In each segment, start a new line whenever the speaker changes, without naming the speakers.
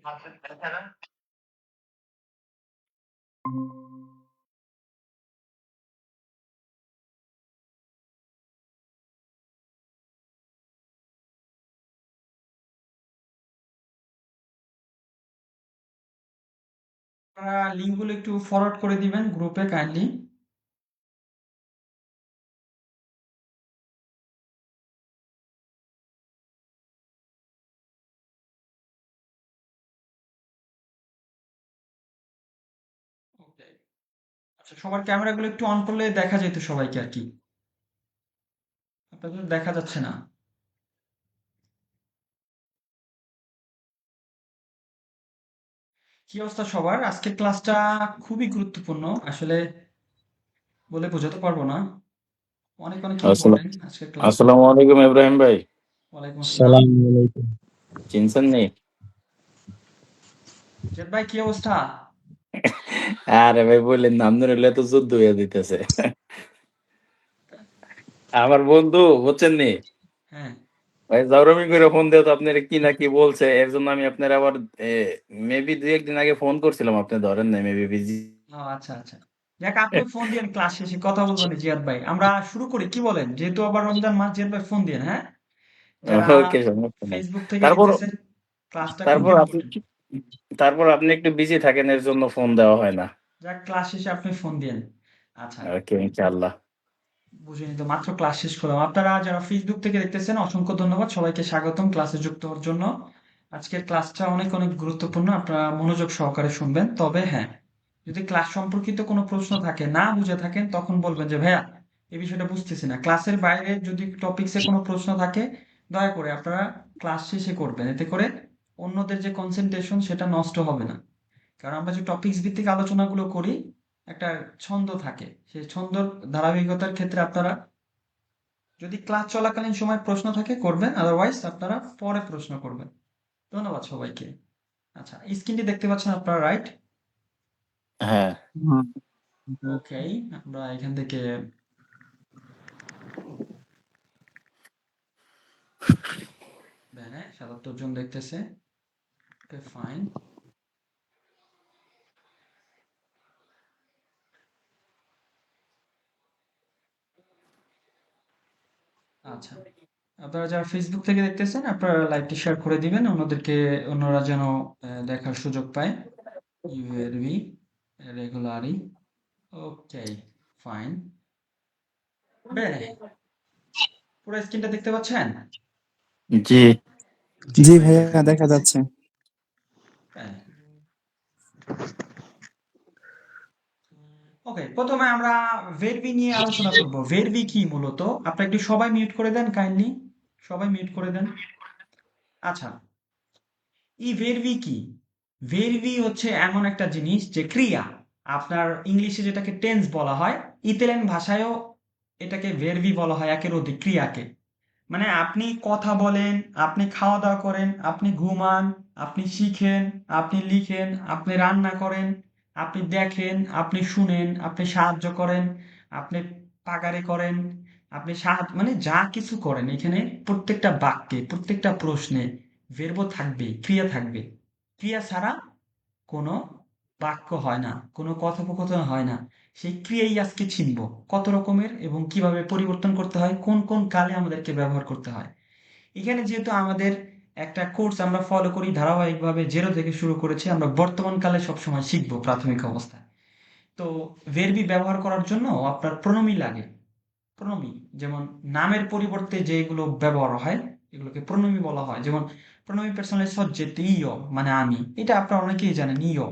আপনারা লিঙ্কগুলো একটু ফরওয়ার্ড করে দিবেন গ্রুপে কাইন্ডলি। ওকে। আচ্ছা, সবার ক্যামেরাগুলো একটু অন করলে দেখা যেত সবাইকে আর কি। আপনাদের দেখা যাচ্ছে না। কি অবস্থা সবার? আজকের ক্লাসটা খুবই গুরুত্বপূর্ণ। আসলে বলে বোঝাতে পারবো না। অনেক অনেক ইম্পর্টেন্ট আজকের ক্লাসটা।
আসসালামু আলাইকুম ইব্রাহিম ভাই,
ওয়ালাইকুম আসসালাম।
সালাম আলাইকুম।
চিনছেন নি?
জেদ ভাই কি অবস্থা?
আরে ভাই বললেন নাম ধরে তো যুদ্ধ হয়ে দিতেছে। আমার বন্ধু বুঝছেন নি
হ্যাঁ।
ভাই, জাউরামি করে ফোন দিয়ে তো আপনার কি না কি বলছে, এর জন্য আমি আপনার আবার মেবি দুই একদিন আগে ফোন করছিলাম, আপনি ধরেন নাই, মেবি বিজি।
ও আচ্ছা আচ্ছা। যাক, আপনি ফোন দিয়েন, ক্লাস শেষে কথা বলবো না জিয়াদ ভাই। আমরা শুরু করি, কি বলেন? যেহেতু আবার রমজান মাস, জিয়াদ ভাই ফোন দিয়েন, হ্যাঁ? যারা
ওকে, সমস্যা নাই।
ফেসবুক থেকে
তারপর
দেখতেছেন, ক্লাসটা খুব
তারপর আপনি
ইম্পর্টেন্ট।
তারপর আপনি একটু বিজি থাকেন, এর জন্য ফোন দেওয়া হয় না।
যাক, ক্লাস শেষে আপনি ফোন দিয়েন। আচ্ছা,
ওকে, ইনশাআল্লাহ।
বুঝিনি তো, মাত্র ক্লাস শেষ করলাম। আপনারা যারা ফেসবুক থেকে দেখতেছেন, অসংখ্য ধন্যবাদ সবাইকে, স্বাগতম ক্লাসে যুক্ত হওয়ার জন্য। আজকের ক্লাসটা অনেক অনেক গুরুত্বপূর্ণ, আপনারা মনোযোগ সহকারে শুনবেন। তবে হ্যাঁ, যদি ক্লাস সম্পর্কিত কোনো প্রশ্ন থাকে, না বুঝে থাকেন, তখন বলবেন যে ভাইয়া এই বিষয়টা বুঝতেছি না। ক্লাসের বাইরে যদি টপিকসে কোনো প্রশ্ন থাকে, দয়া করে আপনারা ক্লাস শেষে করবেন। এতে করে অন্যদের যে কনসেন্ট্রেশন সেটা নষ্ট হবে না। কারণ আমরা যে টপিকস ভিত্তিক আলোচনাগুলো করি, একটা ছন্দ থাকে, সেই ছন্দর ধারাবাহিকতার ক্ষেত্রে আপনারা যদি ক্লাস চলাকালীন সময় প্রশ্ন থাকে করবেন, আদারওয়াইজ আপনারা পরে প্রশ্ন করবেন। ধন্যবাদ সবাইকে। আচ্ছা, স্ক্রিনটি দেখতে পাচ্ছেন আপনারা, রাইট?
হ্যাঁ,
ওকে, আমরা এখান থেকে হ্যাঁ, ৭৭ জন দেখতেছে। ওকে, ফাইন। আচ্ছা, আপনারা যারা ফেসবুক থেকে দেখতেছেন, আপনারা লাইভটি শেয়ার করে দিবেন অন্যদেরকে, অন্যরা যেন দেখার সুযোগ পায়। ইউএরবি রেগুলারি। ওকে, ফাইন। বেনে, পুরো স্ক্রিনটা দেখতে পাচ্ছেন?
জি।
জি
ওকে,
ভাইয়া,
ফাইন।
দেখা যাচ্ছে।
হ্যাঁ। ওকে, প্রথমে আমরা ভেরবি নিয়ে আলোচনা করব। ভেরবি কি মূলত? আপনারা একটু সবাই মিউট করে দেন কাইন্ডলি। সবাই মিউট করে দেন। আচ্ছা, এই ভেরবি কি? ভেরবি হচ্ছে এমন একটা জিনিস যে ক্রিয়া। আপনার ইংলিশে যেটাকে টেন্স বলা হয়, ইতালিয়ান ভাষায়ও এটাকে ভেরবি বলা হয়, একের অধিক ক্রিয়াকে। মানে আপনি কথা বলেন, আপনি খাওয়া দাওয়া করেন, আপনি ঘুমান, আপনি শিখেন, আপনি লিখেন, আপনি রান্না করেন, আপনি দেখেন, আপনি শুনেন, আপনি সাহায্য করেন, আপনি পাগারে করেন, আপনি সাহায্য মানে যা কিছু করেন এখানে, প্রত্যেকটা বাক্যে, প্রত্যেকটা প্রশ্নে ভার্ব থাকবে, ক্রিয়া থাকবে। ক্রিয়া ছাড়া কোনো বাক্য হয় না, কোনো কথোপকথন হয় না। সেই ক্রিয়াই আজকে চিনব, কত রকমের এবং কিভাবে পরিবর্তন করতে হয়, কোন কোন কালে আমাদেরকে ব্যবহার করতে হয়। এখানে যেহেতু আমাদের একটা কোর্স আমরা ফলো করি ধারাবাহিকভাবে, জেরো থেকে শুরু করেছি, আমরা বর্তমান কালে সবসময় শিখব প্রাথমিক অবস্থায়। তো ভেরবি ব্যবহার করার জন্য আপনার প্রণমী লাগে। প্রণমী, যেমন নামের পরিবর্তে যেগুলো ব্যবহার হয় এগুলোকে প্রণমী বলা হয়। যেমন প্রণমী পার্সোনাল সজ্জেতে ইয়, মানে আমি, এটা আপনারা অনেকেই জানেন। ইয়,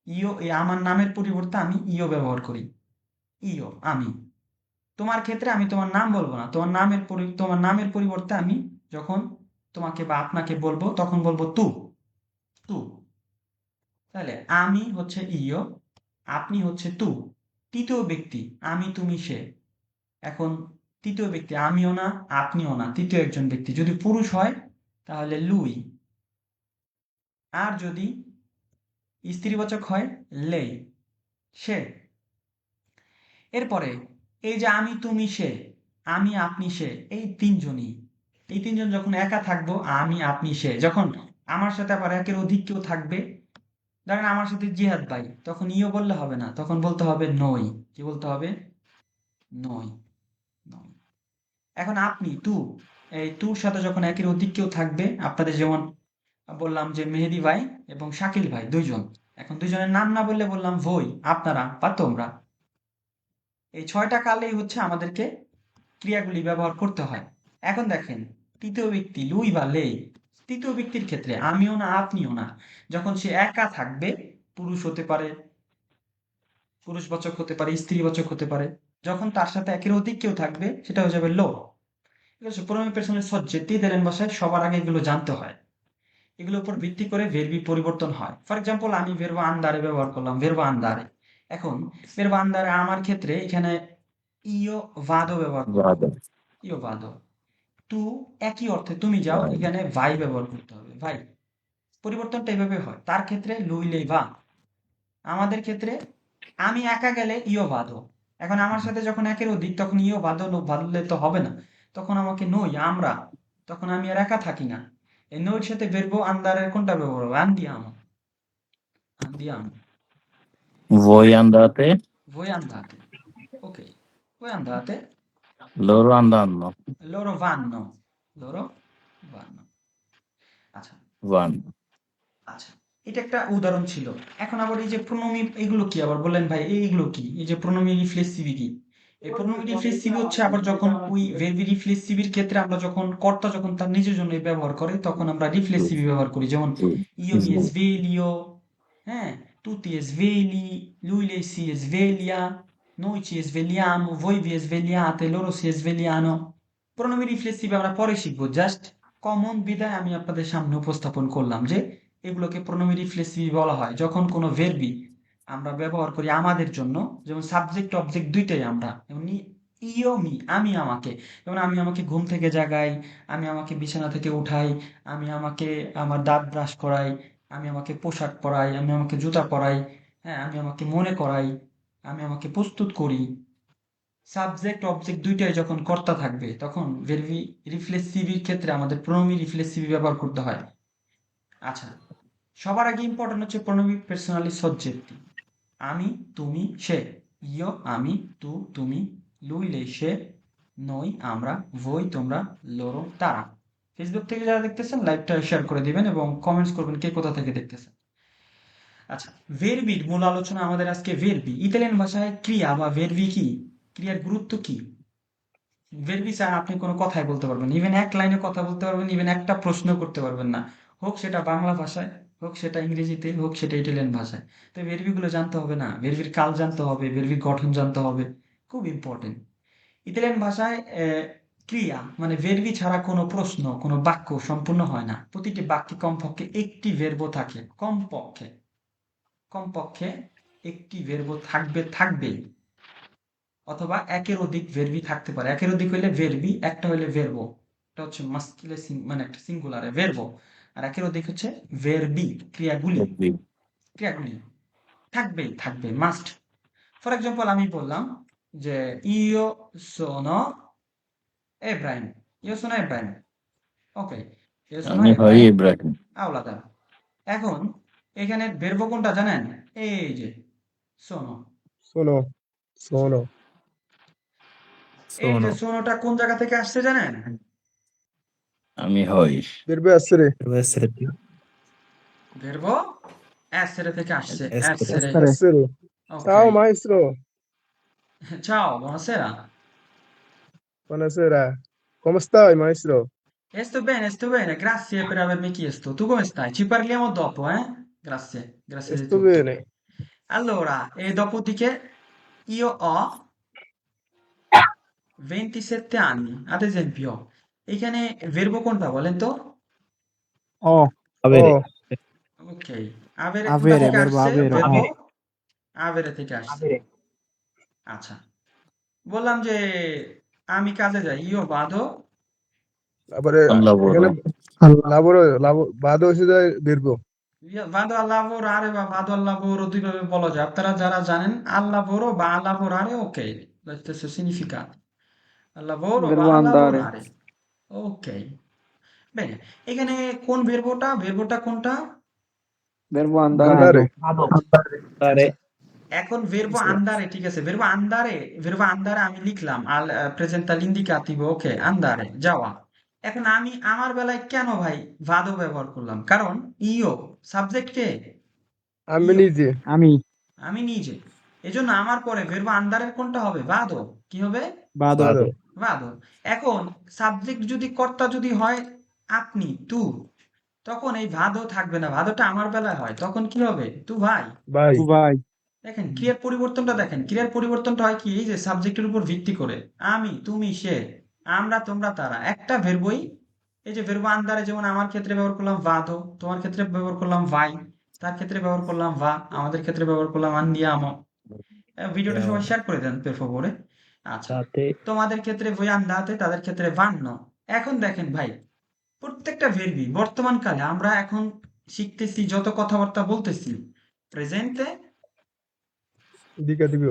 ইয়, এই আমার নামের পরিবর্তে আমি ইয় ব্যবহার করি। ইয়, আমি। তোমার ক্ষেত্রে আমি তোমার নাম বলবো না, তোমার নামের পরিবর্তে আমি যখন তোমাকে বা আপনাকে বলবো তখন বলবো তু। তু। তাহলে আমি হচ্ছে ইয়, আপনি হচ্ছে তু। তৃতীয় ব্যক্তি, আমি তুমি সে। এখন তৃতীয় ব্যক্তি আমিও না, আপনিও না, তৃতীয় একজন ব্যক্তি যদি পুরুষ হয় তাহলে লুই। আর যদি স্ত্রীবাচক হয় লেই, সে। এরপরে এই যে আমি তুমি সে, আমি আপনি সে, এই তিনজনই, এই তিনজন যখন একা থাকবো, আমি আপনি সে, যখন আমার সাথে আবার একের অধিক কেউ থাকবে, ধরেন আমার সাথে জিহাদ ভাই, তখন ইও বললে হবে না, তখন বলতে হবে নই। কি বলতে হবে? নই। নই। এখন আপনি এই তুর সাথে যখন একের অধিক কেউ থাকবে, আপনাদের যেমন বললাম যে মেহেদী ভাই এবং শাকিল ভাই দুইজন, এখন দুইজনের নাম না বললে বললাম ভই, আপনারা বা তোমরা। এই ৬টা কালেই হচ্ছে আমাদেরকে ক্রিয়াগুলি ব্যবহার করতে হয়। এখন দেখেন, তৃতীয় ব্যক্তি লুই বা লেই, তৃতীয় ব্যক্তির ক্ষেত্রে আমিও না আপনিও না, যখন সে একা থাকবে, পুরুষ হতে পারে, পুরুষবাচক হতে পারে, স্ত্রীবাচক হতে পারে, যখন তার সাথে একের অধিক কেউ থাকবে সেটা হয়ে যাবে লো। ঠিক আছে, প্রথমে পেছনের সজ্জেতি দিলেন ভাষায় সবার আগে এগুলো জানতে হয়। এগুলোর উপর ভিত্তি করে ভেরবি পরিবর্তন হয়। ফর এক্সাম্পল, আমি ভেরবো আন্দারে ব্যবহার করলাম, ভেরবো আন্দারে। এখন ভেরবো আন্দারে আমার ক্ষেত্রে এখানে ইও ভাদো ব্যবহার করব।
বাদে
ইও ভাদো। টু একই অর্থে তুমি যাও,
বাদে
এখানে ভাই ব্যবহার করতে হবে, ভাই। পরিবর্তনটা এইভাবে হয়। তার ক্ষেত্রে লুইলেই বা, আমাদের ক্ষেত্রে আমি একা গেলে ইও বাঁধো। এখন আমার সাথে যখন একের অধিক, তখন ইও বাঁধো বাঁধলে তো হবে না, তখন আমাকে নই আমরা, তখন আমি আর একা থাকি না। এই নইর সাথে বেরবো আন্দারের কোনটা ব্যবহার হবে? আন্দিয়াম। আন্দিয়াম।
voi andate
voi andate. Ok, voi andate,
loro andranno
loro vanno, loro vanno। আচ্ছা।
vanno
আচ্ছা, এটা একটা উদাহরণ ছিল। এখন আবার এই যে প্রোনোমি, এগুলো কি আবার বললেন ভাই, এইগুলো কি? এই যে প্রোনোমি রিফ্লেক্সিভি কি? এই প্রোনোমি রিফ্লেক্সিভি হচ্ছে আবার যখন ওই ভেরবি রিফ্লেক্সিভির ক্ষেত্রে আমরা যখন কর্তা যখন তার নিজের জন্য ব্যবহার করে, তখন আমরা রিফ্লেক্সিভি ব্যবহার করি, যেমন ইও মি
Sì.
sveglio, হ্যাঁ, tutti svegli, lui lei si sveglia, noi ci svegliamo, voi vi svegliate, loro si svegliano। প্রোনোমি রিফ্লেক্সিভি আমরা পরে শিখবো, জাস্ট কমন বিধায় আমি আপনাদের সামনে উপস্থাপন করলাম যে এগুলোকে প্রোনোমি রিফ্লেক্সিভি বলা হয় যখন কোনো ভেরবি আমরা ব্যবহার করি আমাদের জন্য, যেমন সাবজেক্ট অবজেক্ট দুইটাই আমরা, যেমন ইও মি আমি আমাকে, যেমন আমি আমাকে ঘুম থেকে জাগাই, আমি আমাকে বিছানা থেকে উঠাই, আমি আমাকে আমার দাঁত ব্রাশ করাই, আমি আমাকে পোশাক পরাই, আমি আমাকে জুতা পরাই, হ্যাঁ, আমি আমাকে মনে করাই, আমি আমাকে প্রস্তুত করি। সাবজেক্ট অবজেক্ট দুইটাই যখন কর্তা থাকবে, তখন ভেরবি রিফ্লেক্সিভির ক্ষেত্রে আমাদের প্রোনোমি রিফ্লেক্সিভি ব্যবহার করতে হয়। আচ্ছা, সবার আগে ইম্পর্টেন্ট হচ্ছে প্রণবী পার্সোনালি সবজেক্টি। আমি, তুমি, সে। ইয় আমি, তু তুমি, লুই লে সে, নই আমরা, ভই তোমরা, লোরো তারা। ফেসবুক থেকে যারা দেখতেছেন লাইভটা শেয়ার করে দিবেন এবং কমেন্টস করবেন কে কোথা থেকে দেখতেছেন। আচ্ছা, ভেরবির মূল আলোচনা আমাদের আজকে ভেরবি। ইতালিয়ান ভাষায় ক্রিয়া বা ভেরবি কি, ক্রিয়ার গুরুত্ব কি? ভেরবি ছাড়া আপনি কোনো কথাই বলতে পারবেন, ইভেন এক লাইনে কথা বলতে পারবেন, ইভেন একটা প্রশ্ন করতে পারবেন না, হোক সেটা বাংলা ভাষায়, হোক সেটা ইংরেজিতে, হোক সেটা ইটালিয়ান ভাষায়। তো ভেরবি গুলো জানতে হবে না, ভেরবির কাল জানতে হবে, ভেরবির গঠন জানতে হবে, খুব ইম্পর্টেন্ট। ইতালিয়ান ভাষায় ক্রিয়া মানে ভেরবি ছাড়া কোনো প্রশ্ন, কোনো বাক্য সম্পূর্ণ হয় না। প্রতিটি বাক্যে কমপক্ষে একটি ভেরবো থাকে, কমপক্ষে, কমপক্ষে একটি ভেরবো থাকবেই, অথবা একের অধিক ভেরবি থাকতে পারে। একের অধিক হইলে ভেরবি, একটা হইলে ভেরবো, এটা হচ্ছে মাস্কুলার মানে একটা সিঙ্গুলারে ভেরবো, আর একের অধিক হচ্ছে ভেরবি, ক্রিয়াগুলি। ক্রিয়াগুলি থাকবে মাস্ট। ফর এক্সাম্পল, আমি বললাম যে ইও সোনো এব্রাহিম, ইও সোনো এব্রাহিম, ওকে, ইও সোনো
আমি হই
এব্রাহিম
ইব্রাহিম
আওলাদা। এখন এখানে ভেরবো কোনটা জানেন? এই যে সোনো।
Sono, sono,
এই যে
sono
সোনোটা কোন জায়গা থেকে আসছে জানেন?
আমি হই
dovrebbe essere,
Deve essere più
ভেরবো essere থেকে আসছে,
essere.
essere।
essere.
Ok.
Ciao maestro,
Ciao, buonasera.
buonasera. Come stai maestro?
Sto bene, grazie per avermi chiesto. Tu come stai? Ci parliamo dopo, eh? Grazie, grazie di
Sto
tutto.
bene.
Allora, e dopodiché io ho 27 anni, ad esempio, এখানে verbo কোনটা বলেন তো?
Oh,
Avere.
oh,
Ok, avere কোনটা
Avere,
থেকে
verbo
আসছে?
avere.
verbo avere থেকে আসছে।
Avere.
আচ্ছা, বললাম যে আমি কাজে যাই, io vado,
al lavoro
এখানে vado এসে যায় verbo.
vado a lavorare বা vado al lavoro দুইভাবে বলা যায়। আপনারা যারা জানেন al lavoro বা a lavorare, ok, lo stesso significato, al lavoro বা
Verbo
a
andare.
lavorare, ok। Bene, এখানে কোন ভেরবোটা কোনটা?
verbo andare,
আন্দারে
andare,
এখন ভেরবো আন্দারে, ঠিক আছে, ভেরবো আন্দারে আমি লিখলাম আল প্রেজেন্ট indicativo, ওকে, আন্দারে যাওয়া। এখন আমি আমার বেলায় কেন ভাই ভাদো ব্যবহার করলাম? কারণ ইও সাবজেক্ট কে?
আমি
ইও
নিজে
আমি,
আমি নিজে, এজন্য আমার পরে ভেরবো আন্দারের কোনটা হবে? ভাদো। কি হবে?
vado,
ভালো
ভাদো। এখন সাবজেক্ট যদি কর্তা যদি হয় আপনি, তু, তখন এই ভাদো থাকবে না, ভাদোটা আমার বেলায় হয়, তখন কি হবে? তু ভাই।
ভাই
tu vai,
দেখেন ক্রিয়ার পরিবর্তনটা, দেখেন ক্রিয়ার পরিবর্তনটা হয় কি, এই যে সাবজেক্টের উপর ভিত্তি করে, আমি, তুমি, সে, আমরা, তোমরা, তারা, একটা ভেরবই, এই যে ভেরবো আন্দারে যেমন আমার ক্ষেত্রে ব্যবহার করলাম ভাদো, তোমার ক্ষেত্রে ব্যবহার করলাম ভাই, তার ক্ষেত্রে ব্যবহার করলাম ভা, আমাদের ক্ষেত্রে ব্যবহার করলাম আন্দিয়ামো। ভিডিওটা সবাই শেয়ার করে দেন per favore। আচ্ছা,
state,
তোমাদের ক্ষেত্রে voi andate, তাদের ক্ষেত্রে vanno। এখন দেখেন ভাই, প্রত্যেকটা ভেরবি বর্তমান কালে আমরা এখন শিখতেছি, যত কথাবার্তা বলতেছি, প্রেজেন্টে
ইন্ডিকেটিভ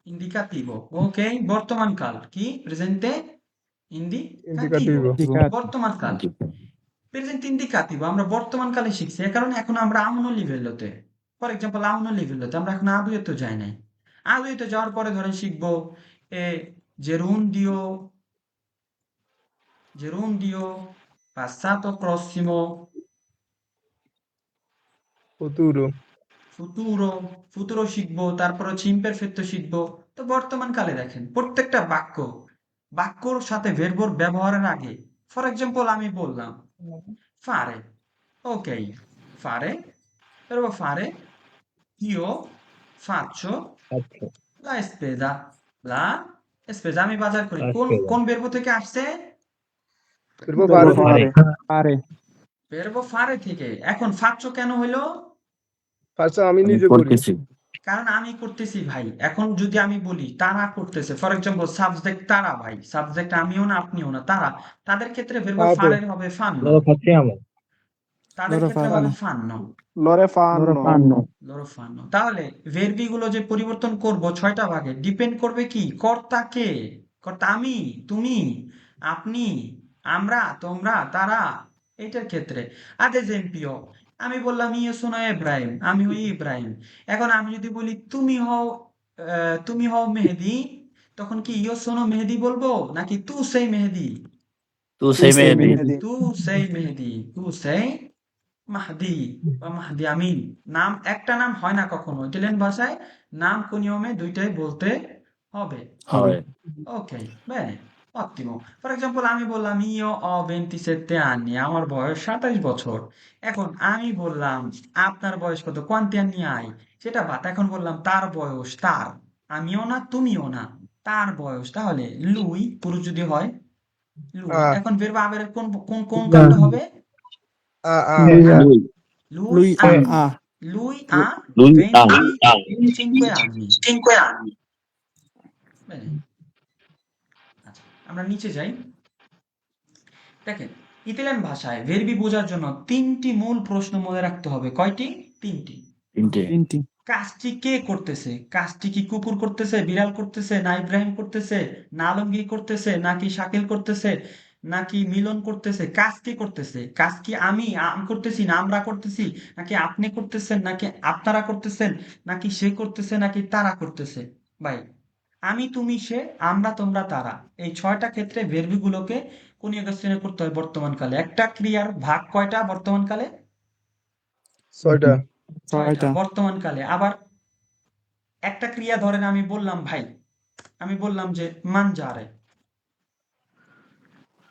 indicativo, ok, বর্তমান কাল কি? প্রেজেন্টে
ইন্ডিকেটিভ
indicativo, বর্তমান কাল। প্রেজেন্ট ইন্ডিকাটিভ আমরা বর্তমান কালে শিখছি, এ কারণে এখন আমরা আউনো লিভেলোতে, ফর এক্সাম্পল আউনো লিভেলোতে আমরা এখন আদুয়েতে যাই নাই। আদুয়েতে যাওয়ার পরে ধরেন শিখবো এ gerundio, gerundio, passato prossimo,
ফুতুরো
ফুতুরো, ফুতুরো শিখবো, তারপর হচ্ছে ইমপারফেক্টো শিখবো। তো বর্তমান কালে দেখেন প্রত্যেকটা বাক্যর সাথে ভেরবোর ব্যবহারের আগে, ফর এক্সাম্পল আমি বললাম fare, ok, fare, verbo fare, io faccio la spesa, la spesa, আমি বাজার করি, কোন কোন verbo থেকে আসছে?
ফিরবো
verbo
পারে
fare,
verbo fare থেকে। এখন faccio কেন হইলো?
ফার্স্ট আমি
আমি
নিজে করি
করতেছি।
কারণ আমি করতেছি ভাই। এখন যদি আমি বলি তারা করতেছে, ফর এক্সাম্পল সাবজেক্ট তারা ভাই, সাবজেক্ট আমিও না আপনিও না, তারা, তাদের ক্ষেত্রে ভেরবো
তাতে
ফারের হবে ফান্ন,
loro facciamo,
তাদের
loro
ক্ষেত্রে হবে
fanno,
ফান্ন,
loro fanno,
লরো ফান্ন। তাহলে ভেরবি গুলো যে পরিবর্তন করব 6টা ভাগে, ডিপেন্ড করবে কি? কর্তা কে? কর্তা আমি, তুমি, আপনি, আমরা, তোমরা, তারা, এটার ক্ষেত্রে। আদ এজেম্পিও, আমি বললাম ইয়ে শোনো ইব্রাহিম, আমি হই ইব্রাহিম। এখন আমি যদি বলি তুমি হও মেহেদি, তখন কি ইয়ে শোনো মেহেদি বলবো নাকি তু সেই মেহেদি?
তু
tu
সেই
sei
মেহেদি।
Mehdi,
তু সেই মেহেদি, তু সেই মাহদি বা মাহদি আমিন। নাম একটা নাম হয় না কখনো, ইটালিয়ান ভাষায় নাম নিয়মে দুইটাই বলতে হবে।
হয়।
ওকে, bene, ottimo, ফর এক্সাম্পল আমি বললাম io ho 27 anni, আমার বয়স 27 বছর। এখন আমি বললাম আপনার বয়স কত? quanti anni hai? সেটা বাদ। এখন বললাম তার বয়স, তার, আমিও না তুমিও না, তার বয়স, তাহলে লুই পুরুষ যদি হয় লুই।
আ
এখন verbo avere কোন কোন কোন কালটা হবে?
আ
লুই,
Lui
ha,
lui ha
লুই আ,
25 anni। Bene, আচ্ছা, আমরা নিচে যাই। দেখেন ইতালিয়ান ভাষায় ভেরবি বোঝার জন্য 3টি মূল প্রশ্ন মনে রাখতে হবে। কয়টি? 3টি।
তিনটে।
Inti,
কাজটি কে করতেছে? কাজটি কি কুকুর করতেছে, বিড়াল করতেছে, না ইব্রাহিম করতেছে, না আলমগীর করতেছে, নাকি শাকিল করতেছে, নাকি মিলন করতেছে? কাজ কে করতেছে? কাজ কি আমি করতেছি, না আমরা করতেছি, নাকি আপনি করতেছেন, নাকি আপনারা করতেছেন, নাকি সে করতেছে, নাকি তারা করতেছে? ভাই, আমি, তুমি, সে, আমরা, তোমরা, তারা, এই 6টা ক্ষেত্রে ভেরবি গুলোকে কনিয়াগস্থানে করতে হয় বর্তমান কালে। একটা ক্রিয়ার ভাগ কয়টা বর্তমান কালে?
6টা
6টা
solita,
বর্তমান কালে। আবার একটা ক্রিয়া ধরেন আমি বললাম ভাই, আমি বললাম যে মানজারে,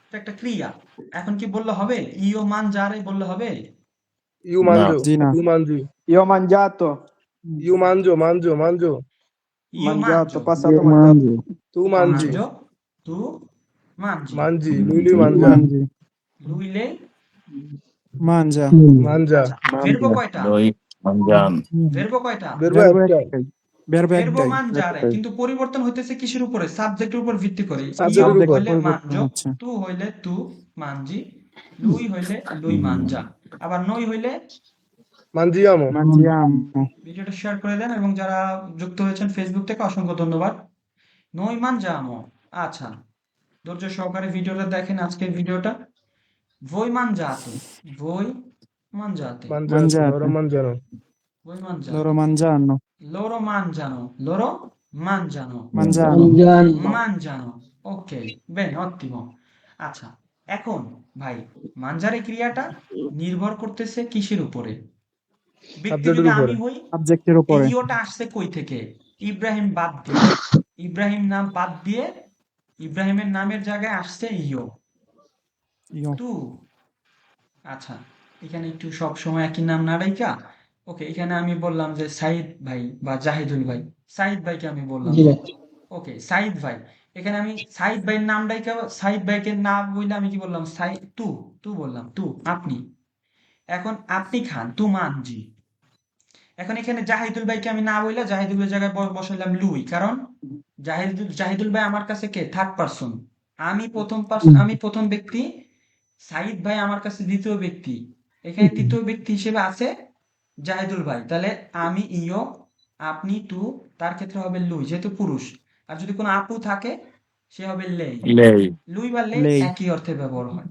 এটা একটা ক্রিয়া। এখন কি বললে হবে? ইও মানজারে বললে হবে?
ইউ
না,
মানজো
Gina,
ইউ মানজি
io ho mangiato,
ইউ মানজো মানজো মানজো
ইও
mangiato,
মানজো,
passato mangiato,
তু মানজি
মানজো, তু মানজি,
মানজি লুইলুই মানজা
mangi,
লুইলে
mangia,
মানজা
আচ্ছা, ভেরবো কয়টা?
লই, মঞ্জান।
ভেরবো কয়টা?
বেরবো
verbo
একটা
একটাই, verbo
ভেরবো
একটাই,
মানজারে, কিন্তু পরিবর্তন হইতেছে কিসের উপরে? সাবজেক্টের উপর ভিত্তি করে। ইও
সাবজেক্টের উপর
হইলে
পরিবর্তন
মানজো,
হচ্ছে,
তু হইলে তু মানজি, লুই হইলে লুই মানজা, আবার নই হইলে।
মানজিয়ামো
mangiamo,
ভিডিওটা শেয়ার করে দেন এবং যারা যুক্ত হয়েছেন ফেসবুক থেকে অসংখ্য ধন্যবাদ। নই মানজামো। আচ্ছা, ধৈর্য সহকারে ভিডিওটা দেখেন, আজকের ভিডিওটা। voi mangiato, voi mangiate,
Mangiato, loro
Mangiate.
mangiano.
voi mangiate,
Loro mangiano.
loro mangiano, loro mangiano,
Mangiano.
mangiano, ok, bene, ottimo। আচ্ছা, এখন ভাই মানজারে ক্রিয়াটা নির্ভর করতেছে কিসের উপরে? ব্যক্তি
সাবজেক্টের
যদি আমি
উপরে।
হই,
সাবজেক্টের
এই
উপরে।
ইওটা আসছে কই থেকে? ইব্রাহিম বাদ দিয়ে, ইব্রাহিম নাম বাদ দিয়ে ইব্রাহিমের নামের জায়গায় আসছে ইও,
Io.
তু। আচ্ছা, এখানে একটু সব সময় একই নাম না রাইখা, ওকে, এখানে আমি বললাম যে সাইদ ভাই বা জাহিদুল ভাই, সাইদ ভাইকে আমি বললাম যে ওকে সাইদ ভাই। এখানে আমি সাইদ ভাইয়ের নাম রাইখা সাইদ ভাইকে না বললে আমি কি বললাম? তু, তু বললাম, তু আপনি। এখন আপনি খান, তু মানজি। এখন এখানে জাহিদুল ভাইকে আমি না বললে জাহিদুল ভাই জায়গায় বসাইলাম লুই, কারণ জাহিদুল ভাই আমার কাছে কে? Third person. আমি প্রথম ব্যক্তি, সাইদ ভাই আমার কাছে দ্বিতীয় ব্যক্তি। এখানে তৃতীয় ব্যক্তি হিসেবে আছে জাহিদুল ভাই। তাহলে আমি ইও, আপনি তু, তার ক্ষেত্রে হবে লুই যেহেতু পুরুষ। আর যদি কোনো আপু থাকে সে হবে লেই।
লেই।
লুই বা লেই
Lei.
একই অর্থে ব্যবহার হয়।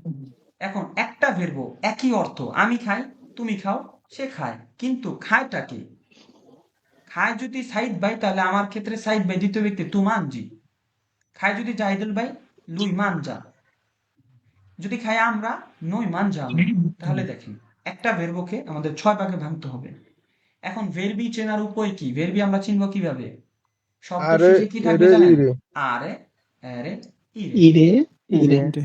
এখন একটা ভেরবো একই অর্থ, আমি খাই, তুমি খাও, সে খায়, কিন্তু খায়টা কে? খায় যদি সাইদ ভাই তাহলে আমার ক্ষেত্রে সাইদ ভাই দ্বিতীয় ব্যক্তি, তু মানজি। খায় যদি জাহিদুল ভাই, লুই মানজা। যদি খাই আমরা, নই মানজানো। তাহলে দেখেন একটা ভেরবোকে আমাদের 6 ভাগে ভাঙতে হবে। এখন ভেরবি চেনার উপায় কি? ভেরবি আমরা চিনব কিভাবে? শব্দ
আরে,
শেষে কি থাকবে
এরে,
জানেন?
ইরে।
আরে, এরে, ইরে।
Ire.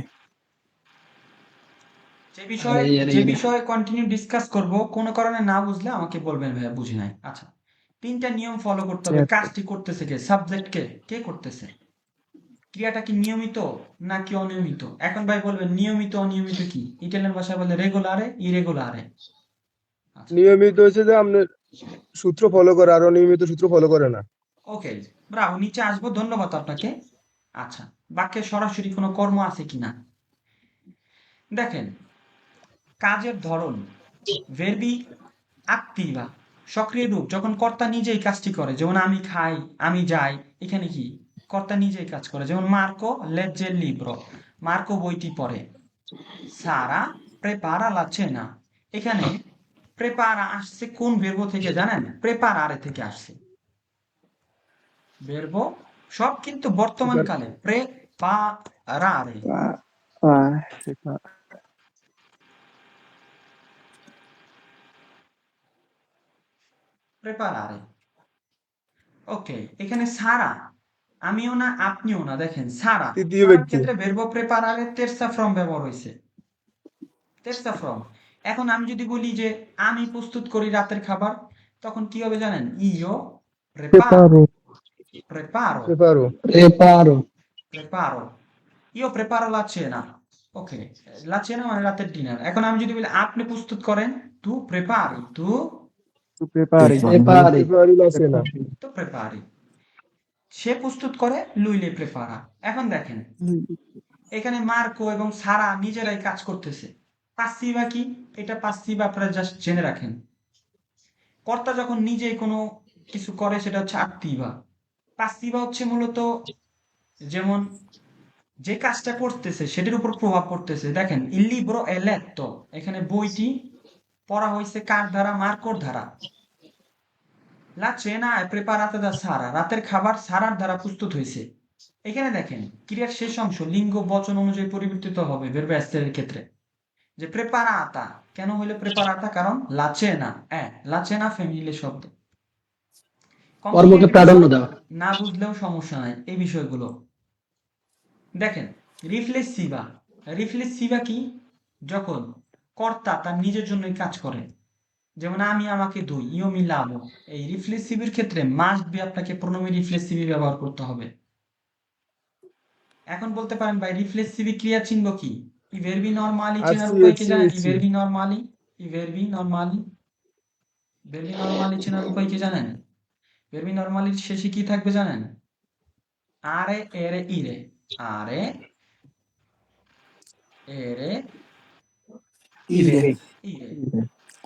যে বিষয়ে কন্টিনিউ ডিসকাস করব, কোনো কারণে না বুঝলে আমাকে বলবেন ভাইয়া বুঝি নাই। আচ্ছা, 3টা নিয়ম ফলো করতে হবে।
Certo.
কাজটি করতেছে কে? সাবজেক্ট কে? কে করতেছে? ক্রিয়াটা কি নিয়মিত নাকি অনিয়মিত? এখন ভাই বলবেন নিয়মিত অনিয়মিত কি? ইটালিয়ান ভাষায় বলে রেগুলারে, ইরেগুলারে। আচ্ছা,
নিয়মিত হচ্ছে যে আপনার সূত্র ফলো করে, আর অনিয়মিত সূত্র ফলো করে না।
ওকে, ব্রাভো, নিচে আসবো, ধন্যবাদ আপনাকে। আচ্ছা, বাক্যে সরাসরি কোনো কর্ম আছে কিনা দেখেন। কাজের ধরন, ভেরবি আক্টিভা, সক্রিয় রূপ, যখন কর্তা নিজেই কাজটি করে, যেমন আমি খাই, আমি যাই, এখানে কি কর্তা নিজেই কাজ করে, যেমন মার্কো লেজ্জে লিব্রো, মার্কো বইটি পড়ে। সারা প্রেপারা লা চেনা, এখানে প্রেপারা আসছে কোন ভেরবো থেকে জানেন? প্রেপারারে থেকে আসছে ভেরবো, সব কিন্তু বর্তমান
এবার
কালে, প্রেপারারে।
Prepara.
প্রেপারারে, ওকে। এখানে সারা, আমিও না আপনিও না, দেখেন সারা,
তৃতীয়
সারার
ব্যক্তি।
ক্ষেত্রে ভেরবো প্রেপারারে তেরসা ফর্ম ব্যবহার হয়েছে, তেরসা ফর্ম। এখন আমি যদি বলি যে আমি প্রস্তুত করি রাতের খাবার, তখন কি হবে জানেন? ইও প্রেপারো,
Preparo.
প্রেপারো, প্রেপারো, ইও প্রেপারো লা চেনা। ওকে, লা চেনা মানে রাতের ডিনার। এখন আমি যদি বলি আপনি প্রস্তুত করেন, তু প্রেপারি, তু
Tu prepari.
ফেব্রুয়ারি মাসে না।
Prepari.
তো প্রেপারি, সে প্রস্তুত করে, লুইলে প্রেপারা। এখন দেখেন এখানে মার্কো এবং সারা নিজেরাই কাজ করতেছে। পাসিভা কি? এটা পাসিভা আপনারা জাস্ট জেনে রাখেন। কর্তা যখন নিজেই কোনো কিছু করে সেটা হচ্ছে আক্টিভা। পাসিভা হচ্ছে মূলত যেমন যে কাজটা করতেছে সেটার উপর প্রভাব পড়তেছে। দেখেন il libro è letto, এখানে বইটি পড়া হয়েছে কার দ্বারা? মার্কোর দ্বারা। লা cena è preparata da Sara, রাতের খাবার সারার দ্বারা প্রস্তুত হয়েছে। এখানে দেখেন ক্রিয়ার শেষ অংশ লিঙ্গ বচন অনুযায়ী পরিবর্তিত হবে verbo essere এর ক্ষেত্রে। যে প্রেপারাতা কেন হইলো প্রেপারাতা? কারণ লা cena, লা cena ফেমিনিলে শব্দ। কমপ্লিকেটেড বিষয় না বুঝলেও সমস্যা নাই এই বিষয়গুলো। দেখেন রিফ্লেক্সিভা, রিফ্লেক্সিভা কি? যখন কর্তা তার নিজের জন্যই কাজ করে, যেমন আমি আমাকে দুই, ইও মি লাভো। এই রিফ্লেক্সিভের ক্ষেত্রে মাস্ট বি আপনাকে প্রোনোমি রিফ্লেক্সিভি ব্যবহার করতে হবে। এখন বলতে পারেন ভাই রিফ্লেক্সিভি ক্রিয়া চিনব কি? ই ভেরবি নরমালি চেনার
আসছি,
উপায় কি
এসছি,
জানেন? ই
এসছি।
ভেরবি নরমালি, ই ভেরবি নরমালি, ভেরবি নরমালি চেনার উপায় কি জানেন? ভেরবি নরমালির শেষে কি থাকবে জানেন? আরে, এরে, ইরে, আরে, এরে,
Ire.
ইরে।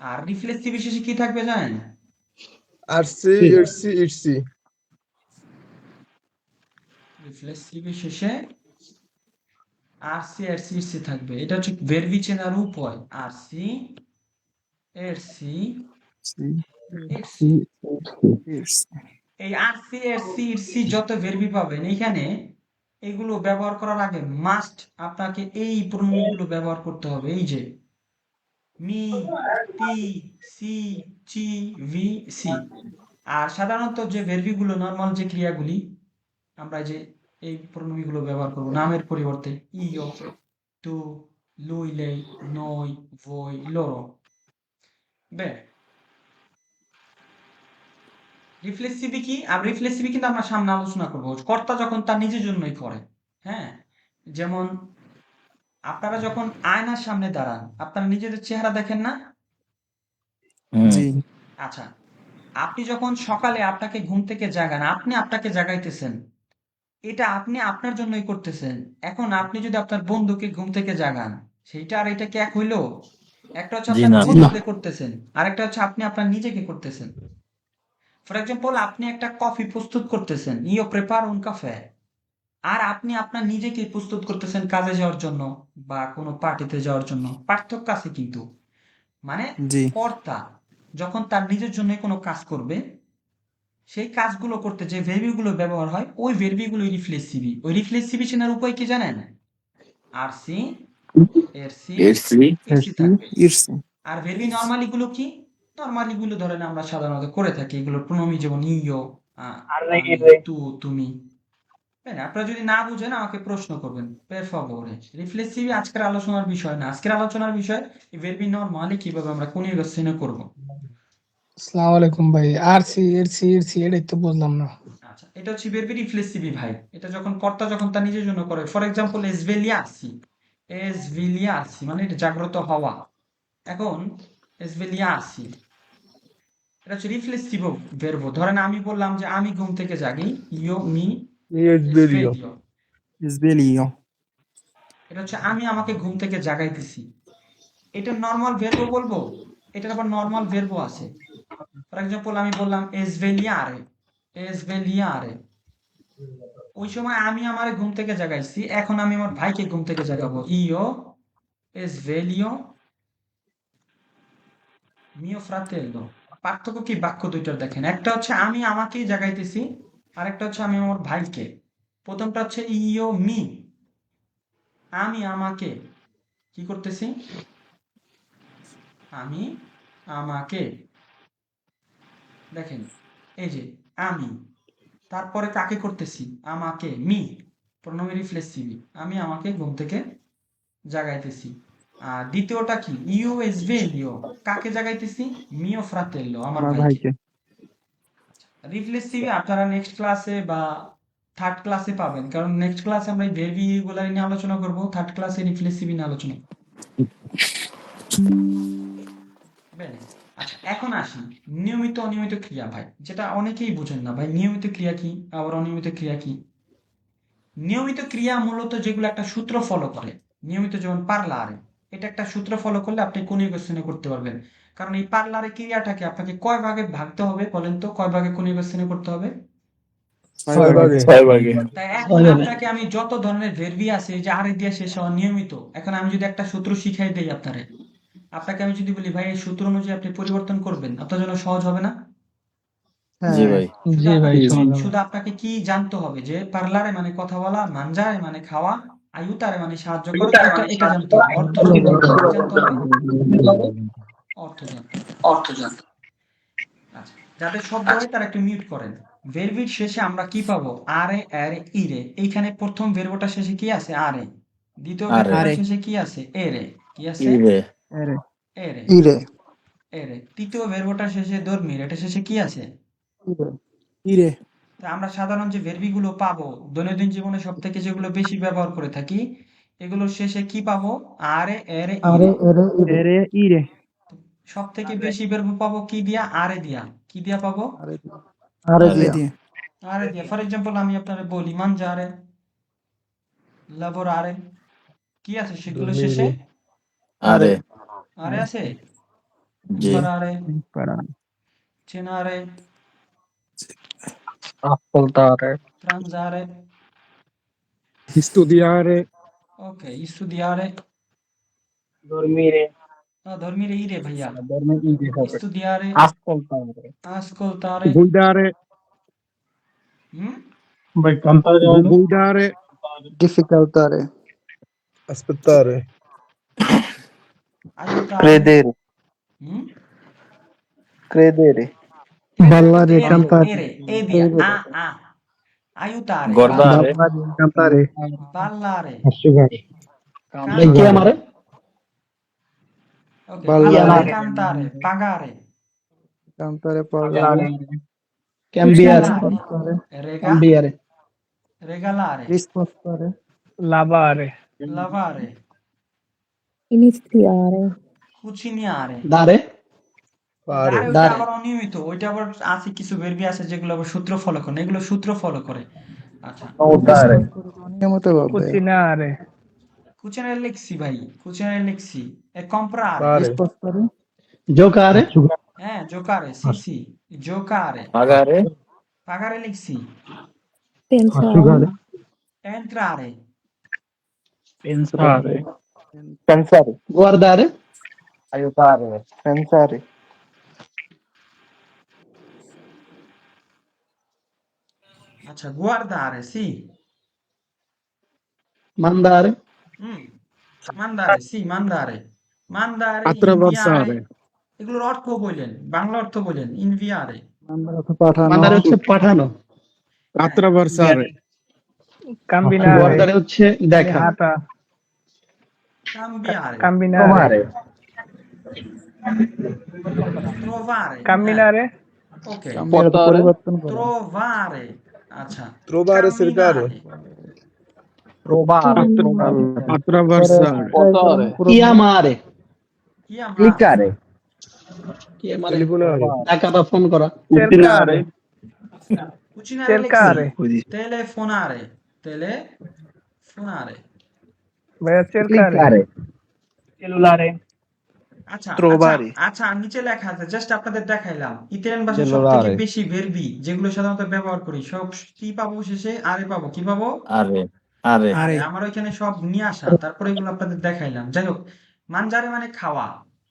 আর রিফ্লেক্সিভের শেষে কি থাকবে জানেন?
আসছি, এসছি, ইটছি।
রিফ্লেক্সিভের শেষে আরসি এরসি ইরসি থাকবে, এটা হচ্ছে ভেরবি চেনার উপায়। আরসি এরসি
সি
ইরসি।
ইরস
এই আরসি এরসি ইরসি যত ভেরবি পাবেন এখানে, এগুলো ব্যবহার করার আগে মাস্ট আপনাকে এই প্রণালীগুলো ব্যবহার করতে হবে। এই যে মি, তি, সি, চি, ভি, সি। আর সাধারণত যে ভেরবিগুলো নর্মাল যে ক্রিয়াগুলি আমরা যে এই প্রণালীগুলো ব্যবহার করব নামের পরিবর্তে ইয়ো, তু, lui, lei, noi, voi, loro। Bene, রিফ্লেক্সিভি কি? আর রিফ্লেক্সিভি কিন্তু আমরা সামনে আলোচনা করব। কর্তা যখন তার নিজের জন্যই করে, হ্যাঁ, যেমন আপনারা যখন আয়নার সামনে দাঁড়ান, আপনারা নিজেদের চেহারা দেখেন না?
হুম
জি
আচ্ছা, আপনি যখন সকালে আপনাকে ঘুম থেকে জাগান, আপনি আপনাকে জাগাইতেছেন, এটা আপনি আপনার জন্যই করতেছেন। এখন আপনি যদি আপনার বন্ধুকে ঘুম থেকে জাগান, সেইটা আর এটা কি এক হইলো? একটা হচ্ছে
জি
আপনার
না
বন্ধুকে করতেছেন, আরেকটা হচ্ছে আপনি আপনার নিজেকে করতেছেন। ফর এক্সাম্পল, আপনি একটা কফি প্রস্তুত করতেছেন, ইও প্রেপার উন কাফে, আর আপনি আপনার নিজেকে প্রস্তুত করতেছেন কাজে যাওয়ার জন্য বা কোনো পার্টিতে যাওয়ার জন্য। পার্থক্য আছে কিন্তু। মানে
জি
কর্তা যখন তার নিজের জন্য কোনো কাজ করবে, সেই কাজগুলো করতে যে ভের্বগুলো ব্যবহার হয় ওই ভের্বগুলো রিফ্লেক্সিভি। ওই রিফ্লেক্সিভি চেনার উপায় কি জানেন? আরসি এরসি
এরসি
ইরসি
এরসি
থাকবে।
ইরস
আর ভের্বি নরমালি গুলো কি? নরমালি গুলো ধরেন আমরা সাধারণত করে থাকি, এগুলোর প্রণমী যেমন ইয়ো, আমি, তু, তুমি। তাই না? আপনারা যদি না বুঝেন আমাকে প্রশ্ন করবেন, per favore। রিফ্লেক্সিভি আজকের আলোচনার বিষয় না। আজকের আলোচনার বিষয় ভের্বি নরমালি কিভাবে আমরা কনজুগেশনে করব।
আসসালামু আলাইকুম ভাই। আরসি এরসি ইরসি এটাই তো বুঝলাম না।
আচ্ছা, এটা হচ্ছে ভের্বি রিফ্লেক্সিভি ভাই। এটা যখন কর্তা যখন তার নিজের জন্য করে, ফর এক্সাম্পল এসভেলিয়াসি, এসভেলিয়াসি মানে এটা জাগ্রত হওয়া। এখন এসভেলিয়াসি এটা হচ্ছে রিফ্লেক্সিভ ভার্ব। ধরেন আমি বললাম যে আমি ঘুম থেকে জাগি, ইয়ো মি
ইয়েসবেরিও
sveglio।
ইসবেলিও
এটা হচ্ছে আমি আমাকে ঘুম থেকে জাগাইতেছি। এটা নরমাল ভার্ব বলবো, এটার আবার নরমাল ভার্ব আছে। ফর এক্সাম্পল আমি বললাম এসভেলিয়ারে, এসভেলিয়ারে। ওই সময় আমি আমার ঘুম থেকে জাগাইছি, এখন আমি আমার ভাইকে ঘুম থেকে জাগাবো, ইয়ো এসভেলিও মিও ফ্রাতেল্লো। পার্থক্য কি বাক্য দুইটার দেখেন, একটা হচ্ছে আমি আমাকেই জাগাইতেছি, আরেকটা হচ্ছে আমি আমার ভাইকে। প্রথমটা হচ্ছে ইয়ো মি, আমি আমাকে কি করতেছি, আমি আমাকে। দেখেন এই যে আমি, তারপরে কাকে করতেছি, আমাকে, মি, প্রণমী রিফ্লেক্সিভি, আমি আমাকে ঘুম থেকে জাগাইতেছি। আর দ্বিতীয়টা কি, ইউ এস ভেলিও, কাকে জাগাইতেছি, মিও ফ্রাতেল্লো, আমার
আমার
ভাইকে।
ভাইকে
রিফ্লেক্সিভি আপনারা নেক্সট ক্লাসে বা থার্ড ক্লাসে পাবেন, কারণ নেক্সট ক্লাসে আমরা এই ভের্বি গুলা নিয়ে আলোচনা করব, থার্ড ক্লাসে রিফ্লেক্সিভি নিয়ে আলোচনা করবেন। আচ্ছা, এখন আসি নিয়মিত অনিয়মিত ক্রিয়া ভাই, যেটা অনেকেই বুঝেন না ভাই, নিয়মিত ক্রিয়া কি আবার অনিয়মিত ক্রিয়া কি। নিয়মিত ক্রিয়া মূলত যেগুলো একটা সূত্র ফলো করে, নিয়মিত যেমন পার্লারে, এটা একটা সূত্র ফলো করলে আপনি কনজুগেশনে করতে পারবেন। কারণ এই পার্লারে ক্রিয়াটাকে আপনাকে কয় ভাগে ভাগতে হবে বলেন তো, কয় ভাগে কনজুগেশনে করতে হবে?
ছয়
6
ভাগে
ভাগে।
6 ভাগে
তাই এখন আপনাকে আমি যত ধরনের ভের্বি আছে এই যে আরে দিয়ে শেষ হওয়া নিয়মিত, এখন আমি যদি একটা সূত্র শিখাই দেই আপনাকে আমি যদি বলি ভাই এই সূত্র অনুযায়ী আপনি পরিবর্তন করবেন, আপনার জন্য সহজ হবে না?
জি
হ্যাঁ
ভাই
শুধু
জি ভাই,
আপনাকে
সহজ হবে।
শুধু আপনাকে কি জানতে হবে যে পার্লারে মানে কথা বলা, মানজারে মানে খাওয়া, আয়ুতারে মানে সাহায্য করো, এটা এটা জানতে হবে। অর্থ জানতে হবে, কি জানতে হবে? অর্থ জানতে হবে। আচ্ছা, যাদের শব্দ হয় তারা একটু মিউট করেন। ভের্বির শেষে আমরা কি পাবো? আরে, এরে, ইরে। এইখানে প্রথম ভের্বটার শেষে কি আছে? আরে। দ্বিতীয়
আরে
ভের্বটার
আরে
শেষে কি আছে? এরে। কি আছে?
ইরে
এরে
এরে,
ইরে
এরে। তৃতীয় ভের্বটার শেষে দর্মির, এটা শেষে কি আছে?
ইরে
ইরে
তা আমরা সাধারণ যে ভের্বি গুলো পাবো দৈনন্দিন জীবনে সব থেকে যেগুলো বেশি ব্যবহার করে থাকি, এগুলোর শেষে কি পাবো? আরে, এরে,
আরে
ইরে।
এরে ইরে
এরে ইরে
সব থেকে বেশি ভের্ব পাবো কি দিয়া? আরে দিয়া। কি দিয়া পাবো?
আরে আরে
আরে
দিয়া
দিয়ে
আরে দিয়া। ফর এক্সাম্পল আমি আপনারে বলি mangiare, lavorare, কি আছে সেগুলো শেষে?
dormire,
আরে
আরে আছে?
জি
imparare,
পারা
cenare,
ascoltare,
pranzare,
studiare,
Ok, studiare.
dormire,
Dormire ire ভাইয়া।
dormire হবে,
Studiare,
ascoltare,
ascoltare.
গুইডারে
হুম?
ভাই কান্তারে যায় না?
গুইডারে
Difficultare.
aspettare
Aiutare.
credere,
hmm?
credere,
Credere
Ballare,
ere,
cantare.
ere, e via. A. Aiutare.
গর্দারে
ballare cantare
Ballare.
Asciugare.
ভাই কি
Cantare.
আমারে?
Ok,
Ballare.
ballare, cantare, pagare.
Cantare parlare.
Cambiare,
Rispostare.
Rega,
cambiare,
regalare.
Rispostare.
Lavare.
Lavare.
Iniziare.
Cucinare.
dare,
fare
দাঁড়ে ওইটা
দাঁড়ে।
আবার অনিয়মিত, ওইটা আবার আছে কিছু বেরবি আছে যেগুলো আবার সূত্র ফলো করে না, এগুলো সূত্র ফলো করে। আচ্ছা,
dare,
নিয়মিত ভাবে
Cucinare.
কুচিনারে লিখছি ভাই, কুচিনারে লিখছি। E comprare.
fare
rispostare.
giocare,
হ্যাঁ, giocare, sì, sì, giocare.
পাগারে
Pagare লিখছি।
Pensare.
Entrare.
Pensare.
pensare, guardare, aiutare, pensare,
আচ্ছা, guardare, sì.
mandare,
হুম, mandare, sì, mandare. Mandare,
attraversare
inviare। এগুলোর অর্থ বললেন, বাংলা অর্থ বললেন, inviare।
পাঠানো
mandare হচ্ছে পাঠানো,
হ্যাঁ,
attraversare
Camminare.
guardare হচ্ছে দেখা,
Lehata.
cambiare,
Camminare.
trovare,
Camminare.
ok,
পরিবর্তন করা
trovare, আচ্ছা,
trovare cercare
camminare,
trovare,
attraversare
chiamare,
chiamare,
chiamare,
telefonare
ডাকাটা ফোন করা,
Cercare.
cucinare
Cercare.
lexi, telefonare, telefonare,
Vai a cercare. Cellulare.
আচ্ছা, আচ্ছা,
trovare
আচ্ছা, নিচে লেখা আছে, জাস্ট আপনাদের দেখাইলাম। ইতালিয়ান ভাষায় সব থেকে বেশি ভেরবি যেগুলো সাধারণত ব্যবহার করি, সব কি পাবো শেষে? আরে পাবো। কি পাবো?
আরে আরে
আরে।
আরে
আমার ওইখানে সব নিয়ে আসা, তারপরে এগুলো আপনাদের দেখাইলাম। যাই হোক, মানজারে মানে খাওয়া,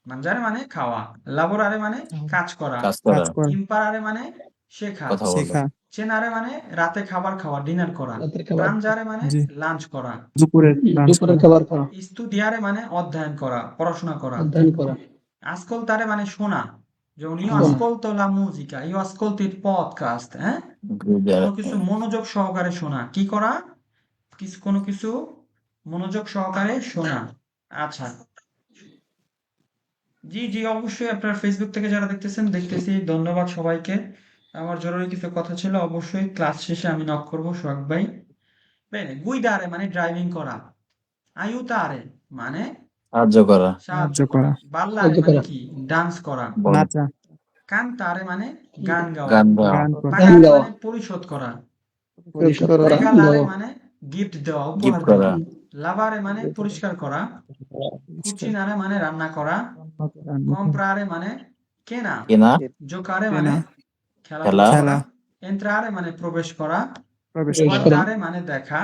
মানজারে মানে খাওয়া, লাবোরারে মানে কাজ করা,
কাজ করা
কাজ করা
ইম্পারারে মানে শেখা,
কথা বলো
শেখা
চেনারে মানে রাতে খাবার খাওয়া, ডিনার করা,
রাতের খাবার,
প্রাঞ্জারে মানে
জি
লাঞ্চ করা,
দুপুরে লাঞ্চ
দুপুরের
করা
খাবার খাওয়া,
স্তুদিয়ারে মানে অধ্যয়ন করা, পড়াশোনা করা,
অধ্যয়ন করা,
ascoltare মানে শোনা, যেমন io
শোনা।
ascolto la musica, io ascolto il podcast, হ্যাঁ? কোনো কিছু মনোযোগ সহকারে শোনা, কি করা? কোনো কিছু মনোযোগ সহকারে শোনা। আচ্ছা, জি জি, অবশ্যই আপনার ফেসবুক থেকে যারা দেখতেছেন, দেখতেছি, ধন্যবাদ সবাইকে। আমার জরুরি কিছু কথা ছিল, অবশ্যই ক্লাস শেষে আমি নক করবো সোহাগ ভাই। বেনে, গুইডারে মানে ড্রাইভিং করা, আইউতারে মানে
সাহায্য করা
সাহায্য
সাহায্য
করা,
করা
বাল্লারে
সাহায্য
মানে
করা,
কি? ডান্স করা,
বল
নাচা
কান্তারে মানে গান গাওয়া,
গান গাওয়া
গান করা
গান
পাগারে
গাওয়া,
মানে পরিশোধ করা,
পরিশোধ
করা,
করা,
রেগালারে
দেওয়া,
মানে গিফট দেওয়া, উপহার
গিফট
দেওয়া,
করা
লাভারে মানে পরিষ্কার করা, কুচিনারে মানে রান্না করা,
রান্না করা,
কম্প্রারে মানে কেনা,
কেনা
জোকারে মানে
কেনা
খেলাধুলা
খেলা
করা,
খেলা
এন্ট্রারে মানে প্রবেশ করা,
প্রবেশ
প্রবেশ
করা
করা,
গুয়ার্দারে মানে দেখা।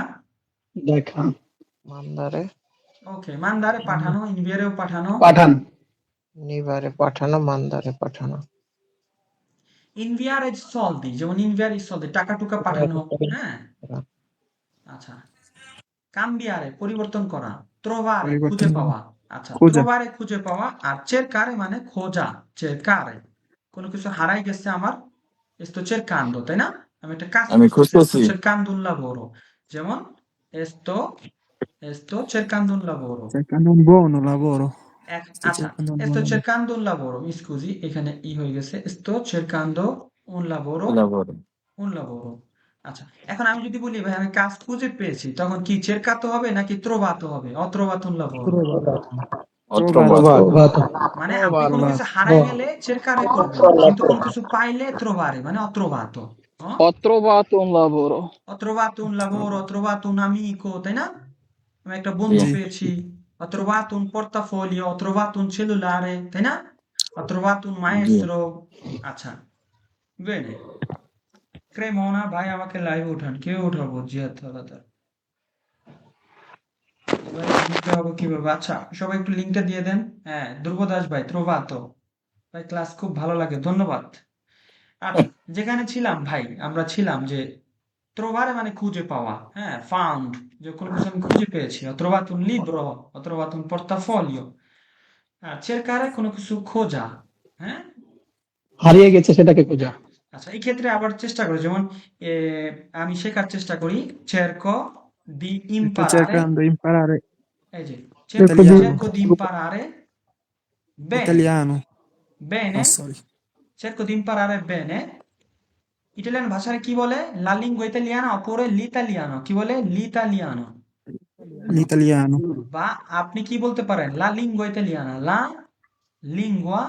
দেখা,
mandare,
ওকে, মান্দারে পাঠানো, ইনভিয়ারেও পাঠানো,
পাঠান,
nivare পাঠানো, mandare পাঠানো,
ইনভিয়ারে সলদি, যেমন ইনভিয়ার সলদি টাকা টুকা পাঠানো, হ্যাঁ? আচ্ছা, কাম্বিয়ারে পরিবর্তন করা, ত্রোভারে খুঁজে
পরিবর্তন করা
পাওয়া, আচ্ছা,
খোঁজা
ত্রোভারে খুঁজে পাওয়া, আর চেরকারে মানে খোঁজা, চেরকারে কোনো কিছু হারাই গেছে আমার, এsto cercando, তাই না? আমি একটা কাজ
আমি
করতেছি, sto
খুঁজতেছি
cercando un lavoro, যেমন sto cercando un lavoro,
cercando un buono lavoro sto
আচ্ছা,
cercando un
sto
buono lavoro
cercando un lavoro, mi scusi, এখানে হয়ে গেছে, sto cercando un lavoro,
লাবর
un lavoro। আচ্ছা, এখন আমি যদি বলি ভাই আমি কাজ খুঁজে পেয়েছি, তখন কি cercato হবে নাকি trovato হবে? Ho trovato un lavoro।
trovato
অথবা
প্রভাত,
মানে আপনি কোনো কিছু হারাই গেলে cercare করবেন, কিন্তু কোনো কিছু পাইলে trovare মানে ho trovato, হ্যাঁ?
ho trovato un lavoro,
Ho trovato un lavoro, ho trovato un amico, তাই না? আমি একটা
জি
বন্ধু পেয়েছি। Ho trovato un portafoglio, ho trovato un cellulare, তাই না? Ho trovato un
জি
maestro। আচ্ছা, বেনে, ক্রেমোনা ভাই আমাকে লাইভ উঠান, কে উঠাবো? জিয়াদ হাওলাদার ভাই লিখতে হবে কিভাবে? আচ্ছা, সবাই একটু লিঙ্কটা দিয়ে দেন। হ্যাঁ, ধ্রুব দাস ভাই, ত্রোভাতো ভাই, ক্লাস খুব ভালো লাগে, ধন্যবাদ। আচ্ছা, যেখানে ছিলাম ভাই, আমরা ছিলাম যে trovare মানে খুঁজে পাওয়া, হ্যাঁ, ফাউন্ড, যে কোনো কিছু আমি খুঁজে পেয়েছি, ho trovato un libro, ho trovato un portafoglio, আর cercare কোনো কিছু খোঁজা, হ্যাঁ।
হারিয়ে গেছে সেটাকে খোঁজা।
আচ্ছা, এই ক্ষেত্রে আবার চেষ্টা করি, যেমন এ, আমি শেখার চেষ্টা করি, cerco di
Sto
imparare,
cercando di imparare
এই যে
cerco di
cerco di imparare bene,
italiano.
bene,
Oh, sorry.
cerco di imparare bene, Italian ভাষায় কি বলে? la lingua italiana oppure l'italiano, কি বলে? l'italiano,
L'italiano.
বা আপনি কি বলতে পারেন? la lingua italiana, lingua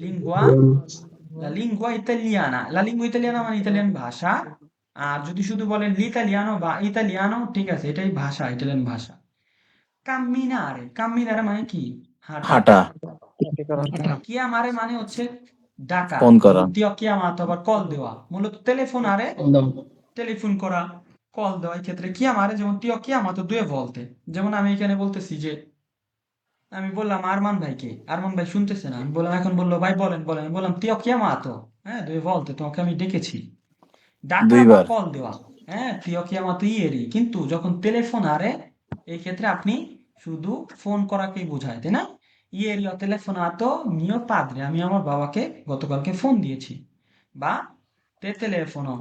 lingua lingua italiana, la lingua italiana মানে ইতালিয়ান ভাষা। আর যদি শুধু বলেন l'italiano বা ইতালিয়ানো, ঠিক আছে, এটাই ভাষা, ইটালিয়ান ভাষা। camminare মানে কি? হাঁটা।
হাঁটা,
chiamare মানে হচ্ছে ডাকা,
ফোন করা।
যেমন ti ho chiamato, আবার কল দেওয়া, মূলত telefonare, টেলিফোন করা, কল দেওয়া। এই ক্ষেত্রে chiamare, যেমন ti ho chiamato 2 volte, যেমন আমি এখানে বলতেছি যে আমি বললাম আরমান ভাইকে, আরমান ভাই শুনতেছে না, আমি বললাম, এখন বললো ভাই বলেন বলেন, আমি বললাম ti ho chiamato, হ্যাঁ, 2 volte, তোমাকে আমি ডেকেছি। ডাকা বা
দুইবার।
কল দেওয়া, হ্যাঁ, ti ho chiamato ieri, কিন্তু যখন টেলিফোনারে, এই ক্ষেত্রে আপনি শুধু ফোন করাকেই বোঝায়, তাই না? ieri ho telefonato mio padre, আমি আমার বাবাকে গতকালকে ফোন দিয়েছি। বা te telefono,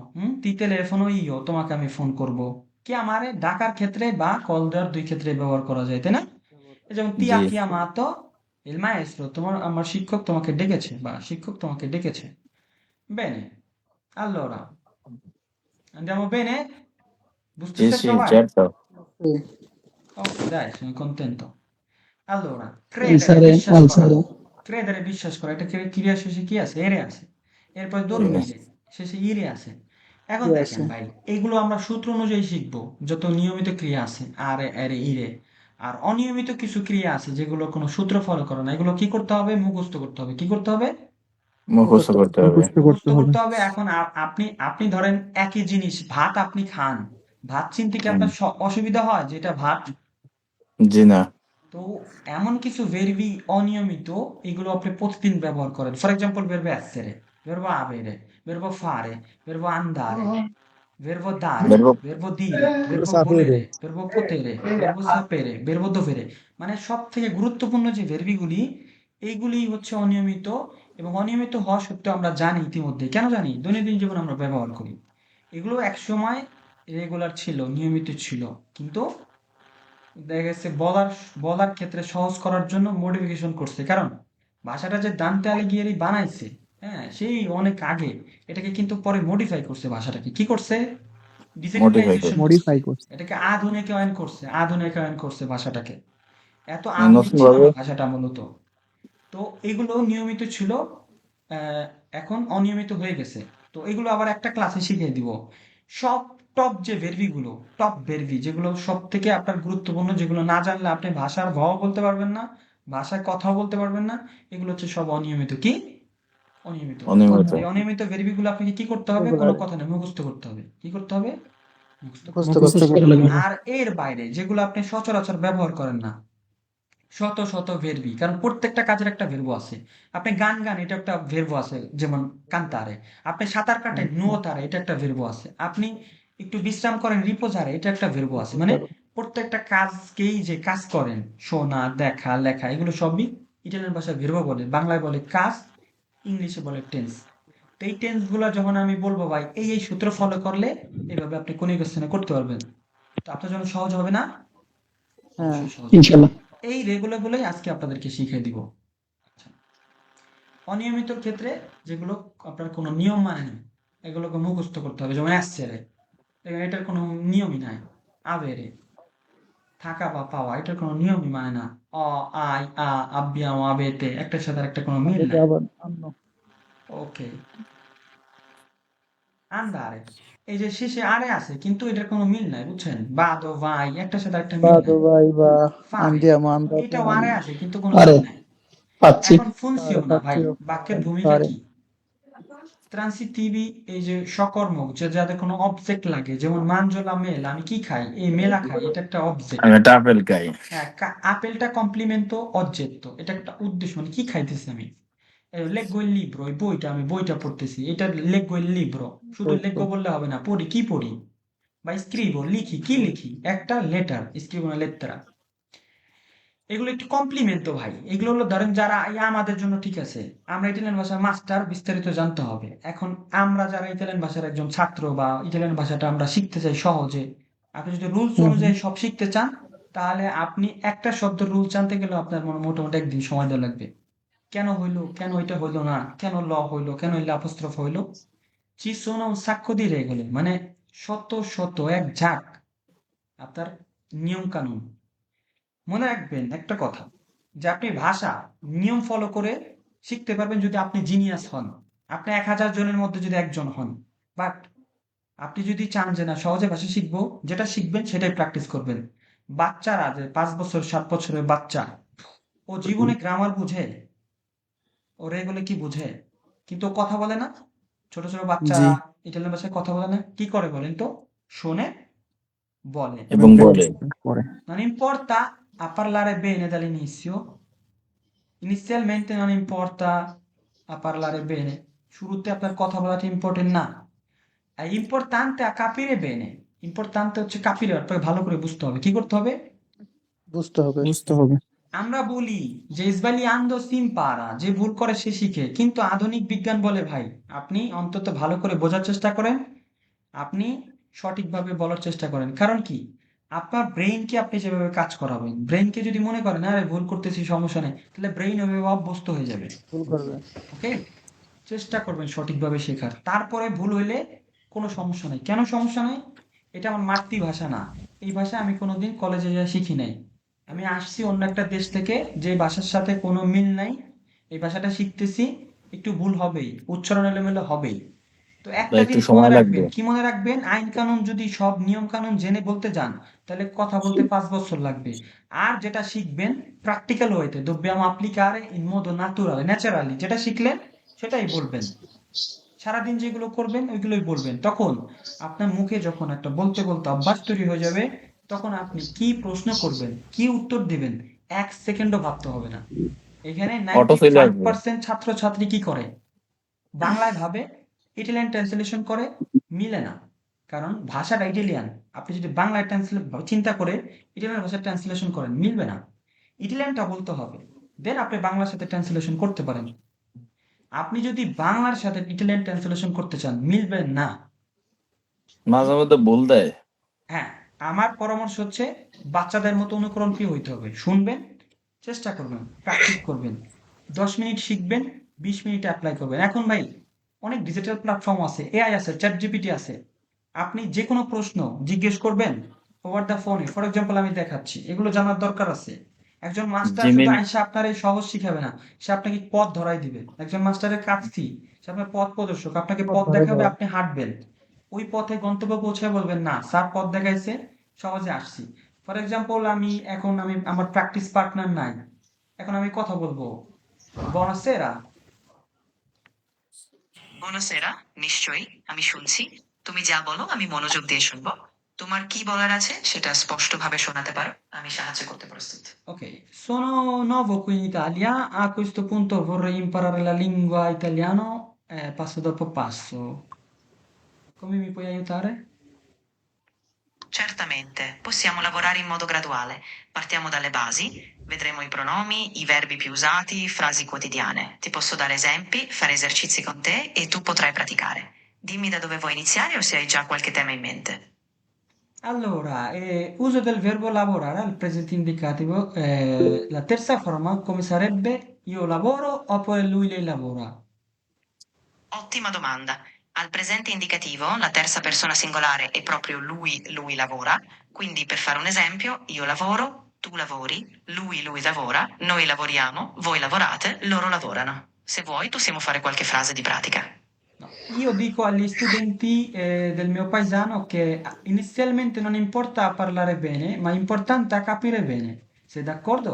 ti telefono io, তোমাকে আমি ফোন করব। chiamare ডাকার ক্ষেত্রে বা কল দেওয়ার দুই ক্ষেত্রে ব্যবহার করা যায়, তাই না? এই যেমন ti
জি,
ha chiamato il maestro, আমার শিক্ষক তোমাকে ডেকেছে, বা শিক্ষক তোমাকে ডেকেছে। bene, allora andiamo bene?
জি,
বুঝতেছে
জি,
সবাই?
certo.
Ok, dai, sono contento. Allora,
আনসারে আনসারে
credere, বিশ্বাস করা, এটা ক্রিয়া শেষে কি আছে? এরে আছে। এরপরে dormire, শেষে ইরে আছে। এখন দেখেন ভাই, এগুলো আমরা সূত্র অনুযায়ী শিখবো, যত নিয়মিত ক্রিয়া আছে, আরে এরে ইরে। আর অনিয়মিত কিছু ক্রিয়া আছে যেগুলো কোনো সূত্র ফলো করে না, এগুলো কি করতে হবে? মুখস্থ করতে হবে। কি করতে হবে?
মুখস্থ করতে হবে।
মুখস্থ করতে
মুখস্থ
হবে।
করতে হবে। এখন আপনি আপনি ধরেন একই জিনিস, ভাত আপনি খান, ভাত চিনতে কি আপনার অসুবিধা হয় যে এটা ভাত?
জি না।
তো এমন কিছু ভেরবি অনিয়মিত, এগুলো আপনি প্রতিদিন ব্যবহার করেন। For example, verbo essere, verbo avere, verbo fare, verbo andare, verbo dare,
Verbo
verbo dire, verbo
sapere,
volere, verbo potere, verbo sapere, verbo dovere, মানে সব থেকে গুরুত্বপূর্ণ যে ভেরবিগুলি, এইগুলি হচ্ছে অনিয়মিত। এবং অনিয়মিত হওয়া সত্ত্বেও আমরা জানি ইতিমধ্যে, কেন জানি? দৈনন্দিন জীবনে আমরা ব্যবহার করি। এগুলো একসময় রেগুলার ছিল, নিয়মিত ছিল, কিন্তু দেখা গেছে বলার বলার ক্ষেত্রে সহজ করার জন্য মডিফিকেশন করছে। কারণ ভাষাটা যে দান্তে আলিগিয়েরি বানাইছে, হ্যাঁ, সেই অনেক আগে, এটাকে কিন্তু পরে মডিফাই করছে। ভাষাটাকে কি করছে?
মডিফাই
ডিজিটালাইজেশন
করছে।
করছে,
মডিফাই করছে।
এটাকে আধুনিকায়ন করছে ভাষাটাকে। এত
মানে
আধুনিক
নতুন
ছিল
ভাবে
না ভাষাটা মূলত। তো এগুলো নিয়মিত ছিল, এখন অনিয়মিত হয়ে গেছে। তো এগুলো আবার একটা ক্লাসে শিখিয়ে দিব। সব টপ যে ভেরবি গুলো, টপ ভেরবি যেগুলো সব থেকে আপনার গুরুত্বপূর্ণ, যেগুলো না জানলে আপনি ভাষার ভ বলতে পারবেন না, ভাষায় কথাও বলতে পারবেন না, এগুলো হচ্ছে সব অনিয়মিত। কি? অনিয়মিত।
অনিয়মিত।
এই অনিয়মিত ভেরবি গুলো আপনাকে কি করতে হবে? কোনো কথা নেই, মুখস্থ করতে হবে। কি করতে হবে? মুখস্থ করতে
মুখস্থ
মুখস্থ
করতে
করতে
হবে।
হবে।
আর এর বাইরে যেগুলো আপনি সচরাচর ব্যবহার করেন না, শত শত ভেরবি, কারণ প্রত্যেকটা কাজের একটা ভেরবো আছে। আপনি গান গান, এটা একটা ভেরবো আছে, যেমন কান্তারে। আপনি সাঁতার কাটেন, নুয়োতারে, এটা একটা ভেরবো আছে। আপনি একটু বিশ্রাম করেন, রিপোজারে, এটা একটা ভেরবো আছে। মানে প্রত্যেকটা কাজকেই যে কাজ করেন, শোনা, দেখা, লেখা, এগুলো সবই ইটালিয়ান ভাষায় ভেরবো বলে, বাংলায় বলে কাজ, ইংলিশে বলে টেন্স। তো এই টেন্স গুলো যখন আমি বলবো ভাই, এই সূত্র ফলো করলে এইভাবে আপনি কোন কোশ্চেনে করতে পারবেন, তো আপনার জন্য সহজ হবে না? অবশ্যই সহজ হবে।
ইনশাল্লাহ।
এই রেগুলার গুলোই আজকে আপনাদেরকে শিখিয়ে দিব। আচ্ছা, অনিয়মিত ক্ষেত্রে যেগুলো আপনার কোনো নিয়ম মানে না, এগুলোকে মুখস্থ করতে হবে। যেমন আসছে, এটার কোনো নিয়মই নাই। আবেরে, থাকা বা পাওয়া, এটার কোনো নিয়মই মানে না। অ, আই, আ, আব্বিয়াম, আবেতে, একটার সাথে একটা কোনো মিল নাই। ওকে, আন্দারে, এই যে শেষে আরে আছে, কিন্তু এটার কোনো মিল নাই, বুঝছেন? বাদো, ভাই, একটার সাথে একটা মিল নাই।
ভাই বা
ফারে,
andiamo andate
এটাও আরে আছে, কিন্তু কোনো
আরে
মিল নাই।
পাচ্ছি।
এখন ফুনসিও না ভাই, বাক্যের ভূমিকা
fare
কি? ট্রান্সিটিভি এই যে সকর্মক যে যাদের কোনো অবজেক্ট লাগে, যেমন মানজোলা মেল, আমি কি খাই, এই মেলা খাই, এটা একটা অবজেক্ট।
আমি একটা আপেল খাই।
হ্যাঁ, আপেলটা কমপ্লিমেন্ট তো অবজেক্ট, এটা একটা উদ্দেশ্য, মানে কি খাইতেছি আমি। লেগো il libro, এই বইটা আমি বইটা পড়তেছি, এটা লেগো il libro, শুধু লেগো বললে হবে না, পড়ি কি পড়ি, বা স্ক্রিবো লিখি, কি লিখি, একটা লেটার, স্ক্রিবো না লেত্রা। এগুলো একটু কমপ্লিমেন্ট তো ভাই, এগুলো হলো ধরেন যারা আমাদের জন্য ঠিক আছে, আমরা ইটালিয়ান ভাষার মাস্টার, বিস্তারিত জানতে হবে। এখন আমরা যারা ইটালিয়ান ভাষার একজন ছাত্র বা ইটালিয়ান ভাষাটা আমরা শিখতে চাই সহজে, আপনি যদি রুলস অনুযায়ী সব শিখতে চান, তাহলে আপনি একটা শব্দ রুল জানতে গেলে আপনার মোটামুটি একদিন সময় দেওয়া লাগবে। কেন হইলো, কেন এটা হইলো না, কেন ল হইলো, কেন ইল অ্যাপোস্ট্রোফ হইলো, ci sono un sacco di regole, মানে শত শত এক ঝাঁক আপনার নিয়ম কানুন। মনে রাখবেন একটা কথা, যে আপনি ভাষা নিয়ম ফলো করে শিখতে পারবেন যদি আপনি জিনিয়াস হন, আপনি 1000 জনের মধ্যে যদি একজন হন। বাট আপনি যদি চান যে না সহজে ভাষা শিখবো, যেটা শিখবেন সেটাই প্র্যাকটিস করবেন। বাচ্চারা যে 5 বছর 7 বছরের বাচ্চা, ও জীবনে গ্রামার বুঝে, ওরা এগুলো কি বুঝে, কিন্তু ও কথা বলে না। ছোট ছোট বাচ্চারা
জি
ইটালিয়ান ভাষায় কথা বলে না, কি করে বলেন তো, শোনে, বলে।
এবং বলে
পরে
Non importa a parlare bene dall'inizio, inizialmente non importa a parlare bene, শুরুতে আপনার কথা বলাটা ইম্পর্টেন্ট না, আর ইম্পর্ট্যান্ট capire bene, ইম্পর্ট্যান্ট হচ্ছে কাপিরে, আপনাকে ভালো করে বুঝতে হবে, কি করতে হবে।
বুঝতে হবে।
বুঝতে হবে।
আমরা বলি যে sbagliando si impara, যে ভুল করে সে শিখে, কিন্তু আধুনিক বিজ্ঞান বলে ভাই, আপনি অন্তত ভালো করে বোঝার চেষ্টা করেন, আপনি সঠিকভাবে বলার চেষ্টা করেন। কারণ কি, আপনার ব্রেইনকে আপনি যেভাবে কাজ করাবেন, ব্রেইনকে যদি মনে করেন আরে ভুল করতেছি সমস্যা নেই, তাহলে ব্রেইন ওইভাবে অভ্যস্ত হয়ে যাবে।
ভুল করবে।
ওকে, চেষ্টা করবেন সঠিকভাবে শেখার, তারপরে ভুল হইলে কোনো সমস্যা নেই। কেন সমস্যা নেই, এটা আমার মাতৃভাষা না, এই ভাষা আমি কোনোদিন কলেজে যা শিখি নাই, আমি আসছি অন্য একটা দেশ থেকে, যে ভাষার সাথে কোনো মিল নাই, এই ভাষাটা শিখতেছি, একটু ভুল হবেই, উচ্চারণ এলোমেলো হবেই। তো
বা
একটা
একটু
জিনিস মনে
সময় লাগবে।
রাখবেন, কি মনে রাখবেন, আইন কানুন যদি সব নিয়ম কানুন জেনে বলতে যান, তাহলে কথা বলতে 5 বছর লাগবে। আর যেটা শিখবেন প্র্যাকটিক্যাল ওয়েতে, dobbiamo applicare in modo naturale, naturally, যেটা শিখলেন সেটাই বলবেন, সারাদিন যেগুলো করবেন ওইগুলোই বলবেন। তখন আপনার মুখে যখন একটা বলতে বলতে অভ্যাস তৈরি হয়ে যাবে, তখন আপনি কি প্রশ্ন করবেন, কি উত্তর দিবেন, 1 সেকেন্ডও ভাবতে হবে না। এখানে
অটো চলে আসবে।
95% ছাত্রছাত্রী কি করে, বাংলায় ভাবে, ইটালিয়ান ট্রান্সলেশন করে, মিলে না। কারণ ভাষাটা ইটালিয়ান, আপনি যদি বাংলায় চিন্তা করে ইটালিয়ান ভাষায় ট্রান্সলেশন করেন, মিলবে না। ইটালিয়ানটা বলতে হবে, দেন আপনি বাংলার সাথে ট্রান্সলেশন করতে পারেন। আপনি যদি বাংলার সাথে ইটালিয়ান ট্রান্সলেশন করতে চান, মিলবে না।
মাঝে মধ্যে ভুল দেয়।
হ্যাঁ, আমার পরামর্শ হচ্ছে বাচ্চাদের মতো অনুকরণপ্রিয় হইতে হবে, শুনবেন, চেষ্টা করবেন, প্র্যাকটিস করবেন, 10 মিনিট শিখবেন, 20 মিনিট অ্যাপ্লাই করবেন। এখন ভাই অনেক ডিজিটাল প্ল্যাটফর্ম আছে, এআই আছে, চ্যাট জিপিটি আছে, আপনি যে কোনো প্রশ্ন জিজ্ঞেস করবেন ওভার দ্য ফোনে। ফর এক্সাম্পল আমি দেখাচ্ছি, এগুলো জানার দরকার আছে। একজন মাস্টার শুধু
জিমিনি
আইসা আপনার এই সহজ শিখাবে না, সে আপনাকে পথ ধরাই দিবে। একজন মাস্টারের কাজ কি, সে আপনার পথ প্রদর্শক, আপনাকে পথ দেখাবে, আপনি হাঁটবেন, ওই পথে গন্তব্য পৌঁছে বলবেন না স্যার পথ দেখাইছে, সহজে আসছি। ফর এক্সাম্পল আমি আমার প্র্যাকটিস পার্টনার নাই, এখন আমি কথা বলবো, বনাসেরা।
বোনাসেরা, নিশ্চয়ই আমি শুনছি। তুমি যা বলো আমি মনোযোগ দিয়ে শুনবো। তোমার কি বলার আছে সেটা স্পষ্টভাবে শোনাতে পারো, আমি সাহায্য করতে প্রস্তুত।
Ok, sono nuovo qui in Italia, a questo punto vorrei imparare la lingua italiana, passo dopo passo. Come mi puoi aiutare?
Certamente, possiamo lavorare in modo graduale. Partiamo dalle basi, vedremo i pronomi, i verbi più usati, frasi quotidiane. Ti posso dare esempi, fare esercizi con te e tu potrai praticare. Dimmi da dove vuoi iniziare o se hai già qualche tema in mente.
Allora, uso del verbo lavorare al presente indicativo, la terza forma come sarebbe io lavoro oppure lui lei lavora?
Ottima domanda. Al presente indicativo, la terza persona singolare è proprio lui lavora. Quindi, per fare un esempio, io lavoro, tu lavori, lui lavora, noi lavoriamo, voi lavorate, loro lavorano. Se vuoi, possiamo fare qualche frase di pratica.
No. Io dico agli studenti del mio paesano che inizialmente non importa parlare bene, ma è importante capire bene. Sei d'accordo?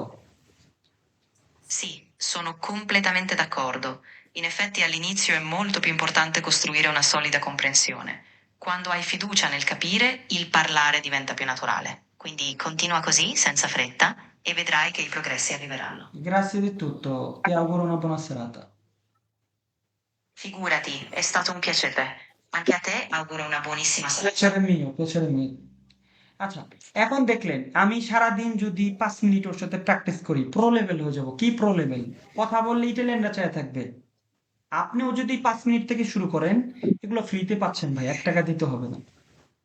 Sì, sono completamente d'accordo. In effetti all'inizio è molto più importante costruire una solida comprensione. Quando hai fiducia nel capire, il parlare diventa più naturale. Quindi continua così, senza fretta, e vedrai che i progressi arriveranno.
Grazie di tutto, ti auguro una buona serata.
Figurati, è stato un piacere. Anche a te auguro una buonissima serata.
Pleasure মিও। আচ্ছা, এখন দেখলেন আমি সারাদিন যদি 5 minute ওর সাথে practice করি pro level হয়ে যাব। কি প্রো লেভেল? কথা বললে ইটালিয়ানরা চায় থাকবে। আপনিও যদি 5 মিনিট থেকে শুরু করেন, এগুলো ফ্রিতে পাচ্ছেন ভাই, 1 টাকা দিতে হবে না,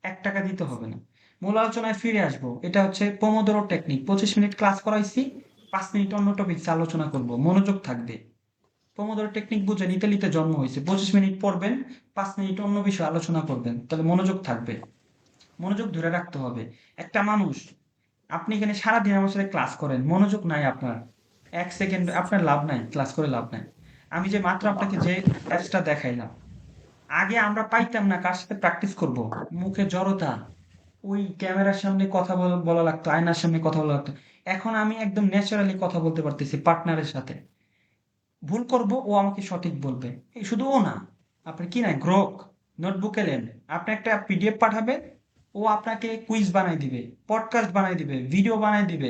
1 টাকা দিতে হবে না। মূল আলোচনায় ফিরে আসবো। এটা হচ্ছে পোমোদোরো টেকনিক। 25 মিনিট ক্লাস করাইছি, 5 মিনিট অন্য টপিকস আলোচনা করব, মনোযোগ থাকবে। পোমোদোরো টেকনিক বুঝেন, ইতালিতে জন্ম হয়েছে। 25 মিনিট পড়বেন, 5 মিনিট অন্য বিষয়ে আলোচনা করবেন, তাহলে মনোযোগ থাকবে। মনোযোগ ধরে রাখতে হবে। একটা মানুষ, আপনি এখানে সারাদিন আমার সাথে ক্লাস করেন, মনোযোগ নাই আপনার, 1 সেকেন্ড আপনার লাভ নাই, ক্লাস করে লাভ নাই। আমি যে মাত্র আপনাকে যে অ্যাপসটা দেখাইলাম, আগে আমরা পাইতাম না কার সাথে প্র্যাকটিস করব, মুখে জড়তা, ওই ক্যামেরার সামনে কথা বলা লাগতো, আয়নার সামনে কথা বলা লাগতো। এখন আমি একদম ন্যাচারালি কথা বলতে পারতেছি পার্টনারের সাথে। ভুল করব, ও আমাকে সঠিক বলবে। এই শুধু ও না, আপনি কি না গ্রোক নোটবুকে নেন, আপনি একটা পিডিএফ পাঠাবেন, ও আপনাকে কুইজ বানাই দিবে, পডকাস্ট বানাই দিবে, ভিডিও বানাই দিবে,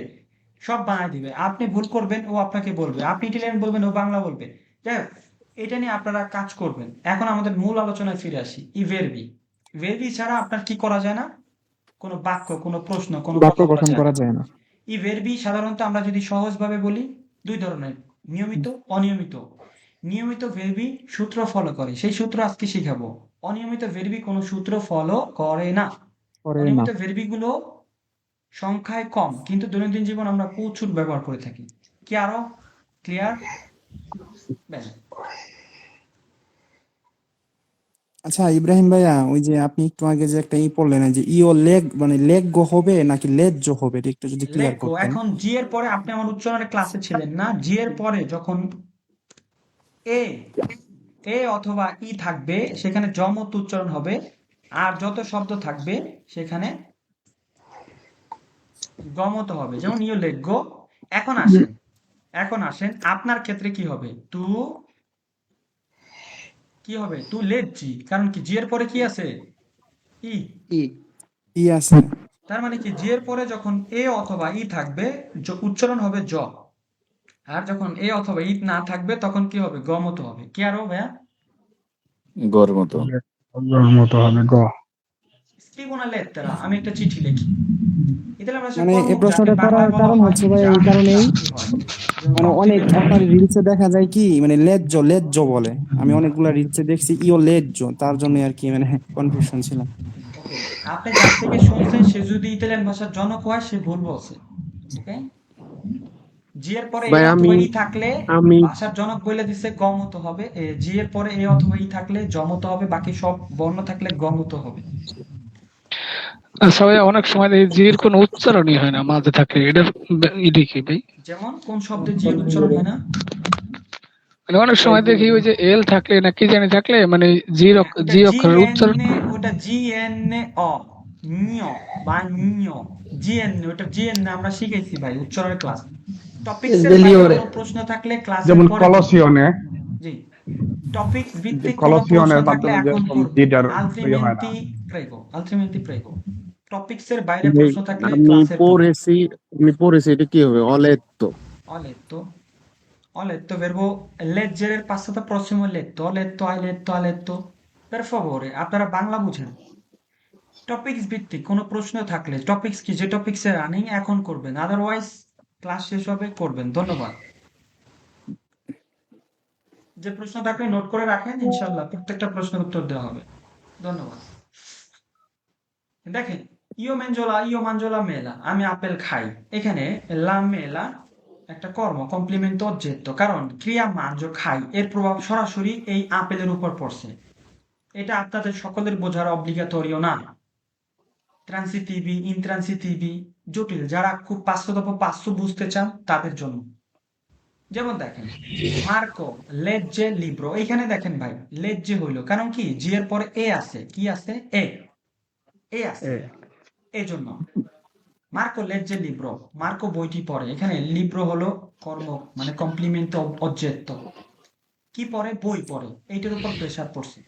সব বানাই দিবে। আপনি ভুল করবেন, ও আপনাকে বলবে, আপনি ইটালিয়ান বলবেন, ও বাংলা বলবে। যাই হোক, এটা নিয়ে আপনারা কাজ করবেন। এখন আমাদের মূল আলোচনায় ফিরে আসি। ই ভেরবি, ভেরবি ছাড়া আপনার কি করা যায় না? কোনো বাক্য, কোনো প্রশ্ন, কোনো
বাক্য
কথা বলা
গঠন
যায়
করা
না।
যায় না।
ই ভেরবি সাধারণত আমরা যদি সহজভাবে বলি, 2 ধরনের, নিয়মিত, অনিয়মিত। নিয়মিত ভেরবি সূত্র ফলো করে, সেই সূত্র আজকে শিখাবো। অনিয়মিত ভেরবি কোনো সূত্র ফলো করে না।
করে না।
অনিয়মিত ভেরবিগুলো সংখ্যায় কম, কিন্তু দৈনন্দিন জীবন আমরা প্রচুর ব্যবহার করে থাকি। কি আরো ক্লিয়ার? ব্যাস।
আচ্ছা ইব্রাহিম ভাইয়া, ওই যে আপনি একটু আগে যে একটা পড়লেন যে ইও লেগ, মানে লেগ গো হবে নাকি লেজ জো হবে, এটা একটু যদি ক্লিয়ার
লেখো,
করতেন।
এখন জি এর পরে আপনি আমার উচ্চারণের ক্লাসে ছিলেন না, জি এর পরে যখন এ এ অথবা ই থাকবে সেখানে জমত উচ্চারণ হবে, আর যত শব্দ থাকবে সেখানে গমত হবে, যেমন ইও লেগো। এখন আসেন আপনার ক্ষেত্রে কি হবে? কি হবে? তু লেজ্জি, কারণ কি জি এর পরে কি আছে? ই।
ই আছে।
তার মানে কি জি এর পরে যখন এ অথবা ই থাকবে উচ্চারণ হবে জ, আর যখন এ অথবা ই না থাকবে তখন কি হবে? গমত হবে। কি আরো ভাইয়া?
গর মতো।
মতো হবে গ।
স্ক্রিবোনা লেত্তেরা, আমি একটা চিঠি লিখি। এটালে আমরা
মানে এই
কর্মক, যাকে
প্রশ্নটা
বাংলায়
করার
বলা
কারণ
হয়
হচ্ছে ভাই এই
যার
কারণেই,
শাস্তি হয়। যেমন
মানে অনেক আপনার রিলসে দেখা যায় কি, মানে লেজ্জো বলে, আমি অনেকগুলা রিলসে দেখছি ইও লেজ্জো, তার জন্য আর কি মানে কনফিউশন ছিল।
ওকে, আপনি যার থেকে শুনছেন সে যদি ইতালিয়ান ভাষার জনক হয়, সে ভুল বলছে। ওকে, জি এর পরে এ অথবা ই থাকলে ভাষার জনক বলে দিছে গমত হবে, জি এর পরে এ অথবা ই থাকলে জমত হবে, বাকি সব বর্ণ থাকলে গমত হবে।
আচ্ছা ভাই, অনেক সময় এই জির কোনো উচ্চারণই হয় না, মাঝে থাকে, এটার ইডি কি ভাই?
যেমন কোন শব্দে জি এর উচ্চারণ হয় না?
মানে অনেক সময় দেখি ওই যে এল থাকলে না কি জানি থাকলে, মানে জি অক্ষরের উচ্চারণ।
ওটা জি এন অ নিয় বা নিয়, জি এন, ওটা জি এন আমরা শিখেছি ভাই উচ্চারণের ক্লাস। টপিকসের বাইরে কোনো প্রশ্ন থাকলে ক্লাসের
যেমন
পরে
কলসিয়নে,
জি, টপিকস ভিত্তিক কোনো প্রশ্ন
কলসিয়নের
থাকলে
মাধ্যমে
এখন
যেরকম
করবে।
জিটার হয় না।
Ultimately prego. টপিকসের বাইরে প্রশ্ন থাকলে
আমি
ক্লাসের পরে।
পড়েছি এটা কি হবে? অলেত্তো।
Ho letto verbo leggere il passato prossimo letto, hai letto. Per favore, আপনারা বাংলা বুঝেন। টপিকস ভিত্তিক কোনো প্রশ্ন থাকলে টপিকস কি, যে টপিকসে রানিং এখন করবেন, আদারওয়াইজ ক্লাস শেষ হবে করবেন। ধন্যবাদ। যে প্রশ্ন থাকলে নোট করে রাখেন, ইনশাআল্লাহ প্রত্যেকটা প্রশ্নের উত্তর দেওয়া হবে। ধন্যবাদ। দেখেন, ইও মাঞ্জোলা মেলা, আমি আপেল খাই। এখানে লা মেলা একটা কর্ম, কমপ্লিমেন্ট অবজেক্ট, কারণ ক্রিয়া মাঞ্জো খাই এর প্রভাব সরাসরি এই আপেলের উপর পড়ছে। এটা আপনাদের সকলের বোঝার অব্লিগাটোরিও না। ট্রান্সিটিভি, ইনট্রান্সিটিভি জটিল, যারা খুব পাঁচশো বুঝতে চান তাদের জন্য। যেমন দেখেন মার্কো লেজ্জে লিব্রো, এখানে দেখেন ভাই লেজ্জে হইলো, কারণ কি জি এর পরে এ আছে, কি আছে? এ আছে, এই জন্য মার্কো লেজ্জে লিব্রো, মার্কো বইটি পড়ে। এখানে লিব্রো হলো কর্ম, মানে কমপ্লিমেন্ট অবজেক্ট। কি পড়ে? বই পড়ে। এইটার উপর প্রেসার পড়ছে।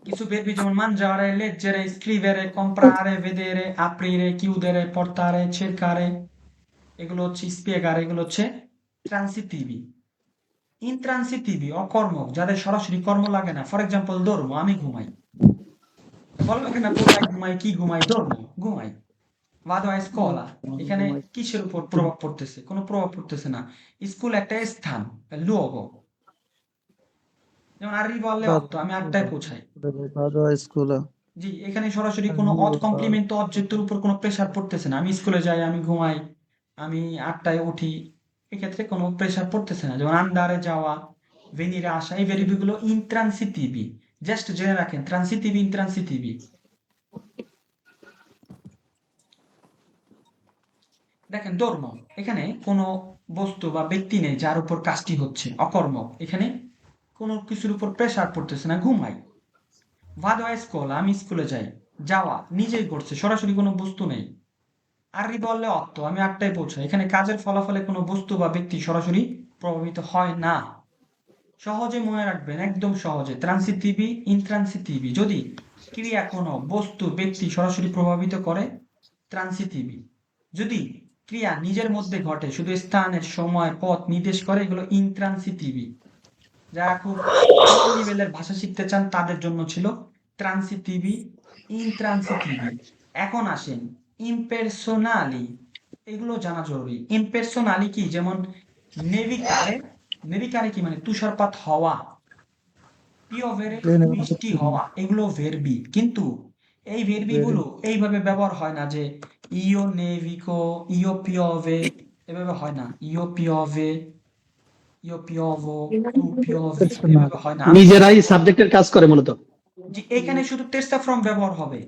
কিছু verbi যেমন mangiare, leggere, scrivere, comprare, vedere, aprire, chiudere, portare, cercare, এগুলো হচ্ছে spiegare, এগুলো হচ্ছে ট্রান্সিটিভি। ইনট্রান্সিটিভি অকর্মক, যাদের সরাসরি কর্ম লাগে না। ফর এক্সাম্পল dormo, আমি ঘুমাই। বলবে কিনা কোথায় ঘুমাই, কি ঘুমাই? dormo, ঘুমাই। vado a scuola, এখানে কিসের উপর প্রভাব পড়তেছে? কোনো প্রভাব পড়তেছে না। স্কুল একটা স্থান, luogo। যেমন arrivo alle 8, আমি 8টায় পৌঁছাই। জি, এখানে সরাসরি কোনো কমপ্লিমেন্ট অবজেক্টের উপর কোনো প্রেসার পড়তেছে না। আমি স্কুলে যাই, আমি ঘুমাই, আমি 8টায় উঠি, এক্ষেত্রে কোনো প্রেসার পড়তেছে না। যেমন আন্ডারে যাওয়া, ভেনিরে আসা, এই ভেরিয়েবলগুলো ইনট্রান্সিটিভি। জাস্ট জেনে রাখেন, ট্রান্সিটিভি, ইনট্রান্সিটিভি। দেখেন ধর্ম, এখানে কোনো বস্তু বা ব্যক্তি নেই যার উপর কাজটি হচ্ছে, অকর্মক। এখানে কোনো কিছুর উপর প্রেসার পড়তেছে না, ঘুমাই। vado a scuola, আমি স্কুলে যাই। যাওয়া নিজেই করছে, সরাসরি কোনো বস্তু নেই। arrivo alle 8, আমি 8টায় পৌঁছাই। এখানে কাজের ফলাফলে কোনো বস্তু বা ব্যক্তি সরাসরি প্রভাবিত হয় না। সহজে মনে রাখবেন, একদম সহজে। ট্রান্সিটিভি, ইনট্রান্সিটিভি। যদি ক্রিয়া কোনো বস্তু ব্যক্তি সরাসরি প্রভাবিত করে, ট্রান্সিটিভি। যদি ক্রিয়া নিজের মধ্যে ঘটে, শুধু স্থানের, সময়, পথ নির্দেশ করে, এগুলো ইনট্রান্সিটিভি। যারা খুব কম লেভেলের ভাষা শিখতে চান তাদের জন্য ছিল ট্রান্সিটিভি, ইনট্রান্সিটিভি। এখন আসেন ইমপার্সোনালি, এগুলো জানা জরুরি। ইমপার্সোনালি কি? যেমন নেভিকারে, নেভিকারে কি মানে? তুষারপাত হওয়া। পিওভেরে বৃষ্টি হওয়া, এগুলো ভেরবি। কিন্তু এই ভেরবি গুলো এইভাবে ব্যবহার হয় না যে ইও নেভিকো, ইও পিওভে, এভাবে হয় না। ইও পিওভে, ইও পিওভো, তু পিওভি, এভাবে হয় না।
নিজেরাই সাবজেক্টের কাজ করে মূলত।
যে এখানে শুধু তেরসা ফর্ম ব্যবহার হবে,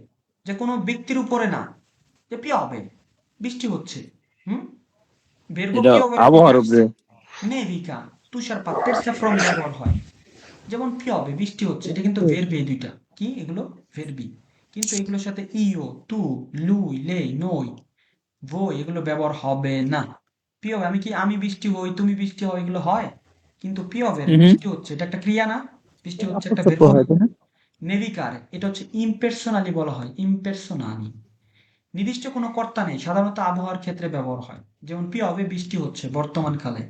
যে কোনো ব্যক্তির উপরে না, যে পিওভে, বৃষ্টি হচ্ছে। ভেরবো
এটা
পিওভের
আবহাওয়ার উপরে।
নেভিকা, তুষারপাত, তেরসা ফর্ম ব্যবহার হয়। যেমন পিওভে, বৃষ্টি হচ্ছে, এটা কিন্তু ভেরবি। এই দুইটা কি? এগুলো ভেরবি। কিন্তু এগুলোর সাথে ইও, তু, লুই, লেই, নই, ভই, এগুলো ব্যবহার হবে না। পিওভে, আমি কি? আমি বৃষ্টি হই, তুমি বৃষ্টি হও, এগুলো হয়। কিন্তু পিওভের বৃষ্টি হচ্ছে, এটা একটা ক্রিয়া না? বৃষ্টি হচ্ছে একটা ভেরব না? নেভিকার, এটা হচ্ছে ইমপার্সোনালি বলা হয়, ইমপার্সোনালি। নির্দিষ্ট কোনো কর্তা নেই, সাধারণত আবহাওয়ার ক্ষেত্রে ব্যবহার হয়। যেমন পিওভে, বৃষ্টি হচ্ছে বর্তমানকালে।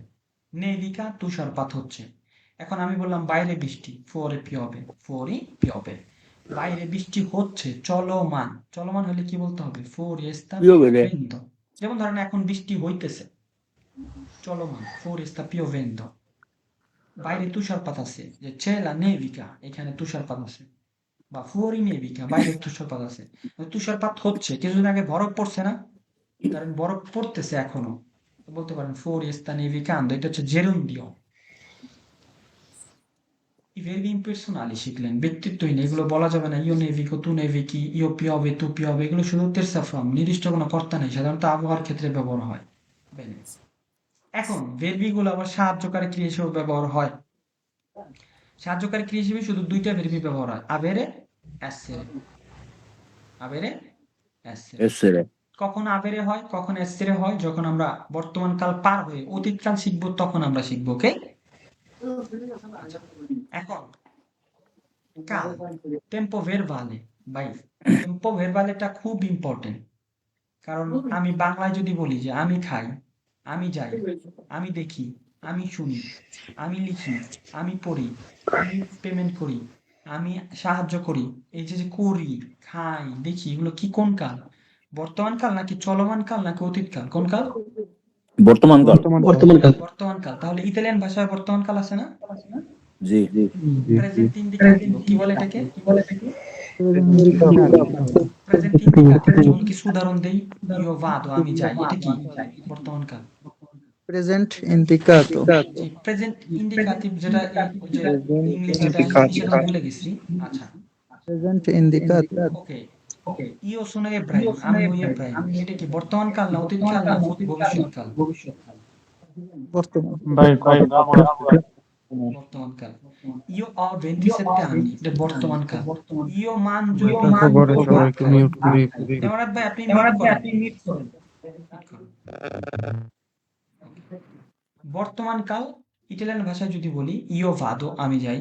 নেভিকা, তুষারপাত হচ্ছে। এখন আমি বললাম বাইরে বৃষ্টি, ফোরে পিওভে, ফোরি পিওভে। বাইরে বৃষ্টি হচ্ছে, চলমান। চলমান হলে কি বলতে হবে? ফোর এস্তা পিওভেন্তো। যেমন ধরেন এখন বৃষ্টি হইতেছে, চলমান, ফোর এস্তা পিওভেন্তো। বাইরে তুষারপাত আছে, যে চেলা নেভিকা, এখানে তুষারপাত আছে। বা ফুরি নেভিকা, বাইরে তুষারপাত আছে। তুষারপাত হচ্ছে, কিছুদিন আগে বরফ পড়ছে না? কারণ বরফ পড়তেছে এখনো, বলতে পারেন ফোর এস্তা নেভিকান্দো। এটা হচ্ছে জেরুন্দিও। I verbi impersonali শিখলেন, ব্যক্তিত্বহীন। এগুলো বলা যাবে না। ইও নেভিকো, তু নেভিকি, ইও পিওভে, তু পিওভে, এগুলো শুধু তেরসা ফর্ম, নির্দিষ্ট কোনো কর্তা নেই, সাধারণত আবহাওয়ার ক্ষেত্রে ব্যবহার হয়। বেনে। এখন verbi গুলো আবার সাহায্যকারী ক্রিয়া হিসেবে ব্যবহার হয়। সাহায্যকারী ক্রিয়া হিসেবে শুধু দুইটা verbi ব্যবহার হয়, আবেরে, essere। আবেরে, essere।
এসেরে।
কখন আবেরে হয়, কখন essere হয়? যখন আমরা বর্তমান কাল পার হয়ে অতীতকাল শিখবো, তখন আমরা শিখবো। ওকে? আচ্ছা, এখন কাল, টেম্পো ভেরবালে। ভাই, টেম্পো ভেরবালেটা খুব ইম্পর্টেন্ট। কারণ আমি বাংলায় যদি বলি যে আমি খাই, আমি যাই, আমি দেখি, আমি শুনি, আমি লিখি, আমি পড়ি, আমি পেমেন্ট করি, আমি সাহায্য করি, এই যে যে করি, খাই, দেখি, এগুলো কি? কোন কাল? বর্তমান কাল নাকি চলমান কাল নাকি অতীত কাল? কোন কাল?
বর্তমান কাল।
বর্তমান কাল।
বর্তমান কাল। তাহলে ইতালিয়ান ভাষায় বর্তমান কাল আছে না?
জি।
প্রেজেন্ট ইন্ডিকেটিভ, কি বলে এটাকে? Present indicative. যেমন কিছু উদাহরণ দেই, ইও ভাদো, আমি যাই, এটা কি? বর্তমান কাল।
প্রেজেন্ট ইন্ডিকাতো।
জি, প্রেজেন্ট ইন্ডিকেটিভ, যেটা ওই যে ইংলিশ, যেটা ইংলিশের আমি ভুলে গেছি। আচ্ছা,
প্রেজেন্ট ইন্ডিকাতো।
ওকে। ইও সোনো এব্রাহিম, আমি ওই এব্রাহিম, এটা কি বর্তমান কাল না অতীত কাল না ভবিষ্যৎ কাল?
বর্তমান।
বর্তমান কাল। ইও অ 27 anni, এটা বর্তমান কাল। ইও মানজো, দেওয়ারাত ভাই আপনি মিউট করেন। বর্তমান কাল ইটালিয়ান ভাষায় যদি বলি ইও ভাদো আমি যাই,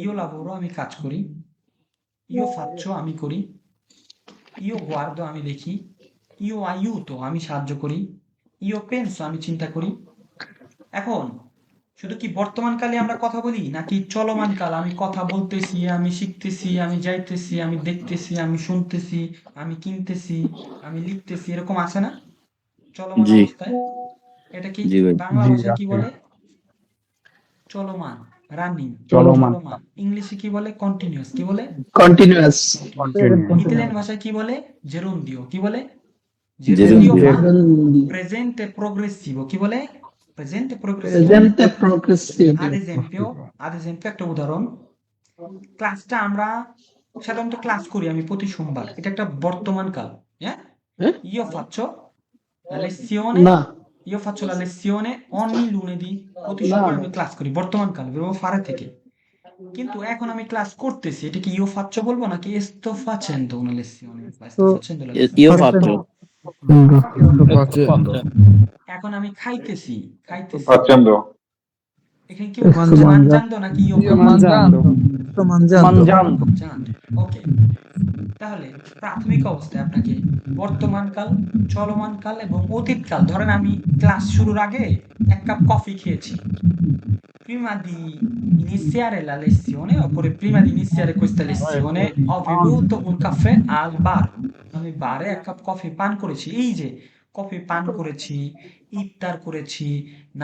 ইও লাভোরো আমি কাজ করি, ইও ফাচ্চো আমি করি, ইও গুয়ার্দো আমি দেখি, ইও আইউতো আমি সাহায্য করি, ইও পেনসো আমি চিন্তা করি। এখন শুধু কি বর্তমান কালে আমরা কথা বলি নাকি চলমান কাল? আমি কথা বলতেছি, আমি শিখতেছি, আমি যাইতেছি, আমি দেখতেছি, আমি শুনতেছি, আমি কিনতেছি, আমি লিখতেছি, এরকম আছে না চলমান
জি
অবস্থায়? এটা কি
জি ভাই।
বাংলা
জি
ভাষায় কি
আছে।
বলে? চলমান, রানিং,
চলমান।
চলমান। ইংলিশে কি বলে? কন্টিনিউয়াস। কি বলে?
Continuous
continuous. ইতালিয়ান ভাষায় কি বলে? জেরুন্দিও। কি বলে?
জেরুন্দিও।
জেরুন্দিও বা
জেরুন্দি
প্রেজেন্টে প্রোগ্রেসিভো। কি বলে? প্রেজেন্টে প্রোগ্রেসিভো।
প্রেজেন্টে প্রোগ্রেসিভ
ad esempio একটা উদাহরণ, ক্লাসটা আমরা সাধারণত ক্লাস করি আমি প্রতি সোমবার, এটা একটা বর্তমান কাল। হ্যাঁ,
হ্যাঁ?
io faccio la lezione
না
io faccio la lezione ogni lunedì, প্রতি সোমবার আমি ক্লাস করি, বর্তমান কাল, verbo fare থেকে। কিন্তু এখন আমি ক্লাস করতেছি, এটা কি io faccio বলবো নাকি sto facendo una lezione বা sto facendo la lezione?
ইও ফাচ্চো।
এখন আমি খাইতেছি,
Facendo.
এখানে কি বলবো? sto mangiando নাকি io
mangiando
mangiando? ওকে, তাহলে প্রাথমিক অবস্থায় আপনাকে বর্তমান কাল, চলমান কাল এবং অতীত কাল, ধরেন আমি ক্লাস শুরুর আগে এক কাপ কফি খেয়েছি, prima di iniziare la lezione oppure prima di iniziare questa lezione ho bevuto un caffè al bar, আমি বারে এক কাপ কফি পান করেছি। এই যে কফি পান করেছি, ইফতার করেছি,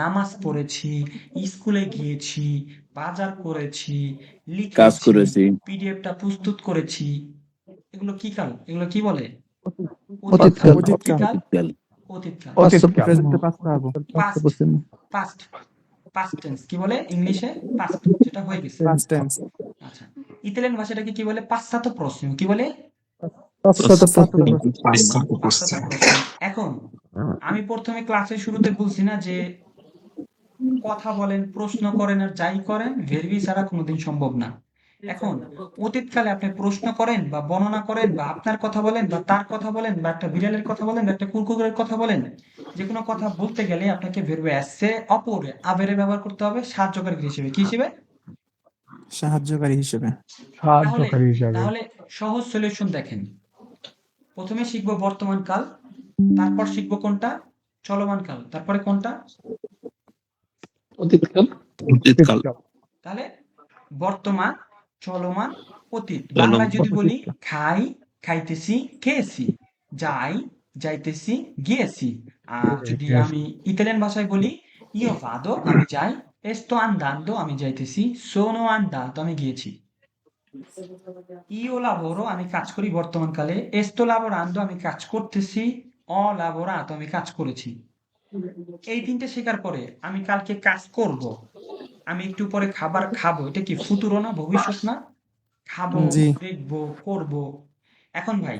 নামাজ পড়েছি, স্কুলে গিয়েছি, বাজার করেছি,
কাজ
লিখেছি,
করেছি।
পিডিএফটা প্রস্তুত করেছি, এগুলো কি কাল? এগুলো কি বলে?
অতীত কাল।
কি কাল?
কাল।
অতীত কাল।
প্রেজেন্টে পাস্তাবো
পাস্ট পাস্ট টেন্স কি বলে ইংলিশে? পাস্ট, যেটা হয়ে গেছে।
পাস্ট টেন্স
আচ্ছা, ইতালিয়ান ভাষাটাকে কি বলে? পাসসাতো প্রসিমো। কি বলে?
পাস্তাতো
পাসসাতো প্রসিমো। এখন আমি প্রথমে ক্লাসের শুরুতে বলছি না যে কথা বলেন, প্রশ্ন করেন আর যাই করেন ভেরবি ছাড়া কোনোদিন সম্ভব না। এখন অতীতকালে আপনি প্রশ্ন করেন বা বর্ণনা করেন বা আপনার কথা বলেন বা তার কথা বলেন বা একটা বিড়ালের কথা বলেন বা একটা কুকুরের কথা বলেন, যে কোনো কথা বলতে গেলে আপনাকে ভেরবে এসে অপরে আবেরে ব্যবহার করতে হবে সাহায্যকারী হিসেবে। কি হিসেবে?
সাহায্যকারী হিসেবে।
তাহলে
সাহায্যকারী হিসাবে।
তাহলে সহজ সলিউশন দেখেন, প্রথমে শিখবো বর্তমান কাল, তারপর শিখবো কোনটা? চলমান কাল, তারপরে কোনটা?
অতীতকাল
তাহলে বর্তমান, চলমান, অতীত। বাংলায় যদি বলি খাই, খাইতেছি, খেয়েছি, যাই, যাইতেছি, গিয়েছি। আর যদি আমি ইতালিয়ান ভাষায় বলি ইও ভাদো আমি যাই, sto andando আমি যাইতেছি, sono andato আমি গিয়েছি। io lavoro আমি কাজ করি বর্তমান কালে, sto lavorando আমি কাজ করতেছি, ho lavorato আমি কাজ করেছি। এই তিনটে শেখার পরে আমি কালকে কাজ করব, আমি একটু পরে খাবার খাবো, এটা কি ফুতুরো না, ভবিষ্যৎ না? খাবো,
জি।
দেখবো, করব। এখন ভাই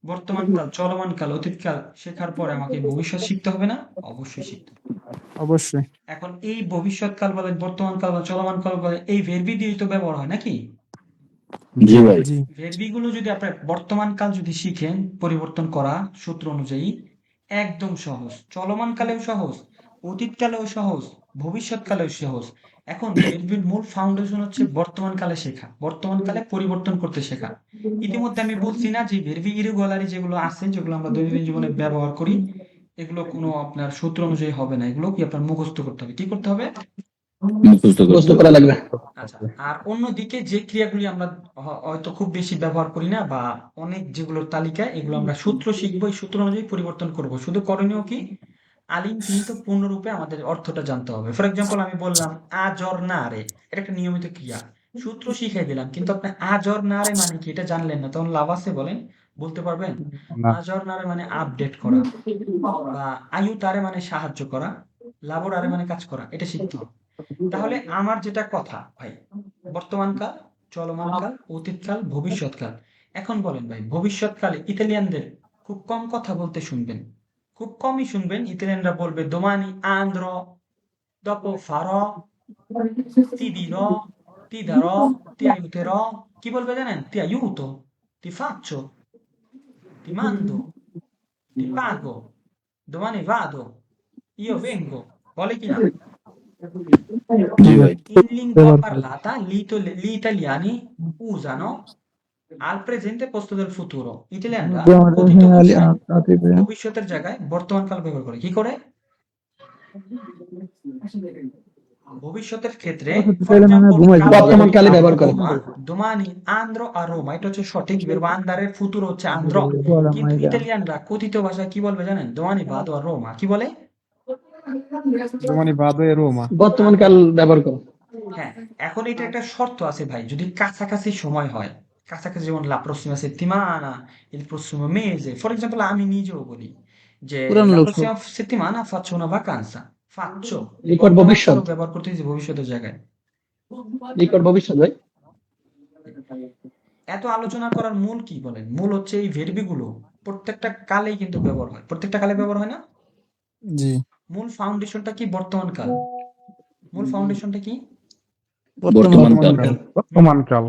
বর্তমান কাল, চলমান কাল, অতীত কাল শেখার পরে আমাকে ভবিষ্যৎ শিখতে হবে না? অবশ্যই শিখতে হবে।
অবশ্যই।
এখন এই ভবিষ্যৎ কাল বলেন, বর্তমান কাল বা চলমান কাল বলেন, এই ভেরবি দিয়েই তো ব্যবহার হয় নাকি?
জি ভাই।
জি
ভেরবি গুলো যদি আপনার বর্তমান কাল যদি শিখেন পরিবর্তন করা সূত্র অনুযায়ী, একদম সহজ। চলমান কালেও সহজ, অতীত কালেও সহজ, ভবিষ্যৎ কালেও সহজ। এখন ভেরবির মূল ফাউন্ডেশন হচ্ছে বর্তমান কালে শেখা, বর্তমান কালে পরিবর্তন করতে শেখা। ইতিমধ্যে আমি বলছি না যে ভেরবি ইরেগুলারি যেগুলো আছে, যেগুলো আমরা দৈনন্দিন জীবনে ব্যবহার করি, এগুলো কোনো আপনার সূত্র অনুযায়ী হবে না, এগুলো কি আপনার মুখস্থ করতে হবে। কি করতে হবে?
মুখস্থ করতে
মুখস্থ
হবে।
করা লাগবে
আচ্ছা, আর অন্যদিকে যে ক্রিয়াগুলি আমরা হয়তো খুব বেশি ব্যবহার করি না বা অনেক যেগুলোর তালিকা, এগুলো আমরা সূত্র শিখবো, এই সূত্র অনুযায়ী পরিবর্তন করব। শুধু করণীয় কি? আলিনফিনিতো পূর্ণরূপে আমাদের অর্থটা জানতে হবে। ফর এক্সাম্পল আমি বললাম আজর্নারে, এটা একটা নিয়মিত ক্রিয়া, সূত্র শিখাই দিলাম, কিন্তু আপনি আজর্নারে মানে কি এটা জানলেন না, তখন লাভ আছে বলেন? বলতে পারবেন?
না।
আজর্নারে মানে আপডেট করা, বা আয়ুতারে মানে সাহায্য করা, লাবোরারে মানে কাজ করা, এটা শিখতে হবে। তাহলে আমার যেটা কথা ভাই, বর্তমান কাল, চলমান কাল, অতীত কাল, ভবিষ্যৎ কাল। এখন বলেন ভাই, ভবিষ্যৎকালে ইতালিয়ানদের খুব কম কথা বলতে শুনবেন, খুব কমই শুনবেন। ইতালিয়ানরা বলবে domani andrò, dopo farò, ti dirò, ti darò, ti aiuterò। কি বলবে জানেন? ti aiuto, ti faccio, ti mando, ti pago, domani vado, io vengo। বলে কিনা?
জি ভাই।
In lingua parlata, gli italiani usano al presente posto del futuro. ইতালিয়ানরা অতীত ভাষায় ভবিষ্যতের জায়গায় বর্তমানকাল ব্যবহার করে। কি করে? ভবিষ্যতের ক্ষেত্রে ফর এক্সাম্পল
বর্তমানকালে ব্যবহার করে।
Ruma domani andrò a Roma, এটা হচ্ছে সঠিক verb andare, futuro হচ্ছে andrò, কিন্তু ইতালিয়ানরা কথিত ভাষায় কি বলবে জানেন? domani vado a Roma, কি বলে?
domani vado a Roma
বর্তমানকাল ব্যবহার করো।
হ্যাঁ, এখন এটা একটা শর্ত আছে ভাই, যদি কাছাকাছি সময় হয়, কাছাকাছি যেমন la prossima settimana, il prossimo mese, for example আমি নিজেও বলি যে
পুরানো
la
লোক
prossima settimana faccio una vacanza, faccio
নিকট ভবিষ্যৎ।
বর্তমানকালও ব্যবহার করতেছি ভবিষ্যতের জায়গায়।
নিকট ভবিষ্যৎ ভাই।
এত আলোচনা করার মূল কি বলেন? মূল হচ্ছে এই ভের্বিগুলো প্রত্যেকটা কালেই কিন্তু ব্যবহার হয়, প্রত্যেকটা কালে ব্যবহার হয় না?
জি
মূল ফাউন্ডেশনটা কি? বর্তমান কাল। মূল ফাউন্ডেশনটা কি?
বর্তমানকাল।
বর্তমানকাল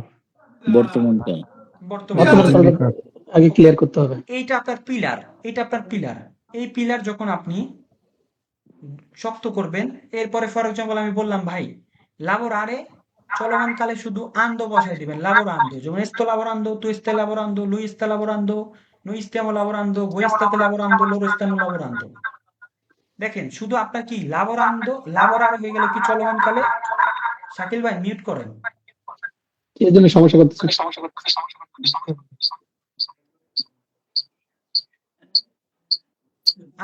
বর্তমানকাল।
বর্তমান
বর্তমানকাল আগে ক্লিয়ার করতে হবে।
এইটা আপনার পিলার, এটা আপনার পিলার। এই পিলার যখন আপনি শক্ত করবেন, এরপরে ফর এক্সাম্পল আমি বললাম ভাই লাবোরারে চলমান কালে শুধু আন্দো বসাই দিবেন, লাবোরান্দো, যেমন esto lavorando, tu stai lavorando, lui sta lavorando, noi stiamo lavorando, voi state lavorando, loro stanno lavorando। দেখেন শুধু আপনার কি লাবোরান্দো, লাবোরারে হয়ে গেল কি চলমান কালে। শাকিল ভাই মিউট করেন।
এর জন্য সমস্যা করতেছে।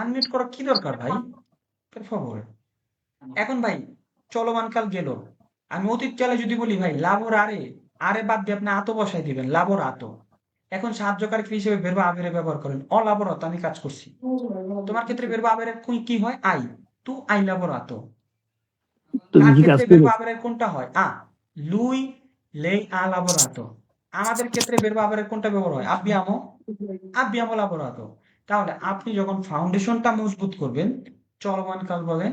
আনমিউট করার কি দরকার ভাই? per favore। এখন ভাই চলমান কাল গেল, আমি অতীত কালে যদি বলি ভাই লাবোরারে, আরে বাদ দিয়ে আপনি আতো বসাই দিবেন, লাবোরাতো। এখন সাহায্যকারী হিসেবে verb আবেরে ব্যবহার করেন, অলাবোরাতো, আমি কাজ করছি। তোমার ক্ষেত্রে verb আবেরের কি হয়? আই, তু আই লাবোরাতো। তার ক্ষেত্রে verb আবেরের কোনটা হয়? lui lei ha lavorato। আমাদের ক্ষেত্রে verb আবেরের কোনটা ব্যবহার হয়? abbiamo lavorato। তাহলে আপনি যখন ফাউন্ডেশনটা মজবুত করবেন, চলমান কাল বলেন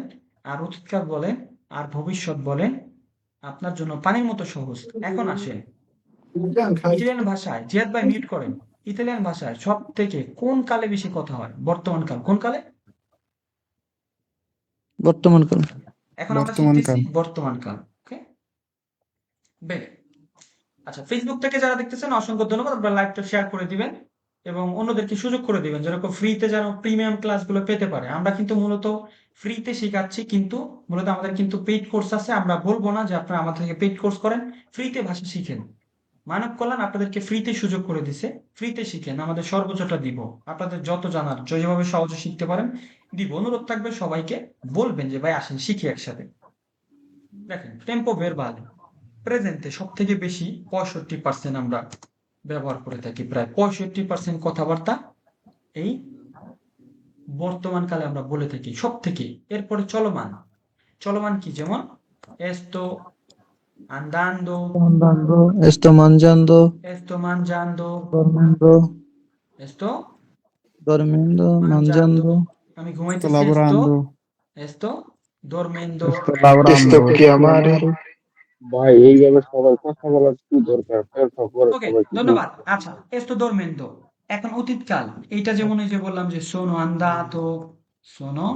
আর অতীতকাল বলেন আর ভবিষ্যৎ বলেন, আপনার জন্য পানির মতো সহজ। এখন আসেন ইতালিয়ান ভাষায়, জিয়াদ ভাই মিউট করেন। ইতালিয়ান ভাষায় সব থেকে কোন কালে বেশি কথা হয়? বর্তমান কাল। কোন কালে?
বর্তমানকাল।
এখন আমরা
বর্তমান
শিখতেছি
কাল।
বর্তমান কাল। ওকে, বেশ। আচ্ছা, ফেসবুক থেকে যারা দেখতেছেন অসংখ্য ধন্যবাদ, আপনারা লাইভটা শেয়ার করে দিবেন এবং অন্যদেরকে সুযোগ করে দিবেন যেরকম ফ্রিতে যেন প্রিমিয়াম ক্লাসগুলো পেতে পারে। আমরা কিন্তু মূলত ফ্রিতে শেখাচ্ছি, কিন্তু মূলত আমাদের কিন্তু পেইড কোর্স আছে। আমরা বলবো না যে আপনারা আমাদের থেকে পেইড কোর্স করেন, ফ্রিতে ভাষা শিখেন। মানব কল্যাণ আপনাদেরকে ফ্রিতে সুযোগ করে দিছে, ফ্রিতে শিখেন, আমাদের সর্বোচ্চটা দিব। আপনাদের যত জানার, যেভাবে সহজে শিখতে পারেন দিব। অনুরোধ থাকবে সবাইকে, বলবেন যে ভাই আসেন শিখি একসাথে। দেখেন টেম্পো ভার্বাল প্রেজেন্টে সব থেকে বেশি 65% আমরা ব্যবহার করে থাকি, প্রায় 65% কথাবার্তা এই বর্তমান কালে আমরা বলে থাকি সব থেকে। এরপরে চলমান, চলমান কি? যেমন esto andando,
Esto mangiando,
esto mangiando,
dormendo,
esto
dormiendo,
mangiando,
mangiando,
আমি
sto
ঘুমাইতেছি,
lavorando
esto dormendo,
sto lavorando
chiamare,
ভাই এইভাবে সবাই কথা বলার কি দরকার? পরে
ওকে
সবাই কি
ধন্যবাদ। আচ্ছা, esto dormendo এখন অতীতকাল, এইটা যেমন এই যে বললাম যে sono andato, sono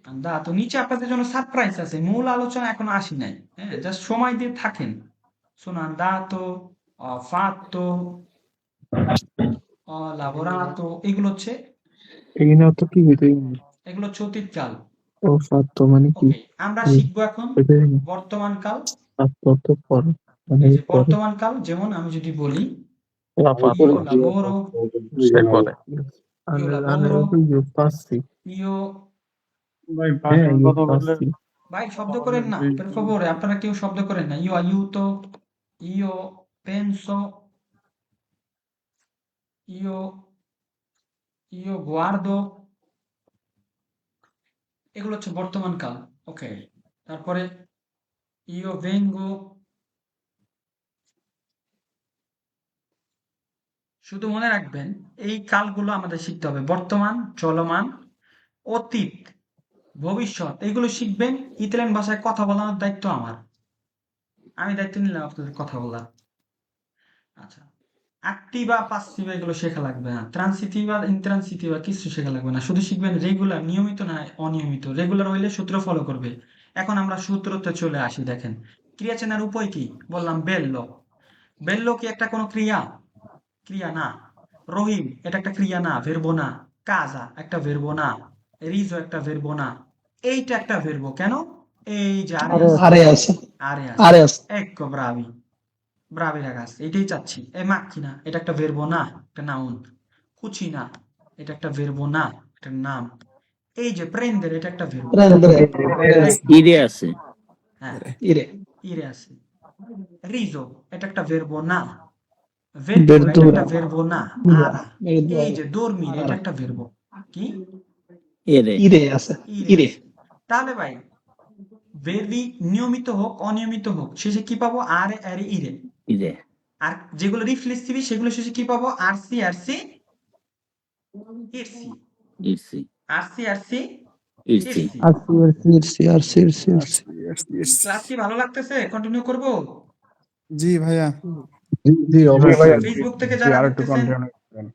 andato। নিচে আপনাদের জন্য সারপ্রাইজ আছে, মূল আলোচনা এখনো আসি নাই, হ্যাঁ, জাস্ট সময় দিয়ে থাকেন। sono andato, ho fatto, ho lavorato, এগুলো হচ্ছে
এখানে তো কি হইতে
এগুলো হচ্ছে অতীতকাল।
ও ফাত্ত মানে কি?
ওকে, আমরা শিখবো এখন বর্তমান কাল।
ফাত্ত তো পর মানে
এই যে
পরে
বর্তমান কাল, যেমন আমি যদি বলি
ফাত্ত
io lavoro,
করে
io lavoro,
পাচ্ছি
io
ভাই ভাষণ কথা বললে
ভাই শব্দ করেন না, per favore, আপনারা কেউ শব্দ করেন না। io aiuto, io penso, io guardo, এগুলো হচ্ছে বর্তমান কাল। ওকে, তারপরে io vengo, শুধু মনে রাখবেন এই কালগুলো আমাদের শিখতে হবে: বর্তমান, চলমান, অতীত, ভবিষ্যৎ। এগুলো শিখবেন। ইতালিয়ান ভাষায় কথা বলানোর দায়িত্ব আমার, আমি দায়িত্ব নিলাম আপনাদের কথা বলার। আচ্ছা, অ্যাক্টিভা, পাসিভা এগুলো শেখা লাগবে না, ট্রান্সিটিভা, ইনট্রান্সিটিভা কিছু শেখা লাগবে না। শুধু শিখবেন রেগুলার, নিয়মিত না অনিয়মিত। রেগুলার হইলে সূত্র ফলো করবে, এখন আমরা সূত্রতে চলে আসি। দেখেন ক্রিয়া চেনার উপায় কি বললাম, বেল্লো। বেল্লো কি একটা কোনো ক্রিয়া? ক্রিয়া না। রহিম এটা একটা ক্রিয়া না, ভেরবো না। কাজা একটা ভেরবো না। রিজো একটা ভেরবো না। এইটা একটা ভেরবো। কেন? এই যে আরে আছে,
আরে আছে,
আরে
আরে
আছে।
আছে।
ecco bravi, bravi ragazzi, এটাই চাচ্ছি। এই macchina এটা একটা ভেরবো না, একটা নাউন। cucina এটা একটা ভেরবো না, একটা নাম। এই যে prendere এটা একটা ভেরবো।
প্রেন্দ্রে,
ইরে আছে।
হ্যাঁ,
ইরে,
ইরে আছে। riso এটা একটা ভেরবো না। verdura এটা
verdura,
একটা ভেরবো না, আরা। এই যে dormire এটা একটা ভেরবো। কি?
এরে
ইরে আছে,
ইরে
ইরে।
আছে। তাহলে ভাই ভেরবি নিয়মিত হোক অনিয়মিত হোক শেষে কি পাবো? আরে আরে ইরে।
ইরে
আর যেগুলো রিফ্লেক্সিভি সেগুলো শেষে কি পাবো? RC RC Etsy.
Etsy
RC RC
Etsy
Etsy.
arsi.
Class কি ভালো লাগতেছে? কন্টিনিউ করব?
জি ভাইয়া।
জি জি অবশ্যই
ফেসবুক থেকে
জি
যারা
আর একটু
দেখতেছেন,
কন্টিনিউ করেন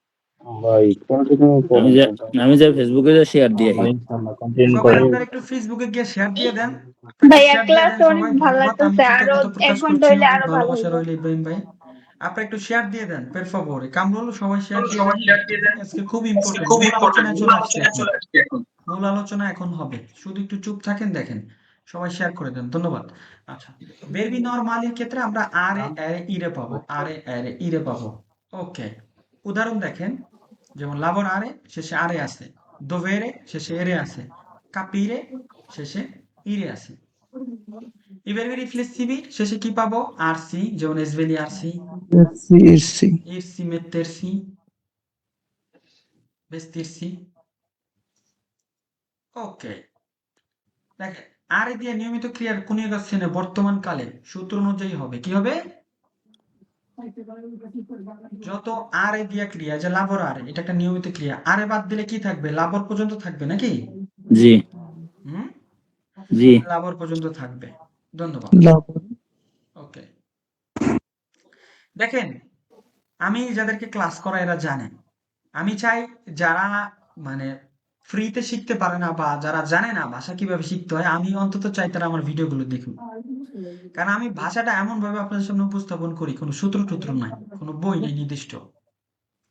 ভাই কন্টিনিউ
আমি
করেন।
যা আমি যা ফেসবুকে যা শেয়ার দিয়ে
ভাই ইনশাআল্লাহ কন্টিনিউ
সবাই
করেন।
আপনারা একটু ফেসবুকে গিয়ে শেয়ার দিয়ে দেন। একটু
ভাইয়া
শেয়ার দিয়ে
ক্লাস
দেন
অনেক
সবাই।
ভালো
ধন্যবাদ। আমি
লাগতেছে, আরো
কৃতজ্ঞতা
1
প্রকাশ
ঘন্টা
করছি।
হইলে
অনেক
আরো ভালো
ভালোবাসা
হইলো।
রইল ইব্রাহিম ভাই। আপনারা একটু শেয়ার দিয়ে দেন per favore। কামরুল সবাই শেয়ার দিয়ে দেন। আজকে খুব ইম্পর্টেন্ট। মূল আলোচনায় চলে আসছি এখন। মূল আলোচনা এখন হবে। শুধু একটু চুপ থাকেন, দেখেন। সবাই শেয়ার করে দেন। ধন্যবাদ। আচ্ছা, verbi normaliর ক্ষেত্রে আমরা আরে এরে ইরে পাবো। আরে এরে ইরে পাবো। ওকে, উদাহরণ দেখেন। যেমন lavorare শেষে আরে আছে, dovere শেষে এরে আছে, capire শেষে ইরে আছে। I verbi riflessivi শেষে কি পাবো? arsi, যেমন svegliarsi,
Irsi.
irsi, mettersi, vestirsi। ওকে, দেখেন আরে দিয়ে নিয়মিত ক্রিয়ার কোণীয় চিহ্নে বর্তমান কালে সূত্র অনুযায়ী হবে কি হবে? যত আরে দিয়া ক্রিয়া, যে লাবর আরে এটা একটা নিয়মিত ক্রিয়া, আরে বাদ দিলে কি থাকবে? লাবর পর্যন্ত থাকবে নাকি?
জি
হুম,
জি
লাবর পর্যন্ত থাকবে। ধন্যবাদ। ওকে, দেখেন আমি যাদেরকে ক্লাস করা এরা জানে। আমি চাই যারা মানে ফ্রিতে শিখতে পারে না বা যারা জানে না ভাষা কিভাবে শিখতে হয়, আমি অন্তত চাই তারা আমার ভিডিওগুলো দেখুন। কারণ আমি ভাষাটা এমন ভাবে আপনাদের সামনে উপস্থাপন করি, কোনো সূত্র টুত্র নাই, কোনো বই নেই নির্দিষ্ট।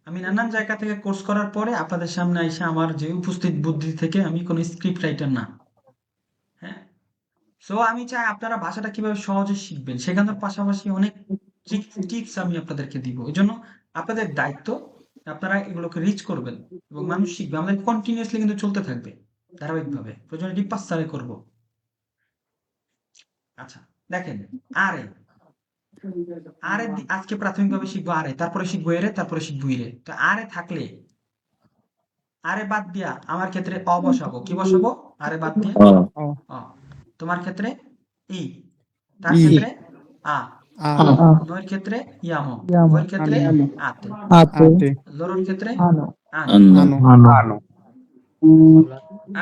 আমি নানান জায়গা থেকে কোর্স করার পরে আপনাদের সামনে এসে আমার যে উপস্থিত বুদ্ধি থেকে, আমি কোনো স্ক্রিপ্ট রাইটার না। হ্যাঁ, সো আমি চাই আপনারা ভাষাটা কিভাবে সহজে শিখবেন, সেখানের পাশাপাশি অনেক টিপস আমি আপনাদেরকে দিব। এই জন্য আপনাদের দায়িত্ব আপনারা এগুলোকে রিচ করবেন এবং মানুষ শিখবে। আমাদের কন্টিনিউয়াসলি কিন্তু চলতে থাকবে ধারাবাহিকভাবে। প্রয়োজনে রিপাসারে করব। আচ্ছা, দেখেন আরে আরে আজকে প্রাথমিকভাবে শিখবো আরে, তারপরে শিখবো এরে, তারপরে শিখবো ইরে। তো আরে থাকলে আরে বাদ দিয়া আমার ক্ষেত্রে অ বসাবো। কি বসাবো? আরে বাদ দিয়ে অ। তোমার ক্ষেত্রে ই, তার
ই,
ক্ষেত্রে আ,
আ,
নয়ের ক্ষেত্রে ইয়ামো,
Yamo.
ওর ক্ষেত্রে
ইয়ামো,
আতে,
Ate.
লোরোর ক্ষেত্রে
Ano.
আনো।
আন্ন
আনো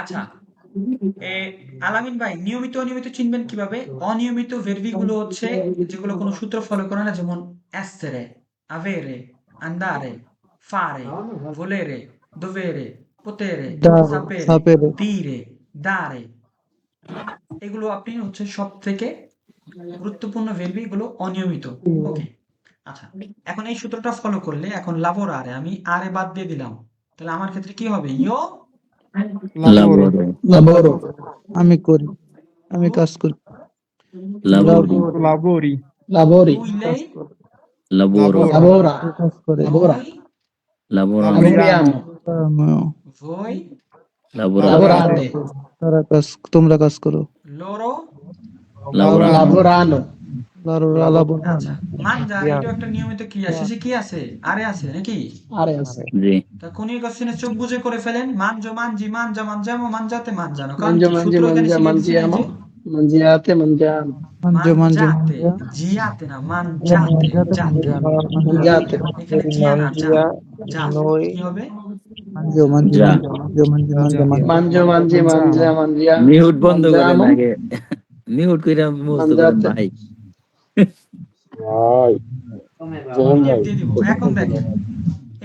আচ্ছা, আলামিন ভাই নিয়মিত অনিয়মিত চিনবেন কিভাবে? অনিয়মিত ভেরবি গুলো হচ্ছে যেগুলো কোনো সূত্র ফলো করে না, যেমন essere, avere, andare, fare, volere, dovere, potere,
Dare.
sapere,
Sapere.
dire, dare। এগুলো আপনি হচ্ছে সব থেকে গুরুত্বপূর্ণ ভেরবি, গুলো অনিয়মিত। ওকে, আচ্ছা, এখন এই সূত্রটা ফলো করলে এখন lavorare আমি আরে বাদ দিয়ে দিলাম, তাহলে আমার ক্ষেত্রে কি হবে? ইয়ো
লাবোরো
লাবোরো,
আমি করি আমি কাজ করি
লাবোরি
লাবোরি
লাবোরি,
tu lei
লাবোরো
লাবোরা,
কাজ করে
লাবোরা,
noi
লাবোরানো
lavoriamo,
voi
লাবোরানো
lavorate,
তোমরা কাজ করো
loro
লাবোরানো
lavorano,
আচ্ছা, mangiare এটাও একটা নিয়মিত ক্রিয়া, শেষে কি আছে? আরে আছে নাকি?
আরে আছে,
জি
তা কোন কোশ্চেনে চোখ বুজে করে ফেলেন, মানজো মানজি মানজা মানজামো মানজাতে মানজানো। কারণ
mangia,
কি
mangia,
সূত্র এখানে
mangia,
শিখিয়ে দিচ্ছি এই
mangiamo,
যে
mangiate, mangiamo,
মানজাতে, জিয়াতে না, মানজাতে, জাতে।
mangiate,
এখানে জিয়া না, যা, যা। কি হবে?
যা
mangio, mangi, mangia, mangia,
mute বন্ধ করেন
mangiamo,
আগে মিউট কইরা মুস্ত করেন
mangiate,
ভাই
ভাই জোহন
PDF
ভাই
দিয়ে দিব। এখন দেখেন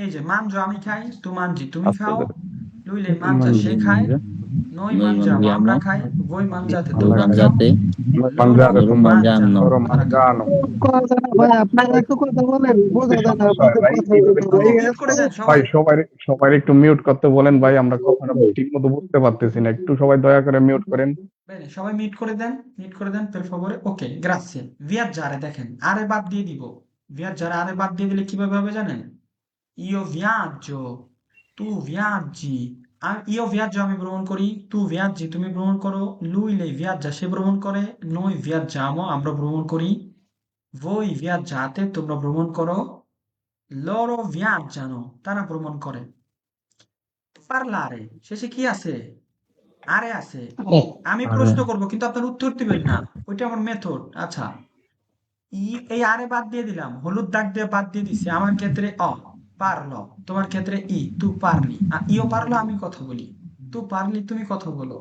এই যে মানজো আমি খাই, তু মানজি তুমি খাও, লুইলে মানজা সে খায়, Noi
noi
mangiamo, আমরা
mangiamo,
খাই, voi mangiate,
voi
তোমরা খাও,
mangiate,
মানজারে
loro
loro
তোমরা
mangiano.
ধরো
তারা খায়।
মানজানো
কথা না ভাই, আপনারা একটু কথা বলেন, বোঝা যায় না
সমস্যা হয়
আপনাদের
ভাই,
কথা
এইভাবে
গুলো
ও
ভাই।
মিউট করে দেন
ভাই
সবাই।
সবাই একটু মিউট করতে বলেন ভাই, আমরা কথাটা ঠিক মতো বুঝতে পারতেছি না, একটু সবাই দয়া করে মিউট করেন।
Bene, সবাই মিউট করে দেন per favore. Ok, grazie. Viaggiare দেখেন, আরে বাদ দিয়ে দিব। Viaggiare আরে বাদ দিয়ে দিলে কিভাবে হবে জানেন? Io viaggio, tu viaggi. Io viaggio আমি ভ্রমণ করি, tu viaggi তুমি ভ্রমণ করো, lui lei viaggia সে ভ্রমণ করে, noi viaggiamo আমরা ভ্রমণ করি, voi viaggiate তোমরা ভ্রমণ করো, loro viaggiano তারা ভ্রমণ করে। Parlare শেষে কি আছে? আরে আছে। আমি প্রশ্ন করব কিন্তু আপনার উত্তর দিবেন না, ওইটা আমার মেথড। আচ্ছা, এই আরে বাদ দিয়ে দিলাম, হলুদ দাগ দিয়ে বাদ দিয়ে দিছি। আমার ক্ষেত্রে পারলো, তোমার ক্ষেত্রে তু পারলি, ইও পারলো আমি কথা বলি, তু পারলি তুমি কথা বলো।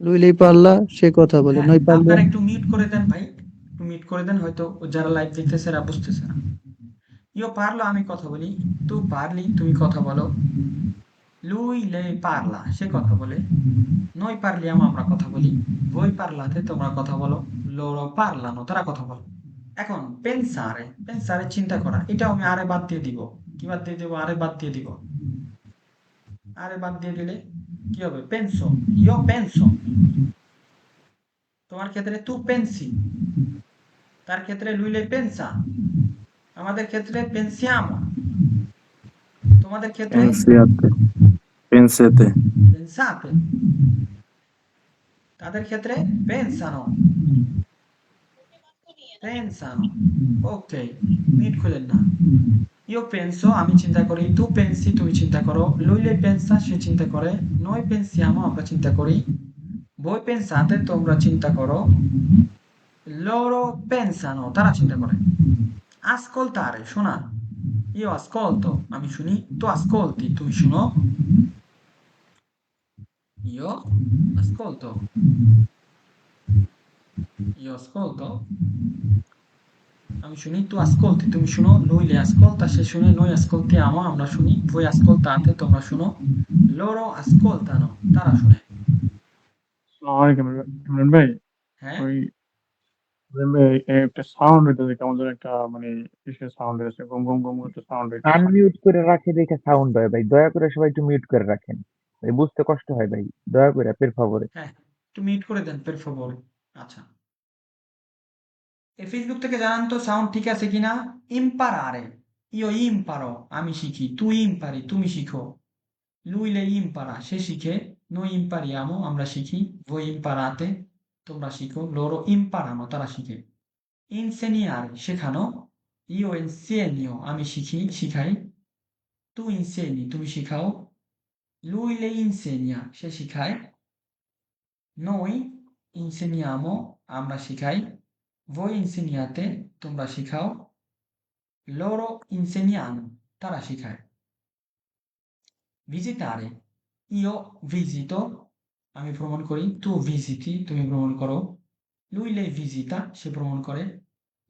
লুইলেই পারলা সে কথা বলে,
হ্যাঁ,
নই পারলে
আপনারা একটু মিউট করে দেন ভাই, একটু মিউট করে দেন, হয়তো যারা লাইভ দেখতেছে এরা বুঝতেছে না। ইও পারলো আমি কথা বলি, তু পারলি তুমি কথা বলো, lui lei parla সে কথা বলে, noi parliamo আমরা কথা বলি, voi parlate তোমরা কথা বলো, loro parlano তারা কথা বলে। এখন pensare চিন্তা করা, এটাও আমি আরে বাদ দিয়ে দিব। কি বাদ দিয়ে দিব? আরে বাদ দিয়ে দিব। আরে বাদ দিয়ে দিলে কি হবে? penso, io penso। তোমার ক্ষেত্রে tu pensi, তার ক্ষেত্রে lui lei pensa, আমাদের ক্ষেত্রে pensiamo, তোমাদের ক্ষেত্রে
Pensiate, pensate,
pensate, তাদের ক্ষেত্রে pensano। Ok, মিউট করেন না। Io penso আমি চিন্তা করি, tu pensi তুমি চিন্তা করো, lui lei pensa সে চিন্তা করে, noi pensiamo আমরা চিন্তা করি, voi pensate তোমরা চিন্তা করো, loro pensano তারা চিন্তা করে। Ascoltare শোনা, io ascolto আমি শুনি, tu ascolti তুমি শুনো, io ascolto, আমি শুনি, tu ascolti তুমি শুনো, lui le ascolta সে শুনে, noi ascoltiamo আমরা শুনি, voi ascoltate তোমরা শুনো, loro ascoltano তারা শুনে।
ইমরান ভাই,
হ্যাঁ,
ওই ইমরান ভাই, একটা সাউন্ড হইতেছে, কেমন যেন একটা মানে কিসের সাউন্ড হইতেছে, গম গম গম একটা সাউন্ড হইতেছে।
আনমিউট করে রাখে দেখে সাউন্ড হয় ভাই, দয়া করে সবাই একটু মিউট করে রাখেন ভাই, বুঝতে কষ্ট হয় ভাই, দয়া করে পের ফাভরে।
হ্যাঁ, একটু মিউট করে দেন per favore। আচ্ছা, এই ফেসবুক থেকে জানান তো সাউন্ড ঠিক আছে কিনা। imparare, io imparo আমি শিখি, tu impari তুমি শিখো, lui lei impara সে শিখে, noi impariamo আমরা শিখি, voi imparate তোমরা শিখো, loro imparano তারা শিখে। insegnare শেখানো, io insegno আমি শিখাই, tu insegni তুমি শিখাও, lui lei insegna সে শিখায়, noi insegniamo আমরা শিখাই, voi insegnate তোমরা শিখাও, loro insegnano তারা শিখায়। visitare, io visito আমি ভ্রমণ করি, tu visiti তুমি ভ্রমণ করো, lui lei visita সে ভ্রমণ করে,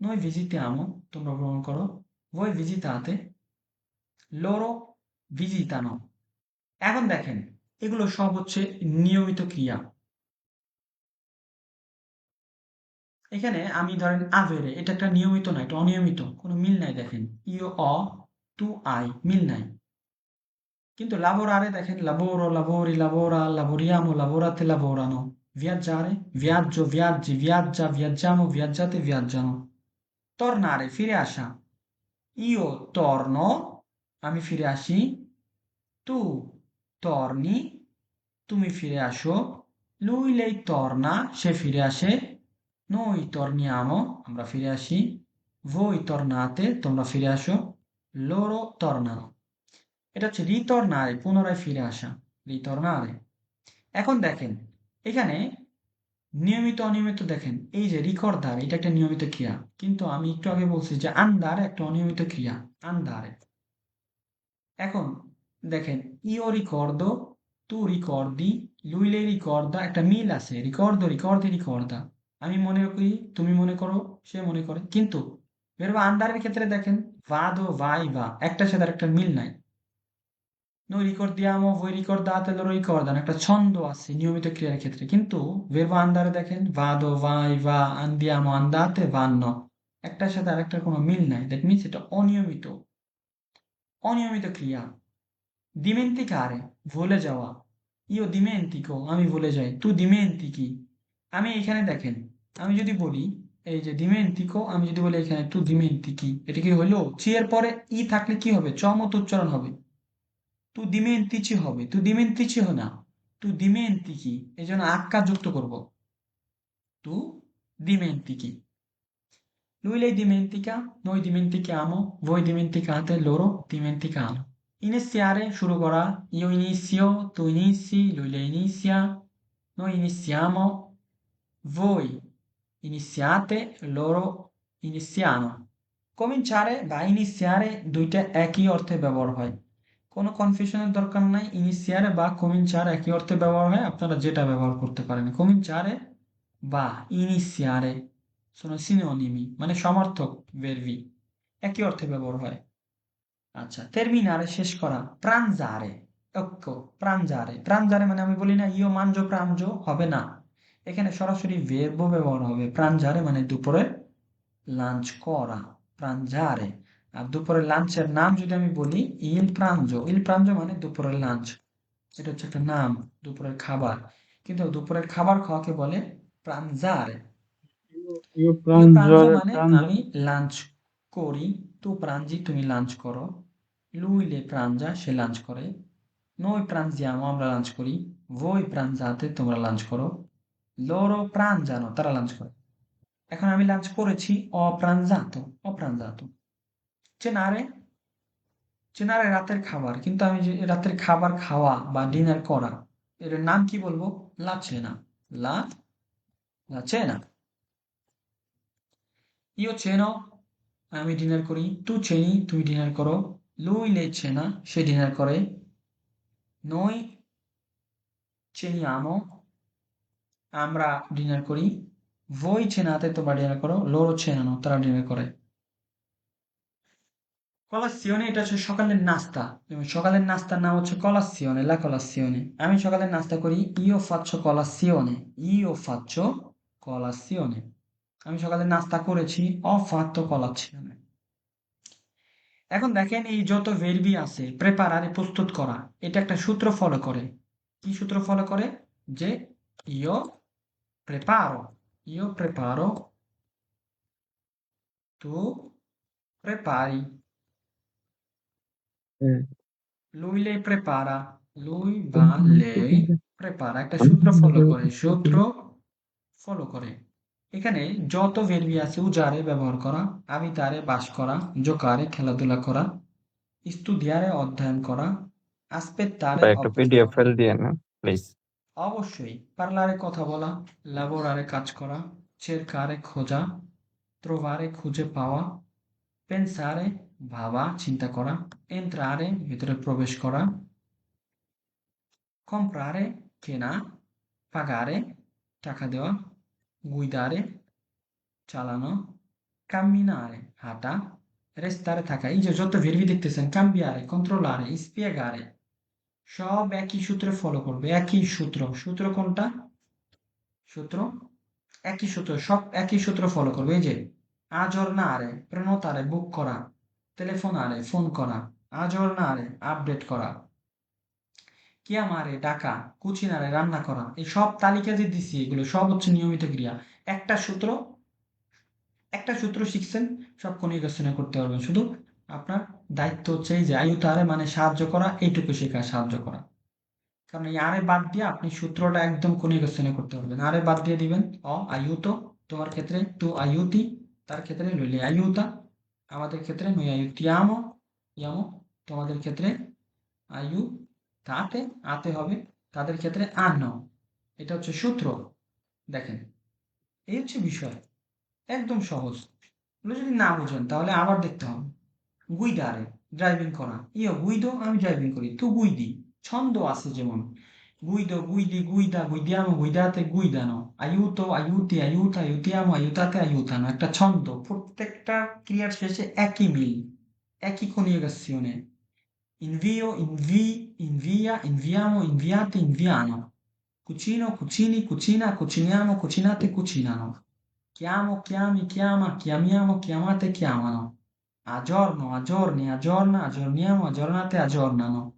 noi visitiamo তোমরা ভ্রমণ করো, voi visitate loro visitano। এখন দেখেন, এগুলো সব হচ্ছে নিয়মিত ক্রিয়া। এখানে আমি ধরেন avere, এটা একটা নিয়মিত না, এটা অনিয়মিত, কোনো মিল নাই। দেখেন io ho, tu hai, মিল নাই। কিন্তু lavorare দেখেন, lavoro, lavori, lavora, lavoriamo, lavorate, lavorano। viaggiare, viaggio, viaggi, viaggia, viaggiamo, viaggiate, viaggiano। tornare ফিরে আসা, io torno আমি ফিরে আসি, tu torni তুমি ফিরে আসো, lui lei torna সে ফিরে আসে, noi torniamo আমরা ফিরে আসি, voi tornate তোমরা ফিরে আসো, loro tornano। এটা হচ্ছে রিটর্নারে, পুনরায় ফিরে আসা, রিটর্নারে। এখন দেখেন এখানে নিয়মিত অনিয়মিত, দেখেন এই যে রিকর্দারে এটা একটা নিয়মিত ক্রিয়া, কিন্তু আমি একটু আগে বলছি যে আন্দারে একটা অনিয়মিত ক্রিয়া, আন্দারে। এখন দেখেন io ricordo, tu ricordi, lui lei ricorda, একটা মিল আছে, ricordo, ricordi, ricorda। আমি মনে করি তুমি মনে করো সে মনে করে, কিন্তু verbo andare এর ক্ষেত্রে দেখেন vado, vai, va, একটার সাথে একটা মিল নাই। noi ricordiamo, voi ricordate, loro ricordano, একটা ছন্দ আছে নিয়মিত ক্রিয়ার ক্ষেত্রে, কিন্তু verbo andare দেখেন, vado, vai, va, andiamo, andate, vanno, একটার সাথে আরেকটার কোনো মিল নাই, দ্যাট মিনস এটা অনিয়মিত, অনিয়মিত ক্রিয়া। dimenticare, ভুলে যাওয়া, io dimentico, আমি ভুলে যাই, tu dimentichi, আমি এখানে দেখেন, আমি যদি বলি এই যে dimentico, আমি যদি বলি এখানে tu dimentichi, এটা কি হলো? চি এর পরে ই থাকলে কি হবে? চ মতো উচ্চারণ হবে, tu dimentici হবে, tu dimentici না, tu dimentichi, এই জন্য আক্কা যুক্ত করব, tu dimentichi, lui lei dimentica, noi dimentichiamo, voi dimenticate, loro dimenticano। Iniziare শুরু করা, io inizio, tu inizi, lui lei inizia, noi iniziamo, voi iniziate, loro iniziano। cominciare বা iniziare দুইটা একই অর্থে ব্যবহার হয়, কোনো কনফিউশনের দরকার নাই, ইনিশিয়ারে বা cominciare একই অর্থে ব্যবহার হয়, আপনারা যেটা ব্যবহার করতে পারেন। cominciare বা iniziare sono sinonimi, মানে সমার্থক verbi, একই অর্থে ব্যবহার হয়। আচ্ছা, terminare শেষ করা, pranzare, ecco, pranzare, pranzare মানে আমি বলি না io mangio pranzo, হবে না, এখানে সরাসরি verbo ব্যবহার হবে, pranzare মানে দুপুরে লাঞ্চ করা, pranzare। আর দুপুরের লাঞ্চের নাম যদি আমি বলি il pranzo মানে দুপুরের লাঞ্চ, এটা হচ্ছে একটা নাম, দুপুরের খাবার, কিন্তু দুপুরের খাবার খাওয়াকে বলে pranzare।
io
io pranzo
pranzo
মানে আমি লাঞ্চ করি, tu pranzi তুমি লাঞ্চ করো, lui le pranza সে লাঞ্চ করে, noi pranziamo আমরা লাঞ্চ করি, voi pranzate তোমরা লাঞ্চ করো, loro pranzano তারা লাঞ্চ করে। এখন আমি লাঞ্চ করেছি, ho pranzato, ho pranzato। cenare, cenare রাতের খাবার, কিন্তু আমি যে রাতের খাবার খাওয়া বা ডিনার করা, এর নাম কি বলবো? la cena, la la cena। io ceno, আমি ডিনার করি, tu ceni তুমি ডিনার করো, lui le cena সে ডিনার করে, noi ceniamo আমরা ডিনার করি, voi cenate তোমরা ডিনার করো, loro cenano তারা ডিনার করে। কলাসিওনে এটা হচ্ছে সকালের নাস্তা, যেমন সকালের নাস্তার নাম হচ্ছে কলাসিওনে, লা কলাসিওনে। আমি সকালের নাস্তা করি, io faccio colazione, io faccio colazione। আমি সকালে নাস্তা করেছি, ho fatto colazione। এখন দেখেন এই যত ভেরবি আছে, প্রেপারারে প্রস্তুত করা, এটা একটা সূত্র ফলো করে। কি সূত্র ফলো করে? যে io preparo, tu prepari, lui lei prepara, lui বা lei prepara, একটা সূত্র ফলো করে, সূত্র ফলো করে। এখানে যত ভেরবি আছে উজারে ব্যবহার করা, আবিতারে বাস করা, জোকারে খেলাধুলা করা, studiare অধ্যয়ন করা, aspettare
ভাই একটা
অপেক্ষা
পিডিএফ
করা।
ফাইল দিয়ে না প্লিজ।
অবশ্যই parlare কথা বলা, lavorare কাজ করা, cercare খোঁজা, trovare খুঁজে পাওয়া, pensare ভাবা চিন্তা করা, entrare ভিতরে প্রবেশ করা, comprare কেনা, pagare টাকা দেওয়া, guidare চালানো, camminare হাঁটা, restare থাকা। এই যে যত ভেরবি দেখতেছেন, cambiare, controllare, spiegare, সব একই সূত্রে ফলো করবে, একই সূত্র। সূত্র কোনটা? সূত্র একই সূত্র, সব একই সূত্র ফলো করবে। এই যে aggiornare, prenotare বুক করা, telefonare ফোন করা, aggiornare আপডেট করা, chiamare ডাকা, cucinare রান্না করা, এই সব তালিকা যে দিছি এগুলো সব হচ্ছে নিয়মিত ক্রিয়া। একটা সূত্র, একটা সূত্র শিখছেন, সব কনজুগেশনে করতে পারবেন। শুধু আপনার দায়িত্ব হচ্ছে এই যে aiutare মানে সাহায্য করা, এইটুকু শেখা, সাহায্য করা। কারণ এই আরে বাদ দিয়ে আপনি সূত্রটা একদম কনজুগেশনে করতে পারবেন। আরে বাদ দিয়ে দিবেন aiuto, তোমার ক্ষেত্রে tu aiuti, তার ক্ষেত্রে lui lei aiuta, আমাদের ক্ষেত্রে noi aiutiamo, iamo, তোমাদের ক্ষেত্রে aiutate, আতে হবে, তাদের ক্ষেত্রে hanno। এটা হচ্ছে সূত্র। দেখেন, এই হচ্ছে বিষয়, একদম সহজ। এগুলো যদি না বুঝেন তাহলে আবার দেখতে হবে। গুইডারে ড্রাইভিং করা, গুইদো আমি ড্রাইভিং করি, তু গুইদি, ছন্দ আছে যেমন guido, guidi, guida, guidiamo, guidate, guidano, aiuto, aiuti, aiuta, aiutiamo, aiutate, aiutano, একটা ছন্দ, প্রত্যেকটা ক্রিয়ার শেষে একই মিল, একই কনজুগেশনে, invio, invia, inviamo, inviate, inviano. Cucino, cucini, cucina, cuciniamo, cucinate, cucinano. Chiamo, chiami, chiama, chiamiamo, chiamate, chiamano. Aggiorno, aggiorni, aggiorna, aggiorniamo, aggiornate, aggiornano.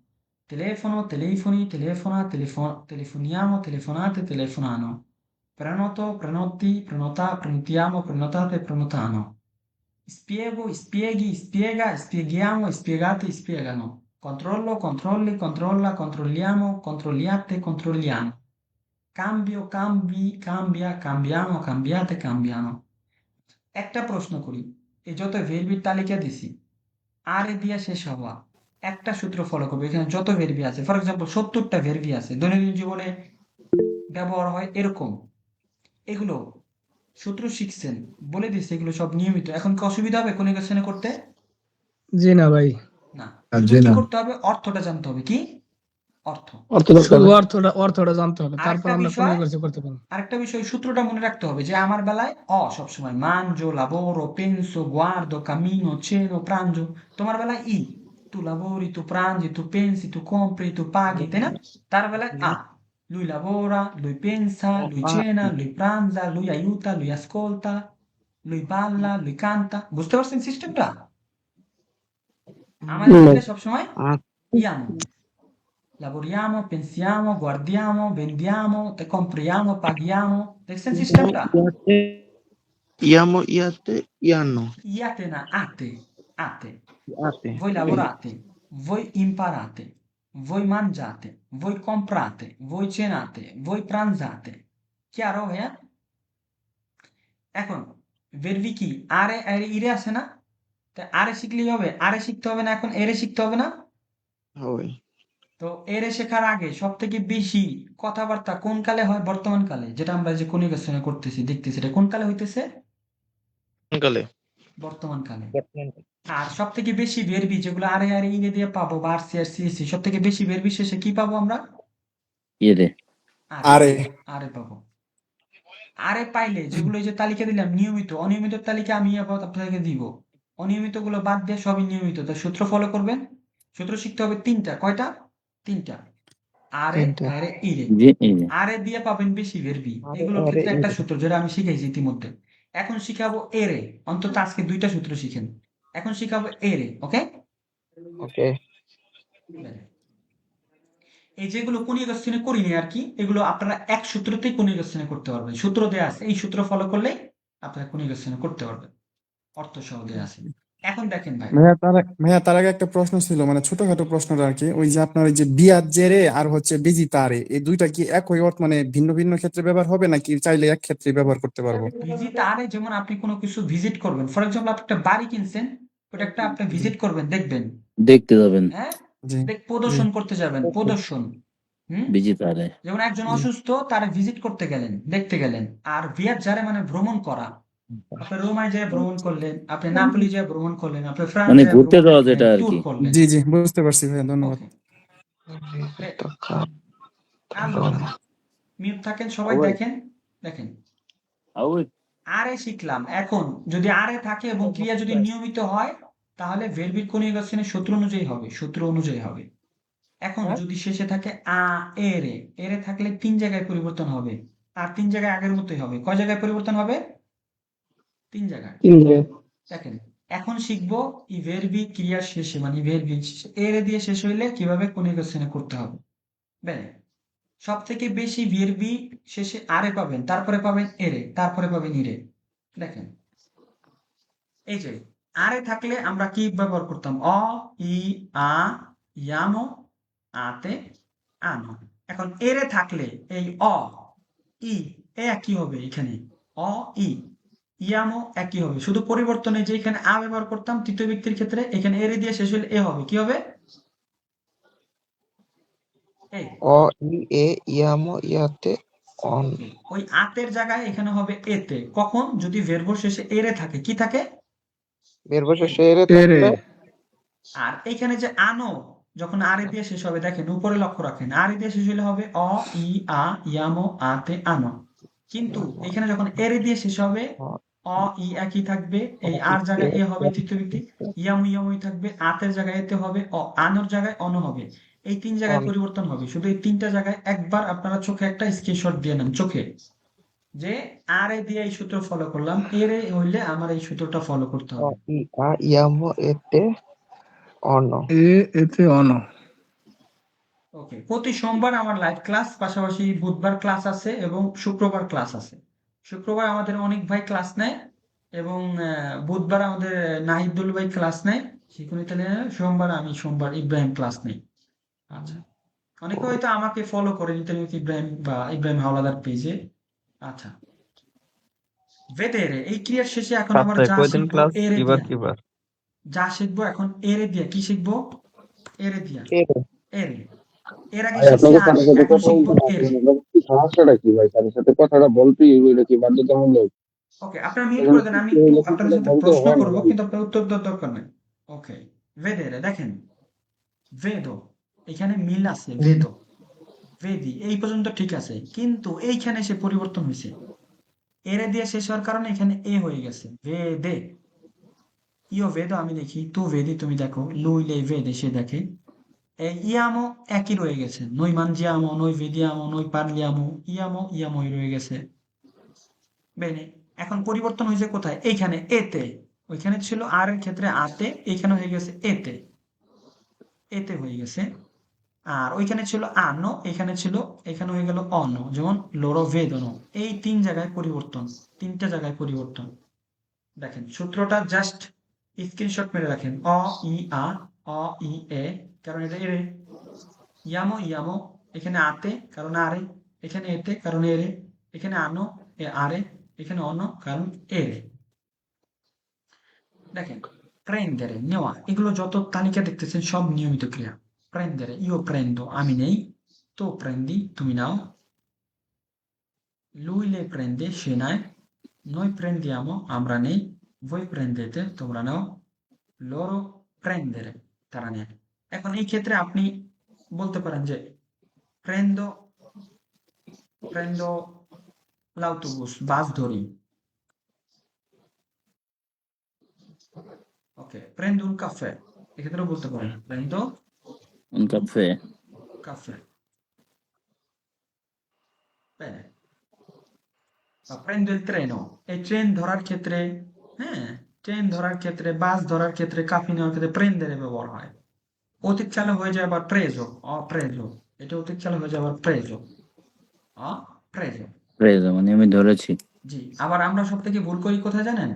Telefono, telefoni, telefona, telefoniamo, telefonate, telefonano. Prenoto, prenoti, prenota, prenotiamo, prenotate, prenotano. Spiego, spieghi, spiega, spieghiamo, spiegate, spiegano. Controllo, controlli, controlla, controlliamo, controlliate, controlliamo. Cambio, cambi, cambia, cambiamo, cambiate, cambiano। একটা প্রশ্ন করি, এই যত ভেরবির তালিকা দিছি আরে দিয়া শেষ হওয়া একটা সূত্র ফলো করবে। এখানে যত ভেরবি আছে, ফর এক্সাম্পল 70টা ভেরবি আছে, দৈনন্দিন জীবনে ব্যবহার হয় এরকম, এগুলো সূত্র শিখছেন, বলে দিচ্ছে এগুলো সব নিয়মিত। এখন কি অসুবিধা হবে কোনো কোশ্চেনে করতে?
জি না ভাই,
না, শুধু কি করতে হবে? অর্থটা জানতে হবে। কি অর্থ?
শুধু অর্থটা জানতে হবে, তারপর
আরেকটা
আমরা কোনো
বিষয়,
কিছু করতে পারবো।
আরেকটা বিষয়, সূত্রটা মনে রাখতে হবে যে আমার বেলায় সবসময় mangio, lavoro, penso, guardo, cammino, ceno, pranzo। তোমার বেলায় tu lavori, tu pranzi, tu pensi, tu compri, tu paghi, তাই না? তার বেলায় lui lavora, lui pensa, lui cena, lui pranza, lui aiuta, lui ascolta, lui balla, lui canta। বুঝতে পারছেন সিস্টেমটা? আমাদের ক্ষেত্রে সবসময় iamo, lavoriamo, pensiamo, guardiamo, vendiamo, compriamo, paghiamo। দেখছেন সিস্টেমটা?
Iamo, iate, ianno.
Iate na ate, ate।
Ate.
Voi lavorate, voi imparate, voi mangiate, voi comprate, voi cenate, voi pranzate। Chiaro ভাইয়া? এখন verbi কি আরে আরে ইরে আছে না? তা আরে শিখলেই হবে? আরে শিখতে হবে না, এখন এরে শিখতে হবে না?
Hoi.
তো এরে শেখার আগে সব থেকে বেশি কথাবার্তা কোন কালে হয়? বর্তমান কালে, যেটা আমরা যে কনিউগেশনে করতেছি, দেখতেছি, এটা কোন কালে হইতেছে?
Gale.
বর্তমান কালে। আর সব থেকে বেশি ভেরবি যেগুলো আরে আরে ইরে দিয়ে পাবো, বা আর সি আর সি সি, সব থেকে বেশি ভেরবি শেষে কি পাবো আমরা?
ইয়ে
আরে
আরে পাবো। আরে পাইলে যেগুলো এই যে তালিকা দিলাম নিয়মিত, অনিয়মিত তালিকা আমি আবার আপনাকে দিব। অনিয়মিত গুলো বাদ দিয়ে সবই নিয়মিত। তার সূত্র ফলো করবেন। সূত্র শিখতে হবে 3টা। কয়টা? 3টা। আরে, আরে, ইরে। আরে দিয়ে পাবেন বেশি ভেরবি। এগুলোর ক্ষেত্রে একটা সূত্র যেটা আমি শিখাইছি ইতিমধ্যে। এখন শিখাবো এরে। অন্তত আজকে 2টা সূত্র শিখেন। এখন শিখাবো এরে, ওকে?
Okay.
এই যেগুলো কনিউগেশনে করিনি আর কি, এগুলো আপনারা এক সূত্রতেই কনিউগেশনে করতে পারবেন। সূত্র দেয়া আছে, এই সূত্র ফলো করলে আপনারা কনিউগেশনে করতে পারবেন। অর্থ সহ দেয়া আছে। এখন দেখেন ভাই,
ভাইয়া তার আগে একটা প্রশ্ন ছিল, মানে ছোটখাটো প্রশ্নটা আর কি, ওই যে আপনার ওই যে বিয়াত জেরে আর হচ্ছে বিজি তারে, এই দুইটা কি একই অর্থ, মানে ভিন্ন ভিন্ন ক্ষেত্রে ব্যবহার হবে নাকি চাইলে এক ক্ষেত্রে ব্যবহার করতে পারবো?
ভিজিট আরে যেমন আপনি কোনো কিছু ভিজিট করবেন, ফর এক্সাম্পল আপনি একটা বাড়ি কিনছেন, ওটা একটা আপনি ভিজিট করবেন, দেখবেন,
দেখতে যাবেন
হ্যাঁ,
জি
প্রদর্শন করতে যাবেন, প্রদর্শন।
বিজিতারে।
যেমন একজন অসুস্থ, তার ভিজিট করতে গেলেন, দেখতে গেলেন। আর ভিয়াত যারে মানে ভ্রমণ করা, আপনি রোমায় যায় ভ্রমণ করলেন, আপনি নাপোলি যায় ভ্রমণ করলেন, আপনি ফ্রান্স
মানে
যায়
ঘুরতে
ভ্রমণ
যাওয়া
করলেন,
যেটা আর
ট্যুর
কি।
করলেন।
জি জি বুঝতে পারছি ভাইয়া, ধন্যবাদ।
ওকে, মিউট থাকেন সবাই, দেখেন দেখেন। আরে শিখলাম। এখন যদি আরে থাকে এবং ক্রিয়া যদি নিয়মিত হয়, তাহলে ভেরবির কনিউগেশনের সূত্র অনুযায়ী হবে, সূত্র অনুযায়ী হবে। এখন যদি শেষে থাকে এরে, এরে থাকলে 3 জায়গায় পরিবর্তন হবে, আর 3 জায়গায় আগের মতোই হবে। কয় জায়গায় পরিবর্তন হবে? 3 জায়গায়। দেখেন, এখন শিখবো ই ভেরবি ক্রিয়ার শেষে, মানে ভেরবি এরে দিয়ে শেষ হইলে কিভাবে কনিউগেশনে করতে হবে। বেন, সব থেকে বেশি ভেরবি শেষে আরে পাবেন, তারপরে পাবেন এরে, তারপরে পাবেন ইরে। দেখেন, এই যে আরে থাকলে আমরা কি ব্যবহার করতাম? ই, ইয়ামো, আতে, আনো। এখন এরে থাকলে এই ই একই হবে, এখানে ই, ইয়ামো একই হবে, শুধু পরিবর্তনে যে এখানে ব্যবহার করতাম তৃতীয় ব্যক্তির ক্ষেত্রে, এখানে এরে দিয়ে শেষ হলে হবে। কি হবে? এই
E, iamo, iate, on.
ওই আতের জায়গায় এখানে হবে এতে। কখন? যদি ভেরব শেষে এরে থাকে। কি থাকে?
Verbo শেষে এরে থাকলে
আর এখানে যে আনো যখন আরে দিয়ে শেষ হবে, দেখেন উপরে লক্ষ্য রাখেন, আরে দিয়ে শেষ হলে হবে ই, ইয়ামো, আতে, আনো। কিন্তু এখানে যখন এরে দিয়ে শেষ হবে, অ ই একই থাকবে, এই আর জায়গায় এ হবে তৃতীয় ব্যক্তি, ইয়ামু ইয়ামুই থাকবে, আতের জায়গায় এতে হবে, আনোর জায়গায় অন হবে। এই 3 জায়গায় পরিবর্তন হবে, শুধু এই 3টা জায়গায় একবার আপনারা চোখে একটা স্ক্রিনশট দিয়ে নেন চোখে, যে আর এ দিয়ে এই সূত্র ফলো করলাম, এর এ হইলে আমার এই সূত্রটা ফলো করতে হবে।
ইয়ামো এতে অন্য
এতে অন।
ওকে, প্রতি সোমবার আমার লাইভ ক্লাস, পাশাপাশি বুধবার ক্লাস আছে এবং শুক্রবার ক্লাস আছে। শুক্রবার আমাদের অনেক ভাই ক্লাস নেয় এবং বুধবার আমাদের নাহিদুল ভাই ক্লাস নেয় শিখুন ইতালিয়ান, সোমবার ইব্রাহিম ক্লাস নেই। আচ্ছা, অনেকে হয়তো আমাকে ফলো করেন ইতালিয়ান ইব্রাহিম বা ইব্রাহিম হাওলাদার পেজে। আচ্ছা, ভেদেরে এই ক্রিয়ার শেষে এখন আবার যা শিখবো এরে দিয়া, যা শিখবো এখন এরে দিয়া, কি শিখবো? এরে দিয়া, এরে, এর আগে শিখছি আর, এখন শিখবো এরে।
সমস্যাটা কি ভাই? তার সাথে কথাটা বলতেই এটা কি বাধ্যতামূলক?
ওকে, আপনারা মিউট করে দেন, আমি একটু আপনাদের সাথে প্রশ্ন করবো কিন্তু আপনার উত্তর দেওয়ার দরকার নেই। ওকে, ভেদেরে দেখেন, ভেদো এখানে মিল আছে, ভেদো ভেদি এই পর্যন্ত ঠিক আছে, কিন্তু এইখানে এসে পরিবর্তন হয়েছে, এরে দিয়ে শেষ হওয়ার কারণে এখানে এ হয়ে গেছে, ভেদে। ইও ভেদো আমি দেখি, তু ভেদি তুমি দেখো, লুইলে ভেদে সে দেখে, এই ইয়ামো একই রয়ে গেছে, নই মানজিয়ামো, নই ভেদিয়ামো, নই পারলিয়ামো, ইয়ামো ইয়ামোই রয়ে গেছে। বেনে, এখন পরিবর্তন হয়েছে কোথায়? এইখানে এতে, ওইখানে ছিল আর এর ক্ষেত্রে আতে, এখানে হয়ে গেছে এতে, এতে হয়ে গেছে। আর ওইখানে ছিল আনো, এখানে ছিল, এখানে হয়ে গেল অন, যেমন লোরো ভেদনো। এই 3 জায়গায় পরিবর্তন, 3টা জায়গায় পরিবর্তন। দেখেন সূত্রটা জাস্ট স্ক্রিনশট মেরে রাখেন, অ ই আ, অ ই এ, কারণ এটা এরে, ইয়ামো ইয়ামো, এখানে আতে কারণ আরে, এখানে এতে কারণ এরে, এখানে আনো এ আরে, এখানে অন কারণ এরে। দেখেন, প্রেন্দেরে নেওয়া, এগুলো যত তালিকা দেখতেছেন সব নিয়মিত ক্রিয়া। প্রেন্দেরে, ইও প্রেন্দো আমি নেই, তো প্রেন্দি তুমি নাও, lui le prende সে নেয়, noi prendiamo আমরা নেই, voi prendete তোমরা নাও, loro prendere তারা নেয়। এখন এই ক্ষেত্রে আপনি বলতে পারেন যে prendo prendo l'autobus, বাস ধরি। ওকে, prendo un caffè, এক্ষেত্রেও বলতে পারেন prendo
Un caffè.
caffè। Bene, বা prendo il treno, এই ট্রেন ধরার ক্ষেত্রে, হ্যাঁ, ট্রেন ধরার ক্ষেত্রে, বাস ধরার ক্ষেত্রে, কাফি নেওয়ার ক্ষেত্রে প্রেন্দেরে ব্যবহার হয়। অতীত কালে হয়ে যায় আবার প্রেজো, অপ্রেজো, এটা অতীত কালে হয়ে যায় আবার প্রেজো, অপ্রেজো।
Preso, মানে আমি ধরেছি।
জি, আবার আমরা সব থেকে ভুল করি কোথায় জানেন?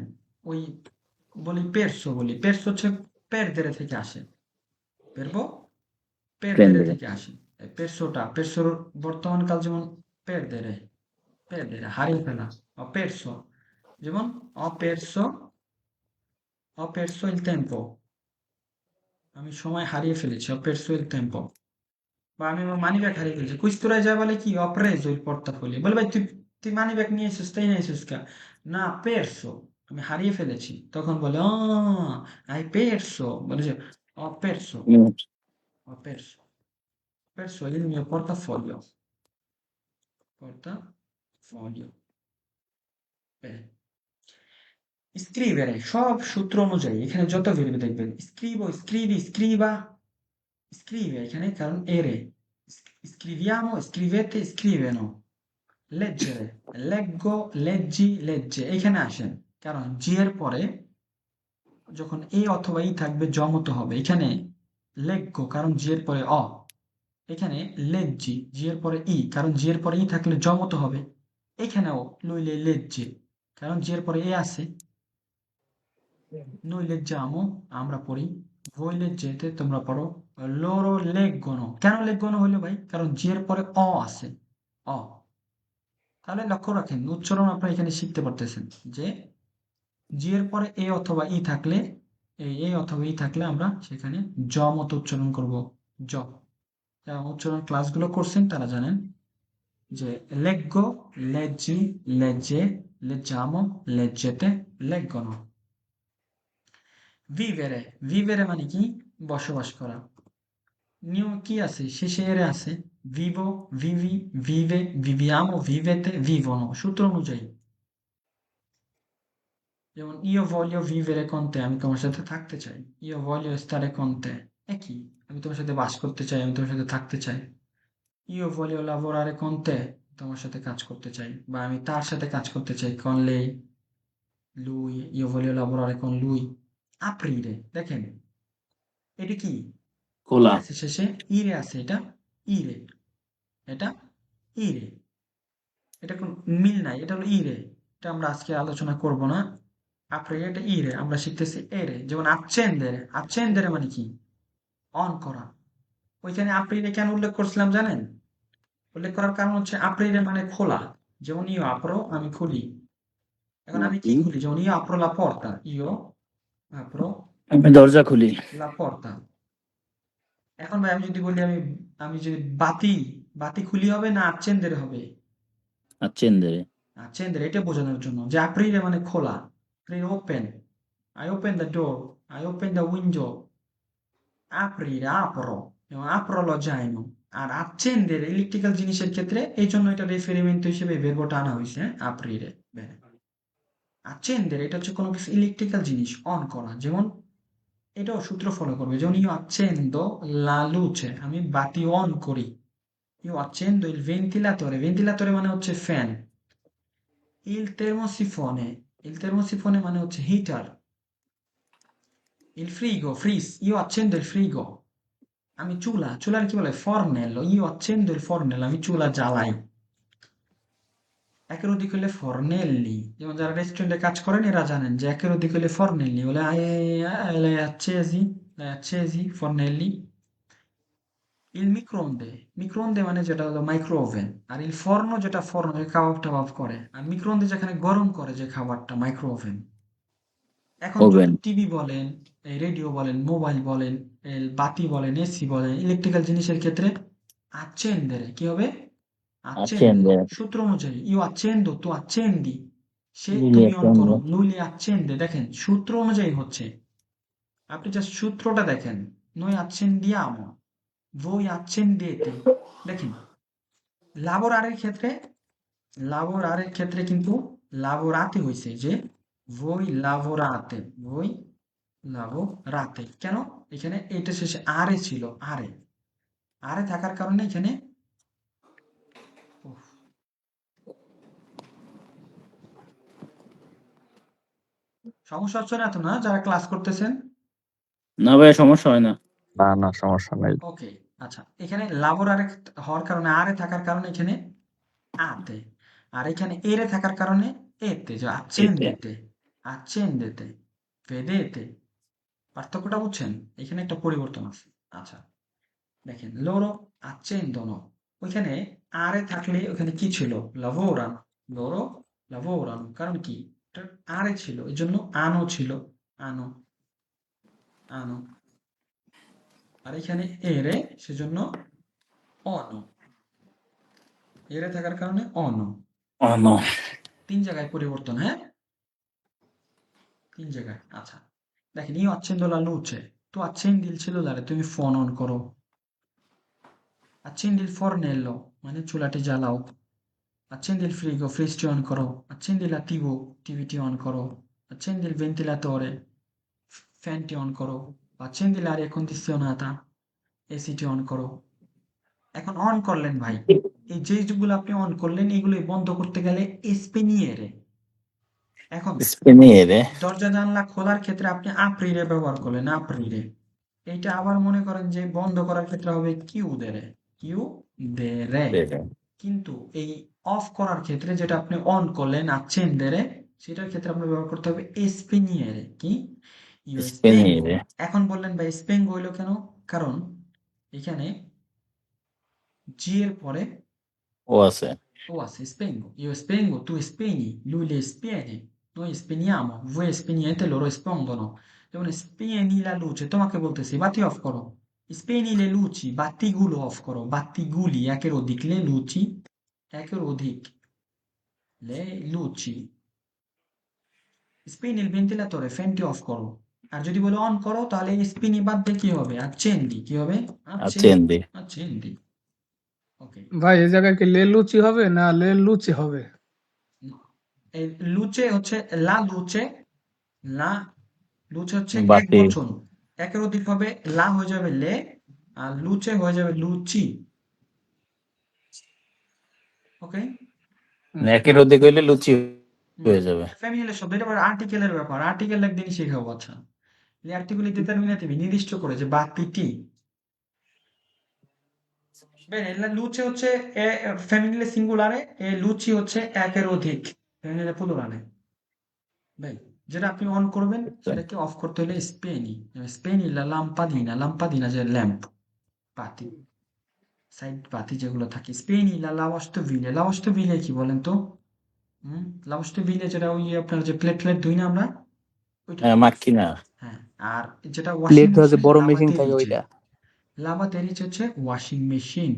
ওই বলি পেরসো, বলি পেরসো হচ্ছে পেরদেরে থেকে আসে, পেরবো পেরদেরে
Prendere.
থেকে আসে। এই পেরসোটা, পেরসোর বর্তমান কাল যেমন পেরদেরে, পেরদেরে হারিয়ে ফেলা, অপেরসো, যেমন অপেরসো, অপেরসো ইল টেম্পো, আমি সময় হারিয়ে ফেলেছি, অপেরসো ইল টেম্পো। বা আমি আমার মানি ব্যাগ হারিয়ে ফেলেছি, কুইস্তরায় যায় বলে কি অপ্রেজো il portafoglio, বলে ভাই তুই তুই মানি ব্যাগ নিয়ে এসেছিস, তাই নিয়ে এসেছিস কা? না, পেরসো, আমি হারিয়ে ফেলেছি। তখন বলে hai perso, বলে যে ho perso, ho perso, perso il mio portafoglio, portafoglio। Bene. Scrivere সব সূত্র অনুযায়ী এখানে যত ভেরিয়েবল দেখবেন, scrivo, scrivi, scriva, scrive এখানে কারণ এরে, scriviamo, scrivete, scrivono, leggere, leggo, leggi, legge, এখানে আসেন, কারণ জি এর পরে যখন এ অথবা ই থাকবে জমতো হবে, এখানে লেগ্গো কারণ জি এর পরে অ, এখানে লেজ্জি জি এর পরে ই কারণ জি এর পরে ই থাকলে জমতো হবে, এখানেও লইলে লেজ্জে কারণ জি এর পরে এ আছে, noi leggiamo আমরা পড়ি, voi leggete তোমরা পড়ো, loro leggono কেন leggono হলো ভাই? কারণ জি এর পরে অ আছে, অ। তাহলে লক্ষ্য রাখেন উচ্চারণ আপনারা এখানে শিখতে পারতেছেন যে জি এর পরে এ অথবা ই থাকলে, এই এ অথবা ই থাকলে আমরা সেখানে জ মতো উচ্চারণ করব, জ। যারা উচ্চারণ ক্লাসগুলো করছেন তারা জানেন যে leggo, leggi, legge, leggiamo, leggete, leggono। vivere, vivere মানে কি? বসবাস করা। নিউ কি আছে? শেষে এরে আছে, vivo, vivi, vive, viviamo, vivete, vivono, সূত্র অনুযায়ী। যেমন io voglio vivere con te, আমি তোমার সাথে থাকতে চাই। io voglio stare con te, একই, আমি তোমার সাথে বাস করতে চাই, আমি তোমার সাথে থাকতে চাই। io voglio lavorare con te, তোমার সাথে কাজ করতে চাই, বা আমি তার সাথে কাজ করতে চাই, con lei, lui, io voglio lavorare con lui। aprire, দেখেন এটা কি, কি
খোলা।
আছে শেষে, ইরে আছে, এটা ইরে, এটা ইরে, এটা কোন মিল নাই, এটা হলো ইরে, এটা আমরা আজকে আলোচনা করব না। aprire এটা ইরে, আমরা শিখতেছি এরে। যেমন accendere, accendere মানে কি, অন করা। ওইখানে aprire কেন উল্লেখ করছিলাম জানেন? উল্লেখ করার কারণ হচ্ছে aprire মানে খোলা। যেমন io apro, আমি খুলি। এখন আমি কি খুলি? যেমন io apro la porta, io apro
আমি দরজা খুলি।
la porta। এখন ভাই আমি যদি বলি আমি আমি যদি বাতি বাতি খুলি হবে না accendere হবে?
accendere।
accendere, এটা বোঝানোর জন্য যে aprire মানে খোলা। aprire open, I open the door, I open the window। aprire, apro, যেমন apro lo zaino। আর accendere ইলেকট্রিক্যাল জিনিসের ক্ষেত্রে এই জন্য এটা রেফারেন্ট হিসেবে ভার্বটা আনা হয়েছে, aprire। accendere এটা হচ্ছে কোনো কিছু ইলেকট্রিক্যাল জিনিস অন করা। যেমন এটাও সূত্র ফলো করবে, যেমন io accendo la luce, আমি বাতি অন করি। io accendo il ventilatore, ventilatore মানে হচ্ছে fan. il termosifone, il termosifone মানে হচ্ছে heater. il frigo, freeze, io accendo il frigo, আমি চুলা, চুলার কি বলে, fornello, io accendo il fornello, আমি চুলা জ্বালাই। একের অধিক হলে fornelli, যেমন যারা রেস্টুরেন্টে কাজ করেন এরা জানেন যে একের অধিক হলে fornelli বলে, l'hai accesi fornelli। il microonde, microonde মানে যেটা হলো মাইক্রো ওভেন, আর il forno যেটা ফর্ন কাবাব টাবাব করে, আর microonde যেখানে গরম করে যে খাবারটা, মাইক্রো ওভেন। এখন যত
ওভেন।
টিভি বলেন, এই রেডিও বলেন, মোবাইল বলেন, এই বাতি বলেন, এসি বলেন, ইলেকট্রিক্যাল জিনিসের ক্ষেত্রে accendere কি হবে? accendere,
accendere।
সূত্র অনুযায়ী io accendo, tu accendi, সে
lui
তুমি অন
accende।
করো, lui accende, দেখেন সূত্র অনুযায়ী হচ্ছে। আপনি জাস্ট সূত্রটা দেখেন, noi accendiamo, voi accendete, দেখেন লাবোরারের ক্ষেত্রে, লাবোরারের ক্ষেত্রে কিন্তু লাবোরাতে হয়েছে যে voi lavorate, voi lavorate, কেন? এখানে এটা শেষে আরে ছিল, আরে আরে থাকার কারণে এখানে উফ, সমস্যা হচ্ছে না তো, না যারা ক্লাস করতেছেন?
না ভাইয়া, সমস্যা হয় না।
না না, সমস্যা নাই।
ওকে, আচ্ছা, এখানে লাবোরারে হওয়ার কারণে, আরে থাকার কারণে এখানে আতে, আর এখানে এরে থাকার কারণে এতে, যে
এতে।
accendete, accendete, vedete, পার্থক্যটা বুঝছেন? এখানে একটা পরিবর্তন আছে। আচ্ছা দেখেন, loro accendono, ওইখানে আরে থাকলে ওখানে কি ছিল, lavorano, loro lavorano, কারণ কি, এটা আরে ছিল এই জন্য আনো ছিল, আনো, আনো, আর এখানে এরে সেজন্য অনো, এরে থাকার কারণে অনো।
oh no।
3 জায়গায় পরিবর্তন, হ্যাঁ 3 জায়গায়। আচ্ছা দেখেন, io accendo la luce, tu accendi il cellulare, তুমি ফোন অন করো। accendi il fornello মানে চুলাটি জ্বালাও। accendi il frigo, ফ্রিজটি অন করো। accendi la TV, টিভিটি অন করো। accendi il ventilatore, ফ্যানটি অন করো। accendi l'aria condizionata, এসিটি অন করো। এখন অন করলেন ভাই, এই যেগুলো আপনি অন করলেন এগুলো বন্ধ করতে গেলে স্পেনিয়েরে। এখন
spegnere।
দরজা জানলা খোলার ক্ষেত্রে আপনি aprire ব্যবহার করলেন, aprire। এইটা আবার মনে করেন যে বন্ধ করার ক্ষেত্রে হবে chiudere, chiudere।
Bene।
কিন্তু এই অফ করার ক্ষেত্রে যেটা আপনি অন করলেন accendere, সেটার ক্ষেত্রে আপনার ব্যবহার করতে হবে spegnere। কি? io spengo।
spegnere।
এখন বললেন ভাই spengo হইলো কেন? কারণ এখানে জি এর পরে
ও আছে।
o আছে, spengo, io spengo, tu spegni, lui le spegne, noi spegniamo, voi spegnete, loro spengono। যেমন spegni la luce, তোমাকে বলতেছি বাতি অফ করো। spegni le luci, বাতিগুলো অফ করো। বাতিগুলি একের অধিক, le luci একের অধিক, le luci। spegni il ventilatore, ফ্যানটি অফ করো। আর যদি বলে অন করো তাহলে spegni বাদ দিয়ে কি হবে? accendi, কি হবে?
accendi।
accendi। ওকে,
ভাই এই জায়গায় কি লে লুচি হবে না লে লুচি হবে?
এই লুচে হচ্ছে লা লুচে, লা, লুচে হচ্ছে এক
বাটি।
বচন, একের অধিক হবে লা হয়ে যাবে লে, আর লুচে হয়ে যাবে লুচি। ওকে,
একের অধিক হইলে লুচি হয়ে যাবে।
ফ্যামিলিয়ার শব্দ, এটা আবার আর্টিকেলের ব্যাপার, আর্টিকেল একদিন শেখাবো। আচ্ছা, আর্টিকেল ডিটারমিনেটিভ নির্দিষ্ট করে যে বাতিটি। Bene, la luce হচ্ছে ফেমিনিলে সিঙ্গুলারে, এ লুচি হচ্ছে একের অধিক ফেমিনিলে প্লুরালে। ভাই, যেটা আপনি অন করবেন সেটাকে অফ করতে হলে স্পেনি, স্পেনি লা লাম্পাদিনা, লাম্পাদিনা যে ল্যাম্প, বাতি, সাইড বাতি যেগুলো থাকে। স্পেনি লা লাভাস্টোভিলে, লাভাস্টোভিলে কি বলেন তো? লাভাস্টোভিলে যেটা ওই আপনার যে প্লেট প্লেট ধুই না আমরা, ওইটা।
মাকিনা।
হ্যাঁ, আর যেটা
প্লেট
ওয়াশিং
ধোয়া যে
মেশিন,
বড় মেশিন থাকে
লাভাতেরিচে,
ওইটা।
লাভাতেরিচ হচ্ছে ওয়াশিং মেশিন,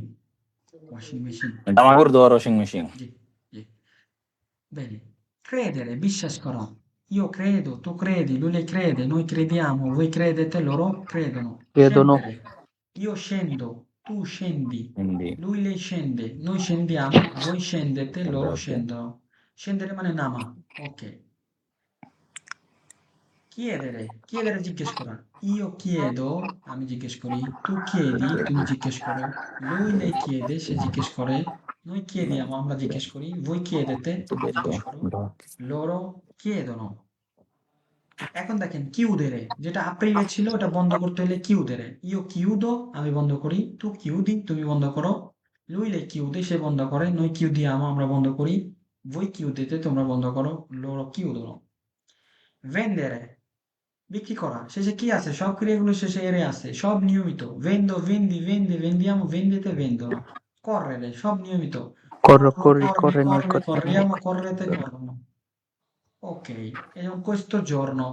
ওয়াশিং মেশিন।
জামা কাপড় ধোয়ার ওয়াশিং মেশিন।
জি, জি। Bene, credere, বিশ্বাস করা। Io credo, tu credi, lui le crede, noi crediamo, voi credete, loro credono.
বেদনো।
Scendere. Io scendo, tu scendi,
Hindi.
lui le scende, noi scendiamo, voi scendete, loro
ওকে।
scendono. Scendere মানে নামা। Ok. Chiedere, chiedere জিজ্ঞেস করা। Io chiedo, আমি জিজ্ঞেস করি। Tu chiedi, তুমি জিজ্ঞেস করো। Lui lei chiede, সে জিজ্ঞেস করে। Noi chiediamo, আমরা জিজ্ঞেস করি। Voi chiedete, তোমরা জিজ্ঞেস করো। Loro chiedono. এখন দেখেন chiudere, যেটা aprile ছিল ওটা বন্ধ করতে হলে chiudere. Io chiudo, আমি বন্ধ করি। Tu chiudi, তুমি বন্ধ করো। Lui le chiude, সে বন্ধ করে। Noi chiudiamo, আমরা বন্ধ করি। Voi chiudete, তোমরা বন্ধ করো। Loro chiudono. Vendere, বিক্রি করা, শেষে কি আছে? সব ক্রিয়াগুলো শেষে এরে আছে, সব নিয়মিত। Vendo, vendi, vende, vendiamo, vendete, vendono. Correre, সব নিয়মিত।
করো
Corro,
করি
corri,
করে নই
corre,
করতে।
corriamo, correte, corrono. Ok, এবং questo giorno,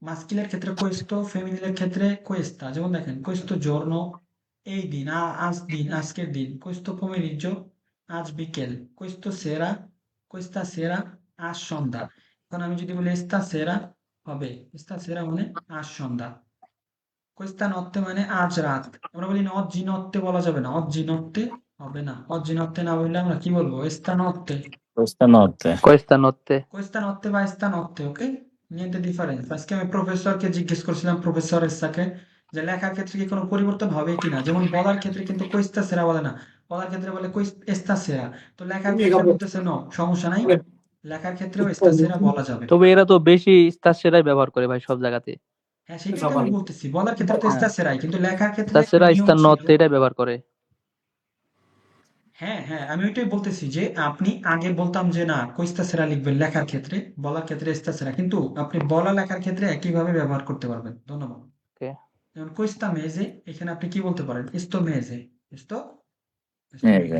মাস্কিলের ক্ষেত্রে questo, ফেমিনিলের ক্ষেত্রে questa। যেমন দেখেন questo giorno, এই দিন, আজ দিন, আজকের দিন। questo pomeriggio, আজ বিকেল। questo sera, questa sera, আজ সন্ধ্যা। এখন আমি যদি বলি stasera, হবে stasera মানে আজ সন্ধ্যা। questa notte মানে আজ রাত। আমরা বলি না oggi notte, বলা যাবে না, oggi notte হবে না। oggi notte না বললে আমরা কি বলবো? stanotte।
Questa notte.
কয়েস্তা নত্তে।
Questa notte va stanotte, ok? Niente differenza। আজকে আমি প্রফেসরকে জিজ্ঞেস করছিলাম, প্রফেসরের যে লেখার ক্ষেত্রে কি কোনো পরিবর্তন হবে কিনা। যেমন বলার ক্ষেত্রে কিন্তু questa sera বলে না, বলার ক্ষেত্রে বলে questa sera। তো লেখার ক্ষেত্রে বলতেছে no, সমস্যা নাই, লেখার ক্ষেত্রেও questa sera বলা যাবে।
তবে এরা তো বেশি স্টার ব্যবহার করে ভাই সব জায়গাতে।
হ্যাঁ, সেটাই তো আমি বলতেছি, বলার ক্ষেত্রে তো
হ্যাঁ,
questa sera, কিন্তু লেখার ক্ষেত্রে
স্টার
নিয়ম
স্টার
ছিল।
নত্তে এটাই ব্যবহার করে।
হ্যাঁ, হ্যাঁ, আমি ওইটাই বলতেছি যে আপনি আগে বলতাম যে না questa sera লিখবেন লেখার ক্ষেত্রে, বলার ক্ষেত্রে questa sera, কিন্তু আপনি বলা লেখার ক্ষেত্রে একইভাবে ব্যবহার করতে পারবেন। ধন্যবাদ।
ওকে।
যেমন questa mese, এখানে আপনি কি বলতে পারেন? Questo mese, questo
এই
mese।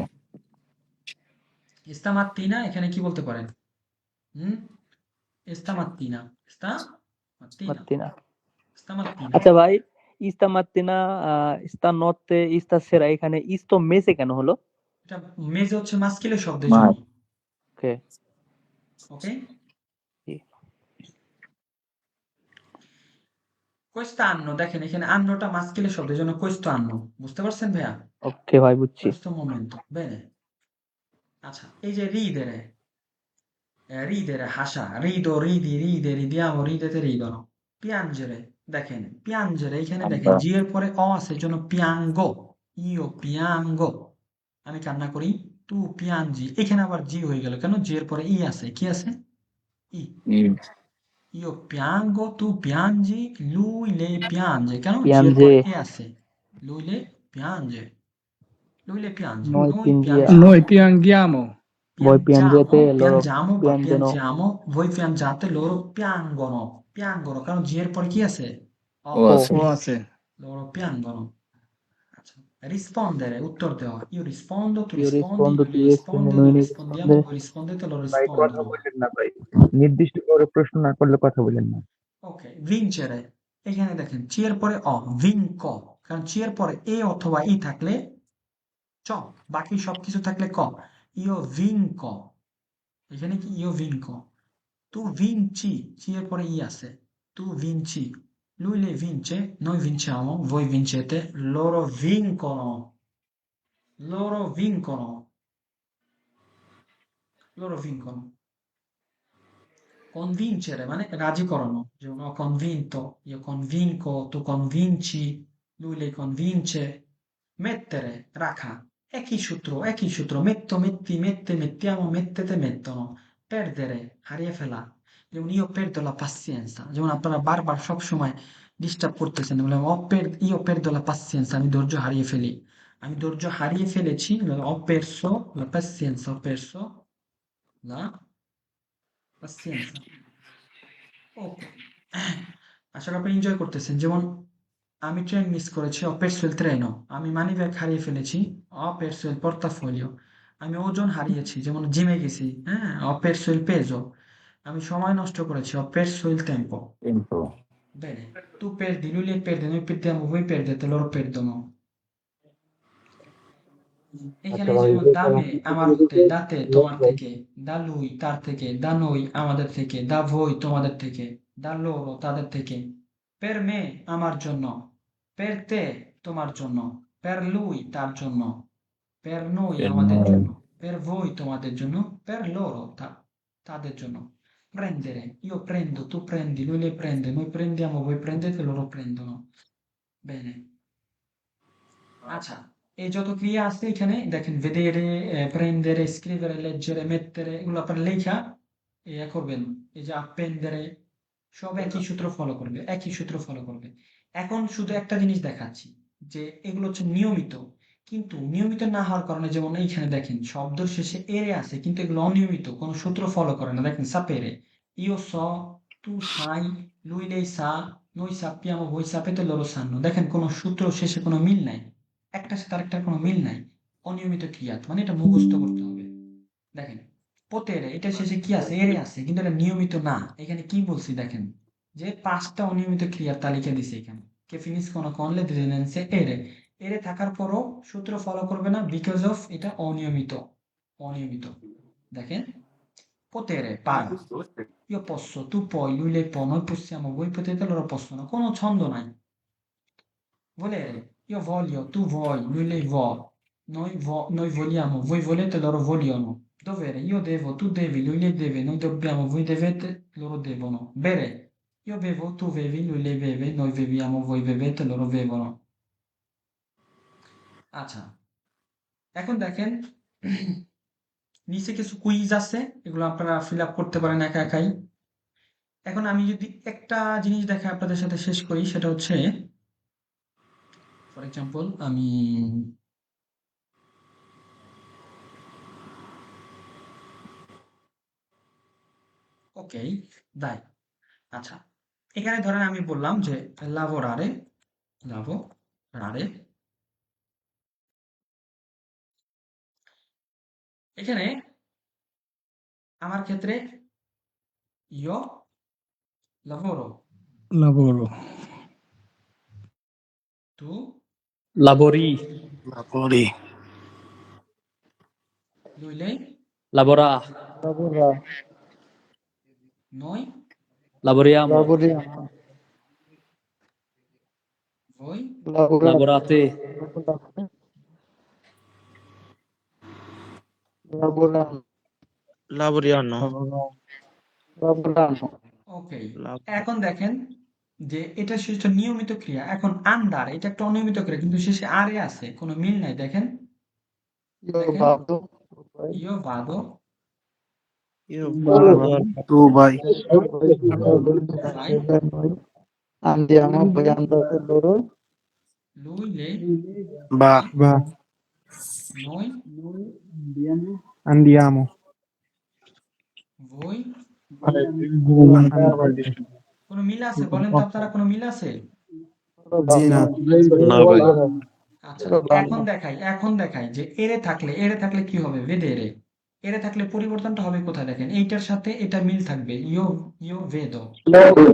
যে।
Stamattina, এখানে কি বলতে পারেন? হুম, stamattina, stamattina,
মাত্তিনা।
stamattina।
আচ্ছা ভাই, ইস্তা মাত্তিনা, ইস্তা নত্তে, ইস্তা সেরা, এখানে ইস্তো মেসে কেন হলো?
এটা মেজে হচ্ছে মাস্কিলের শব্দের
মা।
জন্য।
ওকে।
ওকে, questo anno, দেখেন এখানে আন্নটা মাস্কিলের শব্দের জন্য questo anno, বুঝতে পারছেন ভাইয়া?
ওকে ভাই, বুঝছি।
questo momento, bene। আচ্ছা, এই যে ridere, ridere হাসা, rido, ridi, ride, ridiamo, ridete, ridono। piangere, দেখেন piangere, এখানে দেখেন জি এর পরে অ আছে, এর জন্য piango, io piango, আমি কান্না করি। tu piangi, এখানে আবার জি হয়ে গেল কেন? জি এর পরে ই আছে, কি আছে? ই। io piango, tu piangi, lui le piange, কেন? জি এর
পিয়ানজে।
পরে এ আছে, lui le piange, lui le piange,
নয়
noi
পিনজিয়া।
piangiamo,
Noi pianghiamo.
বই
piangiamo,
পিয়ানজেতে লরো
piangiamo বা
পিয়ানজেনো।
piangiamo, voi piangiate, loro piangono, piangono, কারণ জি এর পরে কি আছে? অ,
ও
ও।
আছে।
O আছে।
loro piangono। আচ্ছা, rispondere, উত্তর দেওয়া। io rispondo, tu
you
rispondi,
রেসপন্দ,
lui
তুই
le
রেসপন্দ,
risponde,
নই
noi rispondiamo,
রেসপন্দে।
voi rispondete, loro
ভাই কথা
rispondono।
বললেন না ভাই, নির্দিষ্ট করে প্রশ্ন না করলে কথা বলেন না।
ওকে, vincere, এখানে দেখেন চি এর পরে অ, vinco, কারণ চি এর পরে এ অথবা ই থাকলে চ, বাকি সবকিছু থাকলে ক। io vinco, এখানে কি io vinco, tu vinci, চি এর পরে ই আছে, tu vinci, lui le vince, noi vinciamo, voi vincete, loro vincono, loro vincono, loro vincono। convincere মানে রাজি করানো, যেমন ho convinto, io convinco, tu convinci, lui lei convince, mettere রাখা, একই সূত্র, metto, metti, mette, mettiamo, mettete, mettono, perdere হারিয়ে ফেলা, যেমন io perdo la pazienza, যেমন আপনারা বারবার সব সময় ডিস্টার্ব করতেছেন, বলে io perdo la pazienza, আমি ধৈর্য হারিয়ে ফেলি, আমি ধৈর্য হারিয়ে ফেলেছি, ho perso la pazienza, ho perso la pazienza. ওকে, আশা করি আপনি এনজয় করতেছেন। যেমন আমি ট্রেন মিস করেছি, ho perso il treno, আমি মানিব্যাগ হারিয়ে ফেলেছি, ho perso il portafoglio, আমি ওজন হারিয়েছি, যেমন জিমে গেছি, হ্যাঁ, ho perso il peso, আমি সময় নষ্ট করেছি, ho perso il tempo.
কিন্তু
Bene, tu perdi, lui lei perde, noi perdiamo, voi perdete, loro perdono. এখানে এই যেমন দা মে আমার হতে, দা তে তোমার থেকে, দা লুই তার থেকে, দা noi আমাদের থেকে, দা voi তোমাদের থেকে, দা loro তাদের থেকে, per me আমার জন্য, per te তোমার জন্য, per lui তার জন্য, per noi আমাদের জন্য, per voi তোমাদের জন্য, per loro তাদের জন্য। Prendere, io prendo, tu prendi, lui le prende, noi prendiamo, voi prendete, loro prendono. Bene, আচ্ছা, এই যত ক্রিয়া আছে এখানে দেখেন, vedere, prendere, scrivere, leggere, mettere, এগুলো আপনার লেখা ইয়া করবেন, এই যে appendere, সব একই সূত্র ফলো করবে, একই সূত্র ফলো করবে। এখন শুধু একটা জিনিস দেখাচ্ছি যে এগুলো হচ্ছে নিয়মিত, কিন্তু নিয়মিত না হওয়ার কারণে, যেমন এইখানে দেখেন শব্দের শেষে এরে আছে, কিন্তু এগুলো অনিয়মিত, কোনো সূত্র ফলো করে না। দেখেন sapere, io so, tu sai, lui lei sa, noi sappiamo, voi sapete, loro sanno, দেখেন কোনো সূত্র শেষে কোনো মিল নাই, একটার সাথে আরেকটার কোনো মিল নাই, অনিয়মিত ক্রিয়া, মানে এটা মুখস্থ করতে হবে। দেখেন পোতেরে, এটা শেষে কি আছে, এরে আছে, কিন্তু এটা নিয়মিত না। এখানে কি বলছি দেখেন, যে 5টা অনিয়মিত ক্রিয়ার তালিকা দিছে এখানে, কে finiscono con le desinenze ere, এরে থাকার পরও সূত্র ফলো করবে না, বিকজ অফ এটা অনিয়মিত, অনিয়মিত। দেখেন potere পারা, io posso, tu puoi, lui lei può, noi possiamo, voi potete, loro possono, কোনো ছন্দ নাই। Volere, io voglio, tu vuoi, lui lei vuole, noi vogliamo, voi volete, loro vogliono. Dovere, io devo, tu devi, lui lei deve, noi dobbiamo, voi dovete, loro devono. Bere, io bevo, tu bevi, lui lei beve, noi beviamo, voi bevete, loro bevono. আচ্ছা, এখন দেখেন নিচে কিছু quiz আছে, এগুলো আপনারা fill up করতে পারেন একা একাই। এখন আমি যদি একটা জিনিস দেখে আপনাদের সাথে শেষ করি, সেটা হচ্ছে ফর এক্সাম্পল আমি ওকে দাই, আচ্ছা, এখানে ধরেন আমি বললাম যে lavorare, lavorare, এখানে আমার ক্ষেত্রে io lavoro,
lavoro,
tu
lavori, lavori,
lui lei,
lavora,
noi,
lavoriamo,
voi,
lavorate,
ওকে। এখন দেখেন যে এটা শেষটা নিয়মিত ক্রিয়া, এখন আন্ডার এটা একটা অনিয়মিত ক্রিয়া, কিন্তু শেষে আরে আছে, কোনো মিল নাই। দেখেন দেখেন io vado,
tu vai,
vai,
Andiamo, poi andate loro.
lui lei,
va,
Va,
noi,
andiamo.
voi,
Andate.
কোনো মিল আছে? বলেন তো আপনারা, কোনো মিল আছে?
জি না।
না ভাই,
আচ্ছা, এখন দেখাই যে এরে থাকলে কি হবে, vedere, এরে থাকলে পরিবর্তনটা হবে কোথায়, দেখেন এইটার সাথে এটা মিল থাকবে, io vedo, io vedo,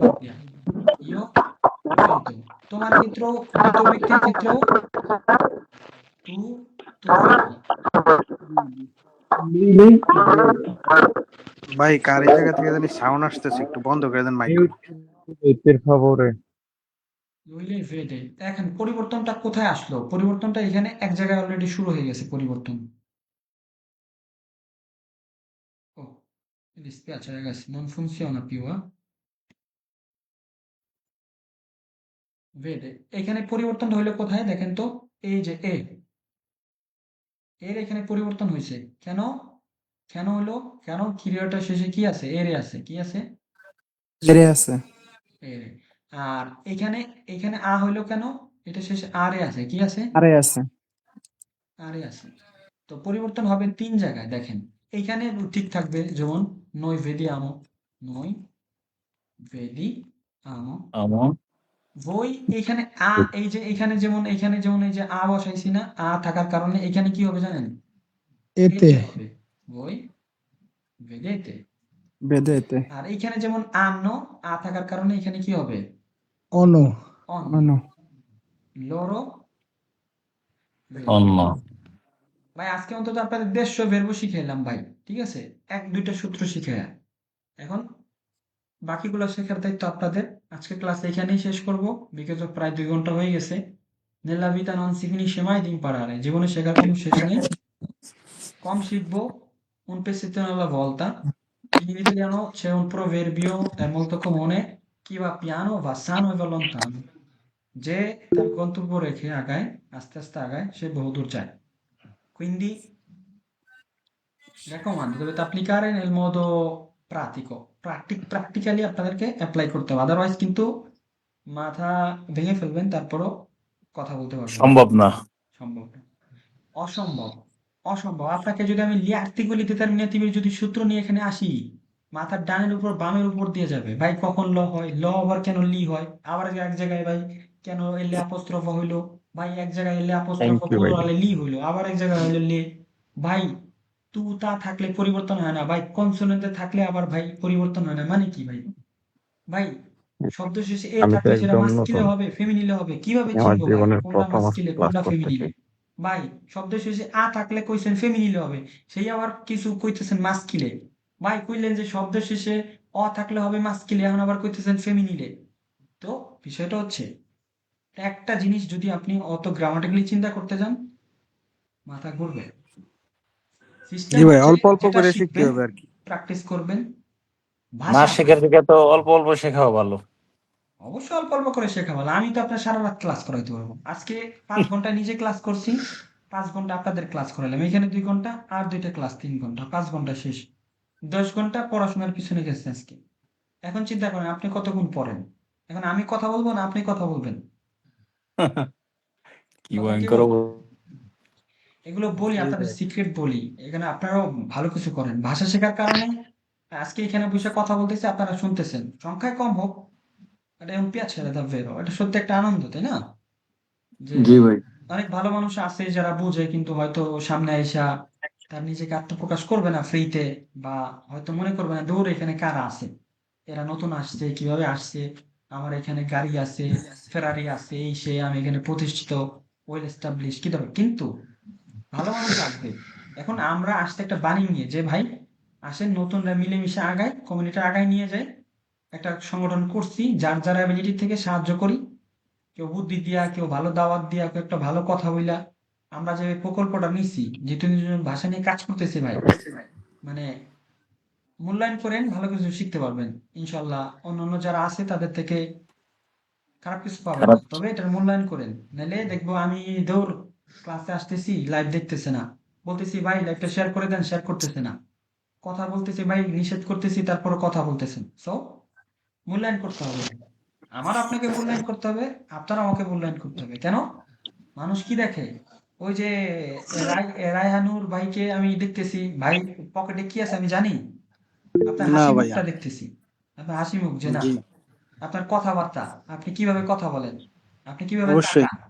তোমার ক্ষেত্রেও, দ্বিতীয় ব্যক্তির ক্ষেত্রেও tu vedi,
ভাই কার এই জায়গা থেকে জানি সাউন্ড আসতেছে, একটু বন্ধ করে দেন mic.
Per favore.
lui lei vede, দেখেন পরিবর্তনটা কোথায় আসলো, পরিবর্তনটা এখানে এক জায়গায় অলরেডি শুরু হয়ে গেছে পরিবর্তন। ও Mi dispiace ragazzi, non funziona più, Vede, এখানে পরিবর্তনটা হইলো কোথায় দেখেন তো, এই যে এর এখানে পরিবর্তন হয়েছে কেন? কেন হলো? কেন ক্রিয়াটার শেষে কি আছে? এর আছে, কি আছে?
এরে আছে।
এর। আর এখানে এখানে আ হইলো কেন? এটা শেষে আরে আছে, কি আছে?
আরে আছে।
আরে আছে। তো পরিবর্তন হবে ৩ জায়গায় দেখেন। এইখানে ঠিক থাকবে, যেমন noi vediamo, noi vediamo,
আমার
voi এখানে এই যে এখানে যেমন এই যে বসাইছি না, থাকার কারণে এখানে কি হবে জানেন?
এতে
এতে হবে। voi vedete।
বেদেতে।
আর এইখানে যেমন থাকার কারণে এখানে কি হবে?
On
on।
অন্য।
loro
অন্য
vedono। ভাই আজকে অন্তত আপনাদের ১৫০ ভেরবো শিখাইলাম ভাই, ঠিক আছে? ১-২টা সূত্র শিখাইয়া। এখন বাকিগুলো শেখার দায়িত্ব আপনাদের। আজকে ক্লাস এখানেই শেষ করব, বিকজ অফ প্রায় ২ ঘন্টা হয়ে গেছে। Nella vita non si finisce mai di imparare, জীবনে শেখার কোনো শেষ নেই। কম শিখবো, un pezzettino alla volta। In italiano c'è un proverbio, è molto comune: chi va piano va sano e va lontano। যে তার গন্তব্য রেখে আগায়, আস্তে আস্তে আগায়, সে বহুদূর যায়। Quindi raccomando, dovete applicare nel modo pratico, practically আপনাদেরকে অ্যাপ্লাই করতে হবে, আদারওয়াইজ কিন্তু মাথা ভেঙে ফেলবেন, তারপরও কথা বলতে পারবেন না।
সম্ভব না।
সম্ভব না, অসম্ভব, অসম্ভব। আপনাকে যদি আমি লিয়ার্টিকুলি ডিটারমিনেটিভের যদি সূত্র নিয়ে এখানে আসি, মাথার ডানের উপর বামের উপর দিয়ে যাবে ভাই। কখন ল হয়, ল আবার কেন লি হয়, আবার এক জায়গায় ভাই কেন এলে অ্যাপোস্ট্রোফ হইলো, ভাই এক জায়গায় এলে অ্যাপোস্ট্রোফ
থ্যাংক ইউ ভাই।
প্লুরালে লি হইলো, আবার এক জায়গায় হইলো লে। ভাই তু তা থাকলে পরিবর্তন হয় না ভাই, কনসোনেন্টে থাকলে আবার ভাই পরিবর্তন হয় না, মানে কি ভাই? ভাই শব্দ শেষে এ
আমি তো
থাকলে সেটা
একদম
মাস্কিলে
নতুন,
হবে, ফেমিনিলে হবে, কিভাবে
আমার
চিনবো ভাই
জীবনের
কোনটা
প্রথম
মাস্কিলে
ক্লাস
কোনটা
করতেছি।
ফেমিনিলে? ভাই শব্দ শেষে থাকলে কইছেন ফেমিনিলে হবে, সেই আবার কিছু কইতেছেন মাস্কিলে। ভাই কইলেন যে শব্দ শেষে থাকলে হবে মাস্কিলে, এখন আবার কইতেছেন ফেমিনিলে। তো বিষয়টা হচ্ছে, একটা জিনিস যদি আপনি অত গ্রামাটিক্যালি চিন্তা করতে যান, মাথা ঘুরবে। সিস্টেম
জি ভাই,
হচ্ছে
অল্প অল্প
যেটা
করে শিখতে
শিখবেন,
হবে আর কি।
প্র্যাকটিস করবেন।
না
ভাষা ভাই
শেখার থেকে তো অল্প অল্প শেখাও ভালো।
অবশ্যই অল্প অল্প করে শেখা ভালো। আমি তো আপনার সারা রাত ক্লাস করাইতে পারবো। আজকে ৫ ঘন্টা নিজে ক্লাস করছি, ৫ ঘন্টা আপনাদের ক্লাস করাইলাম, এখানে ২ ঘন্টা, আর ২টা ক্লাস ৩ ঘন্টা, ৫ ঘন্টা শেষ। ১০ ঘন্টা পড়াশোনার পিছনে গেছে আজকে। এখন চিন্তা করেন আপনি কতক্ষণ পড়েন। এখন আমি কথা বলবো না আপনি কথা বলবেন?
কি
কথা কি
ভয়ঙ্কর
বলবো?
অবস্থা।
এগুলো বলি,
জি
আপনাদের
ভাই।
সিক্রেট বলি, এখানে আপনারাও ভালো কিছু করেন ভাষা শেখার কারণে। আজকে এখানে বসে কথা বলতেছি, আপনারা শুনতেছেন, সংখ্যায় কম হোক, এটা un piacere davvero, এটা সত্যি একটা আনন্দ, তাই না? যে
জি ভাই।
অনেক ভালো মানুষ আছে যারা বুঝে কিন্তু হয়তো সামনে আইসা তার নিজেকে আত্মপ্রকাশ করবে না ফ্রিতে, বা হয়তো মনে করবে না দূর এখানে কারা আছে, এরা নতুন আসছে, কিভাবে আসছে, আমার এখানে গাড়ি আছে, ফেরারি আছে, এই সে, আমি এখানে প্রতিষ্ঠিত, ওয়েল এস্টাবলিশ, কি দরকার? কিন্তু ভালো মানুষ আসবে। এখন আমরা আসতে একটা বাণী নিয়ে যে ভাই আসেন নতুনরা মিলেমিশে আগায়, কমিউনিটি আগায় নিয়ে যায়, একটা সংগঠন করছি, যার যার অ্যাবিলিটি থেকে সাহায্য করি, কেউ বুদ্ধি দিয়া, কেউ ভালো দাওয়াত দিয়া, কেউ একটা ভালো কথা বইলা। আমরা যে প্রকল্পটা নিছি, যে তুমি ভাষা নিয়ে কাজ করতেছি ভাই, মানে মূল্যায়ন করেন, ভালো কিছু শিখতে পারবেন ইনশাল্লাহ। অন্যান্য যারা আছে তাদের থেকে খারাপ কিছু পাবেন না,
খারাপ।
তবে এটার মূল্যায়ন করেন। নাহলে দেখবো আমি দৌড় ক্লাসে আসতেছি, লাইভ দেখতেছে না, বলতেছি ভাই লাইভটা শেয়ার করে দেন, শেয়ার করতেছে না, কথা বলতেছি ভাই, নিষেধ করতেছি, তারপরে কথা বলতেছেন। সো মূল্যায়ন করতে হবে, আমার আপনাকে মূল্যায়ন করতে হবে, আপনার আমাকে মূল্যায়ন করতে হবে। কেন? মানুষ কি দেখে? ওই যে রায়হানুর ভাইকে আমি দেখতেছি, ভাই পকেটে কি আছে আমি জানি? আপনার
না
হাসি
ভাইয়া।
মুখটা দেখতেছি, আপনার হাসি মুখ যে না,
জি,
আপনার কথাবার্তা, আপনি কিভাবে কথা বলেন, আপনি কিভাবে
অবশ্যই।
তাকান,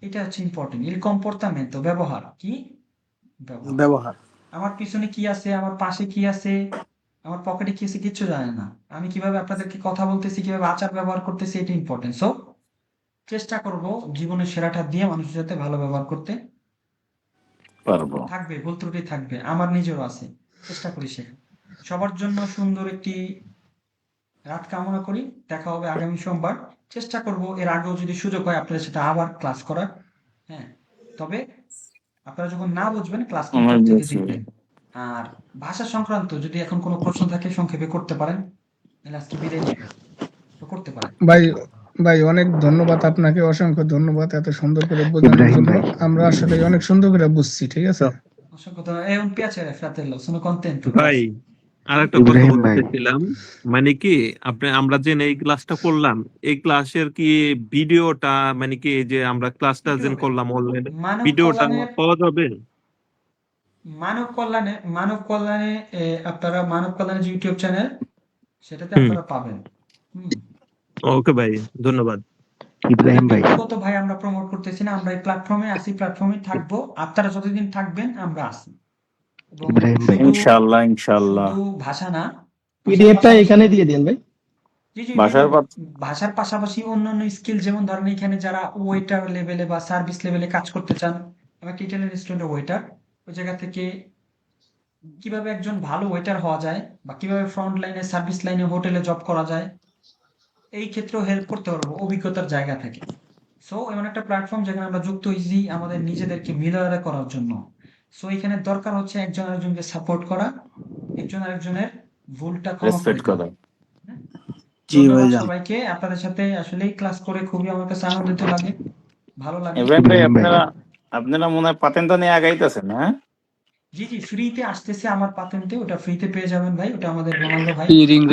এটা হচ্ছে ইম্পর্টেন্ট। il comportamento, ব্যবহার কি? ব্যবহার।
ব্যবহার।
আমার পিছনে কি আছে, আমার পাশে কি আছে, আমার পকেটে কি আছে, কিচ্ছু জানেন না। আমি কিভাবে আপনাদেরকে কথা বলতেছি, কিভাবে আচার ব্যবহার করতেছি, এটা ইম্পর্টেন্ট। সো চেষ্টা করব জীবনের সেরাটা দিয়ে মানুষের সাথে ভালো ব্যবহার করতে।
পারবো।
থাকবে, ভুল ত্রুটি থাকবে, আমার নিজেরও আছে, চেষ্টা করি শেখা। সবার জন্য সুন্দর একটি রাত কামনা করি। দেখা হবে আগামী সোমবার। চেষ্টা করব এর আগেও যদি সুযোগ হয় আপনাদের সাথে আবার ক্লাস করার। হ্যাঁ, তবে আপনারা যখন না বুঝবেন ক্লাস কিন্তু
আমার
চোখ থেকে
বুঝছি।
দেখবেন। আর ভাষা সংক্রান্ত যদি এখন কোনো প্রশ্ন থাকে সংক্ষেপে করতে পারেন, তাহলে আজকে বিদায় নিব। তো করতে পারেন।
ভাই ভাই অনেক ধন্যবাদ আপনাকে, অসংখ্য ধন্যবাদ এত সুন্দর করে বোঝানোর জন্য। আমরা আসলে অনেক সুন্দর করে বুঝছি, ঠিক আছে?
অসংখ্য ধন্যবাদ। È un piacere, fratello, sono contento.
ভাই আর একটা কথা বলতে চাইছিলাম, মানে কি আমরা যে এই ক্লাসটা করলাম, এই ক্লাসের কি ভিডিওটা, মানে কি যে আমরা ক্লাসটা যে
ইউটিউবে
করলাম অনলাইন,
মানব
ভিডিওটা
কল্যাণের
পাওয়া যাবে?
মানব কল্যাণে আপনারা মানব কল্যাণের যে ইউটিউব চ্যানেল সেটাতে
হুম,
আপনারা পাবেন। হুম।
ওকে ভাই, ধন্যবাদ।
আমাদের ব্যক্তিগত ভাই আমরা প্রমোট করতেছি না, আমরা এই প্ল্যাটফর্মে আসি, প্ল্যাটফর্মে থাকবো। আপনারা যতদিন থাকবেন আমরা আসি। এবং শুধু
ইনশাআল্লাহ ইনশাআল্লাহ।
শুধু ভাষা না, ভাষার
পিডিএফটা
পাশাপাশি
এখানে দিয়ে দেন ভাই।
জি জি
ভাষার
দিব। ভাষার পাশাপাশি অন্যান্য স্কিল, যেমন ধরেন এখানে যারা ওয়েটার লেভেলে বা সার্ভিস লেভেলে কাজ করতে চান, আমি একটা ইটালিয়ান রেস্টুরেন্টের ওয়েটার, ওই জায়গা থেকে কিভাবে একজন ভালো ওয়েটার হওয়া যায় বা কিভাবে ফ্রন্ট লাইনে, সার্ভিস লাইনে, হোটেলে জব করা যায়, এই ক্ষেত্রেও হেল্প করতে পারবো অভিজ্ঞতার জায়গা থেকে। সো এমন একটা প্ল্যাটফর্ম যেখানে আমরা যুক্ত হয়েছি আমাদের নিজেদেরকে মিলায়া করার জন্য। সো এখানে দরকার হচ্ছে একজন আরেকজনকে সাপোর্ট করা, একজন আরেকজনের ভুলটা ক্ষমা করে
রেসপেক্ট
দেওয়া।
করা।
হ্যাঁ?
জি
ধন্যবাদ
ভাইজান।
সবাইকে। আপনাদের সাথে আসলেই ক্লাস করে খুবই আমার কাছে আনন্দিত লাগে, ভালো লাগে।
ইব্রাহিম ভাই, আপনারা মনে হয় পাতেনটা নিয়ে আগাইতেছেন, হ্যাঁ?
জি জি, ফ্রিতে আসতেছে আমার পাতেন্টে, ওটা ফ্রিতে পেয়ে যাবেন ভাই, ওটা আমাদের রোনালদো ভাই।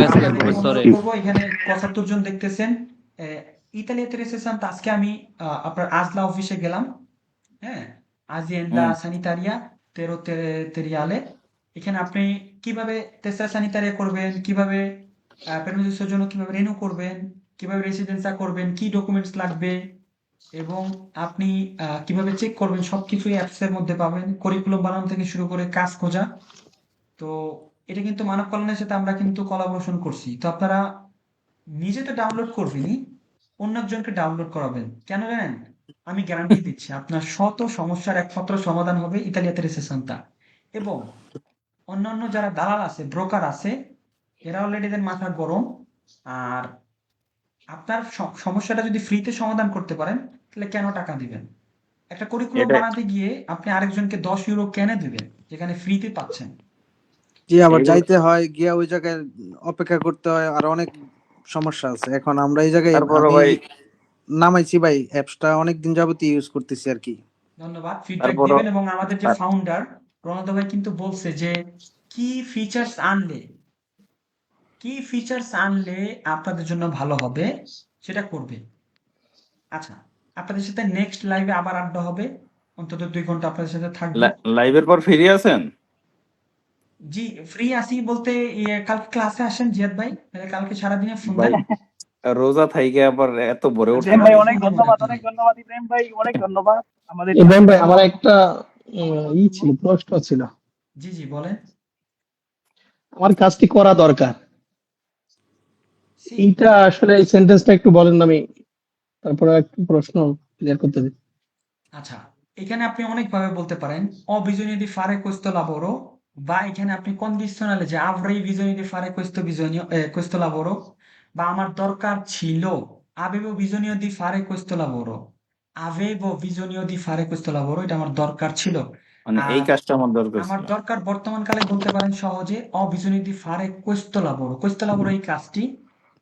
আপনাদেরকে অনুরোধ করবো, এখানে ৭৫ জন দেখতেছেন। ইতালিতে রেসেসান, আজকে আমি আপনার আজলা অফিসে গেলাম। হ্যাঁ, আজিয়েন্দা সানিতারিয়া তেরিয়ালে। এখানে আপনি কিভাবে তেসরা সানিতারিয়া করবেন, কিভাবে পেরমিসের জন্য কিভাবে রেনু করবেন, কিভাবে রেসিডেন্সা করবেন, কি ডকুমেন্টস লাগবে, এবং আপনি কিভাবে চেক করবেন, সবকিছুই অ্যাপস এর মধ্যে পাবেন। কারিকুলাম বানানো থেকে শুরু করে কাজ খোঁজা। তো এটা কিন্তু মানব কল্যাণের সাথে আমরা কিন্তু কোলাবোরেশন করছি। তো আপনারা নিজে তো ডাউনলোড করবেনই, অন্য একজনকে ডাউনলোড করাবেন। কেন জানেন? আমি গ্যারান্টি দিচ্ছি আপনার শত সমস্যার একমাত্র সমাধান হবে ইতালিয়াতে রেসেসানটা। এবং অন্যান্য যারা দালাল আছে, ব্রোকার আছে, এরা অলরেডি এদের মাথা গরম। আর আপনার সমস্যাটা যদি ফ্রিতে সমাধান করতে পারেন, তাহলে কেন টাকা দিবেন? একটা কারিকুলাম
এটা
বানাতে গিয়ে আপনি আরেকজনকে 10 ইউরো কেন দিবেন যেখানে ফ্রিতে পাচ্ছেন?
জি, আবার
এগুলো
যাইতে হয়, গিয়া ওই জায়গায় অপেক্ষা করতে হয়, আর অনেক সমস্যা আছে। এখন আমরা এই জায়গায়
তারপরে
আমি
ভাই
নামাইছি ভাই, অ্যাপসটা অনেকদিন যাবত ইউজ করতেছি আর কি।
ধন্যবাদ, ফিডব্যাক
তারপরে
দিবেন। এবং আমাদের যে ফাউন্ডার রণদা ভাই কিন্তু বলছে যে কি ফিচার্স আনলে আপনাদের জন্য ভালো হবে সেটা করবে। আচ্ছা, আপনাদের সাথে নেক্সট লাইভে আবার আড্ডা হবে, অন্তত 2 ঘন্টা আপনাদের সাথে থাকবো।
লাইভের পর ফিরে আছেন?
জি, ফ্রি আছি বলতে কালকে ক্লাসে আসেন জিয়াদ ভাই, তাহলে কালকে সারাদিনে ফোন
ভাই
দেন।
রোজা থাইকে আবার এত ভোরে উঠছেন?
ইব্রাহিম ভাই অনেক ধন্যবাদ,
ইব্রাহিম ভাই, আমার একটা ছিল, প্রশ্ন ছিল।
জি জি বলেন।
আমার কাজটি করা দরকার, এইটা আসলে এই সেন্টেন্সটা একটু বলেন, আমি তারপরে একটু প্রশ্ন ক্লিয়ার করতে দিই।
আচ্ছা, এখানে আপনি অনেকভাবে বলতে পারেন। Ho bisogno di fare questo lavoro, বা এখানে আপনি কন্ডিশনালে যে avrei bisogno di fare questo lavoro, বা আমার দরকার ছিল, avevo bisogno di fare questo lavoro, এটা আমার দরকার ছিল।
মানে এই
আর
কাজটা আমার দরকার
আমার
ছিল।
দরকার বর্তমান কালে বলতে পারেন সহজে ho bisogno di fare questo lavoro এই কাজটি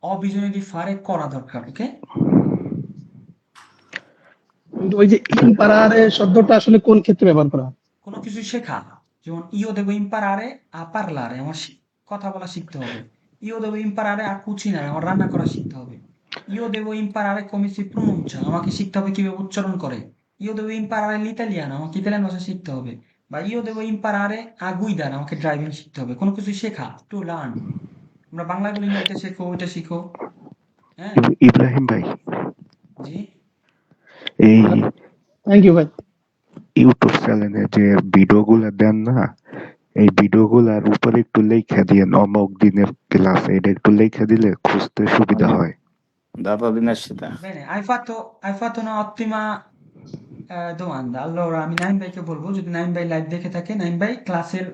ho bisogno di fare করা দরকার। ওকে,
কিন্তু ওই যে ইম্পারারে শব্দটা আসলে কোন ক্ষেত্রে ব্যবহার করা হয়?
কোনো কিছু শেখা, যেমন io devo imparare a parlare, আমার কথা বলা শিখতে হবে। io devo imparare a cucinare, আমার রান্না করা শিখতে হবে। io devo imparare come si pronuncia, আমাকে শিখতে হবে কিভাবে উচ্চারণ করে। io devo imparare l'italiano, আমাকে ইতালিয়ান ভাষা শিখতে হবে। বা io devo imparare a guidare, আমাকে ড্রাইভিং শিখতে হবে। কোনো কিছু শেখা, টু লার্ন। আমরা বাংলায় বলি না এটা শেখো ওইটা শিখো। হ্যাঁ
ইব্রাহিম ভাই,
জি,
এই
থ্যাংক ইউ ভাই।
ইউটিউব চ্যানেলে যে ভিডিওগুলো দেন না, এই ভিডিওগুলার উপরে একটু লেখা দিয়ে অমুক দিনের ক্লাস, এটা একটু লেখা দিলে খুঁজতে সুবিধা হয়।
দাদা দিনের সাথে
bene, hai fatto una ottima domanda. Allora আমি নাইম ভাইকে বলবো, যদি নাইম ভাই লাইভ দেখে থাকে, নাইম ভাই ক্লাসের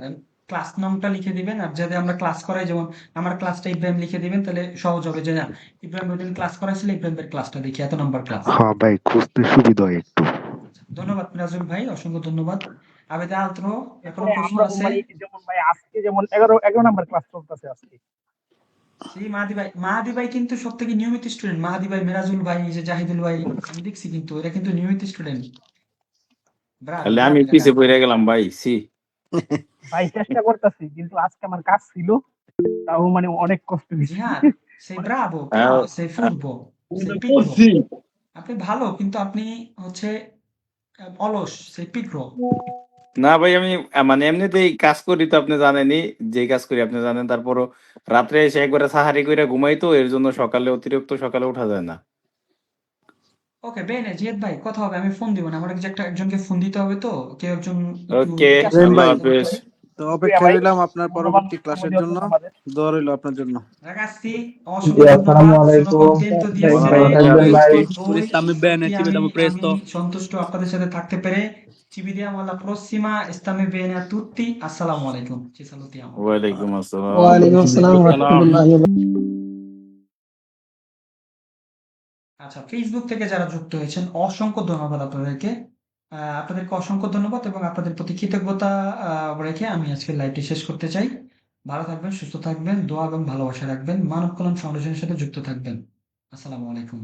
ক্লাস নংটা লিখে দিবেন। আর যদি আমরা ক্লাস করাই, যেমন আমার ক্লাসটা ইব্রাহিম লিখে দিবেন, তাহলে সহজ হবে যে না, ইব্রাহিম ওইদিন ক্লাস করাইছিল, ইব্রাহিমের ক্লাসটা দেখি এত নাম্বার ক্লাস।
হ্যাঁ ভাই, খুঁজতে সুবিধা হয় একটু।
ধন্যবাদ মিরাজুল ভাই, অসংখ্য ধন্যবাদ। আবেদা আলত্র, এখনো প্রশ্ন আছে?
যেমন ভাই ভাই আজকে যেমন 11 নাম্বার ক্লাস চলতেছে আজকে।
সেই মাহাদি ভাই কিন্তু সব থেকে নিয়মিত স্টুডেন্ট। মাহাদি ভাই, মেরাজুল ভাই, এই যে জাহিদুল ভাই, আমি দেখছি কিন্তু এরা কিন্তু নিয়মিত স্টুডেন্ট। ব্রাভো
তাহলে আমি
ব্রাভো কাকা।
পিছে পড়ে গেলাম ভাই, সি।
ভাই চেষ্টা করতেছি কিন্তু আজকে আমার কাজ ছিল, তাও মানে অনেক কষ্ট হয়েছে।
জিহাদ, সেই
অনেক
ব্রাভো,
হ্যাঁ,
সেই ফুরবো, সেই পিগ্রো। আপনি ভালো কিন্তু আপনি হচ্ছে অলস, সেই পিগ্রো।
না ভাই আমি মানে এমনিতেই কাজ করি তো আপনি জানেনই, যে কাজ করি আপনি জানেন। তারপরও রাত্রে এসে একবারে সাহারি কইরা ঘুমাই, তো এর জন্য সকালে অতিরিক্ত সকালে ওঠা যায় না।
ওকে বেনে, জিয়াদ ভাই কথা হবে, আমি ফোন দিব না, আমার একজনকে ফোন দিতে হবে, তো কেউ একজন একটু
ওকে,
কাজটা
রহিম
আল্লাহ
ভাই,
করতে হবে।
হাফেজ।
তো
শুক্রিয়া
অপেক্ষায়
ভাই,
রইলাম আপনার
মূল্যবান
পরবর্তী
সময়
ক্লাসের
দেওয়ার
জন্য।
জন্য আমাদের।
দোয়া রইল আপনার জন্য।
রাগাস্তি,
জি,
অসংখ্য
আসসালামু
ধন্যবাদ,
আলাইকুম।
সোনো contento di
ভালো
essere
থাকবেন ভাই।
voi, সত্যি আমি সন্তুষ্ট আপনাদের সাথে থাকতে পেরে। Ci vediamo alla prossima e stammi bene a tutti. Assalamu alaikum. Ci salutiamo.
ওয়ালাইকুম আসসালাম।
ওয়ালাইকুম আসসালাম ওয়া রাহমাতুল্লাহি ওয়া
আচ্ছা, ফেসবুক থেকে যারা যুক্ত হয়েছেন অসংখ্য ধন্যবাদ আপনাদেরকে। আপনাদেরকে অসংখ্য ধন্যবাদ এবং আপনাদের প্রতি কৃতজ্ঞতা রেখে আমি আজকের লাইভটি শেষ করতে চাই। ভালো থাকবেন, সুস্থ থাকবেন, দোয়া এবং ভালোবাসা রাখবেন, মানব কল্যাণ ফাউন্ডেশনের সাথে যুক্ত থাকবেন। আসসালামু আলাইকুম।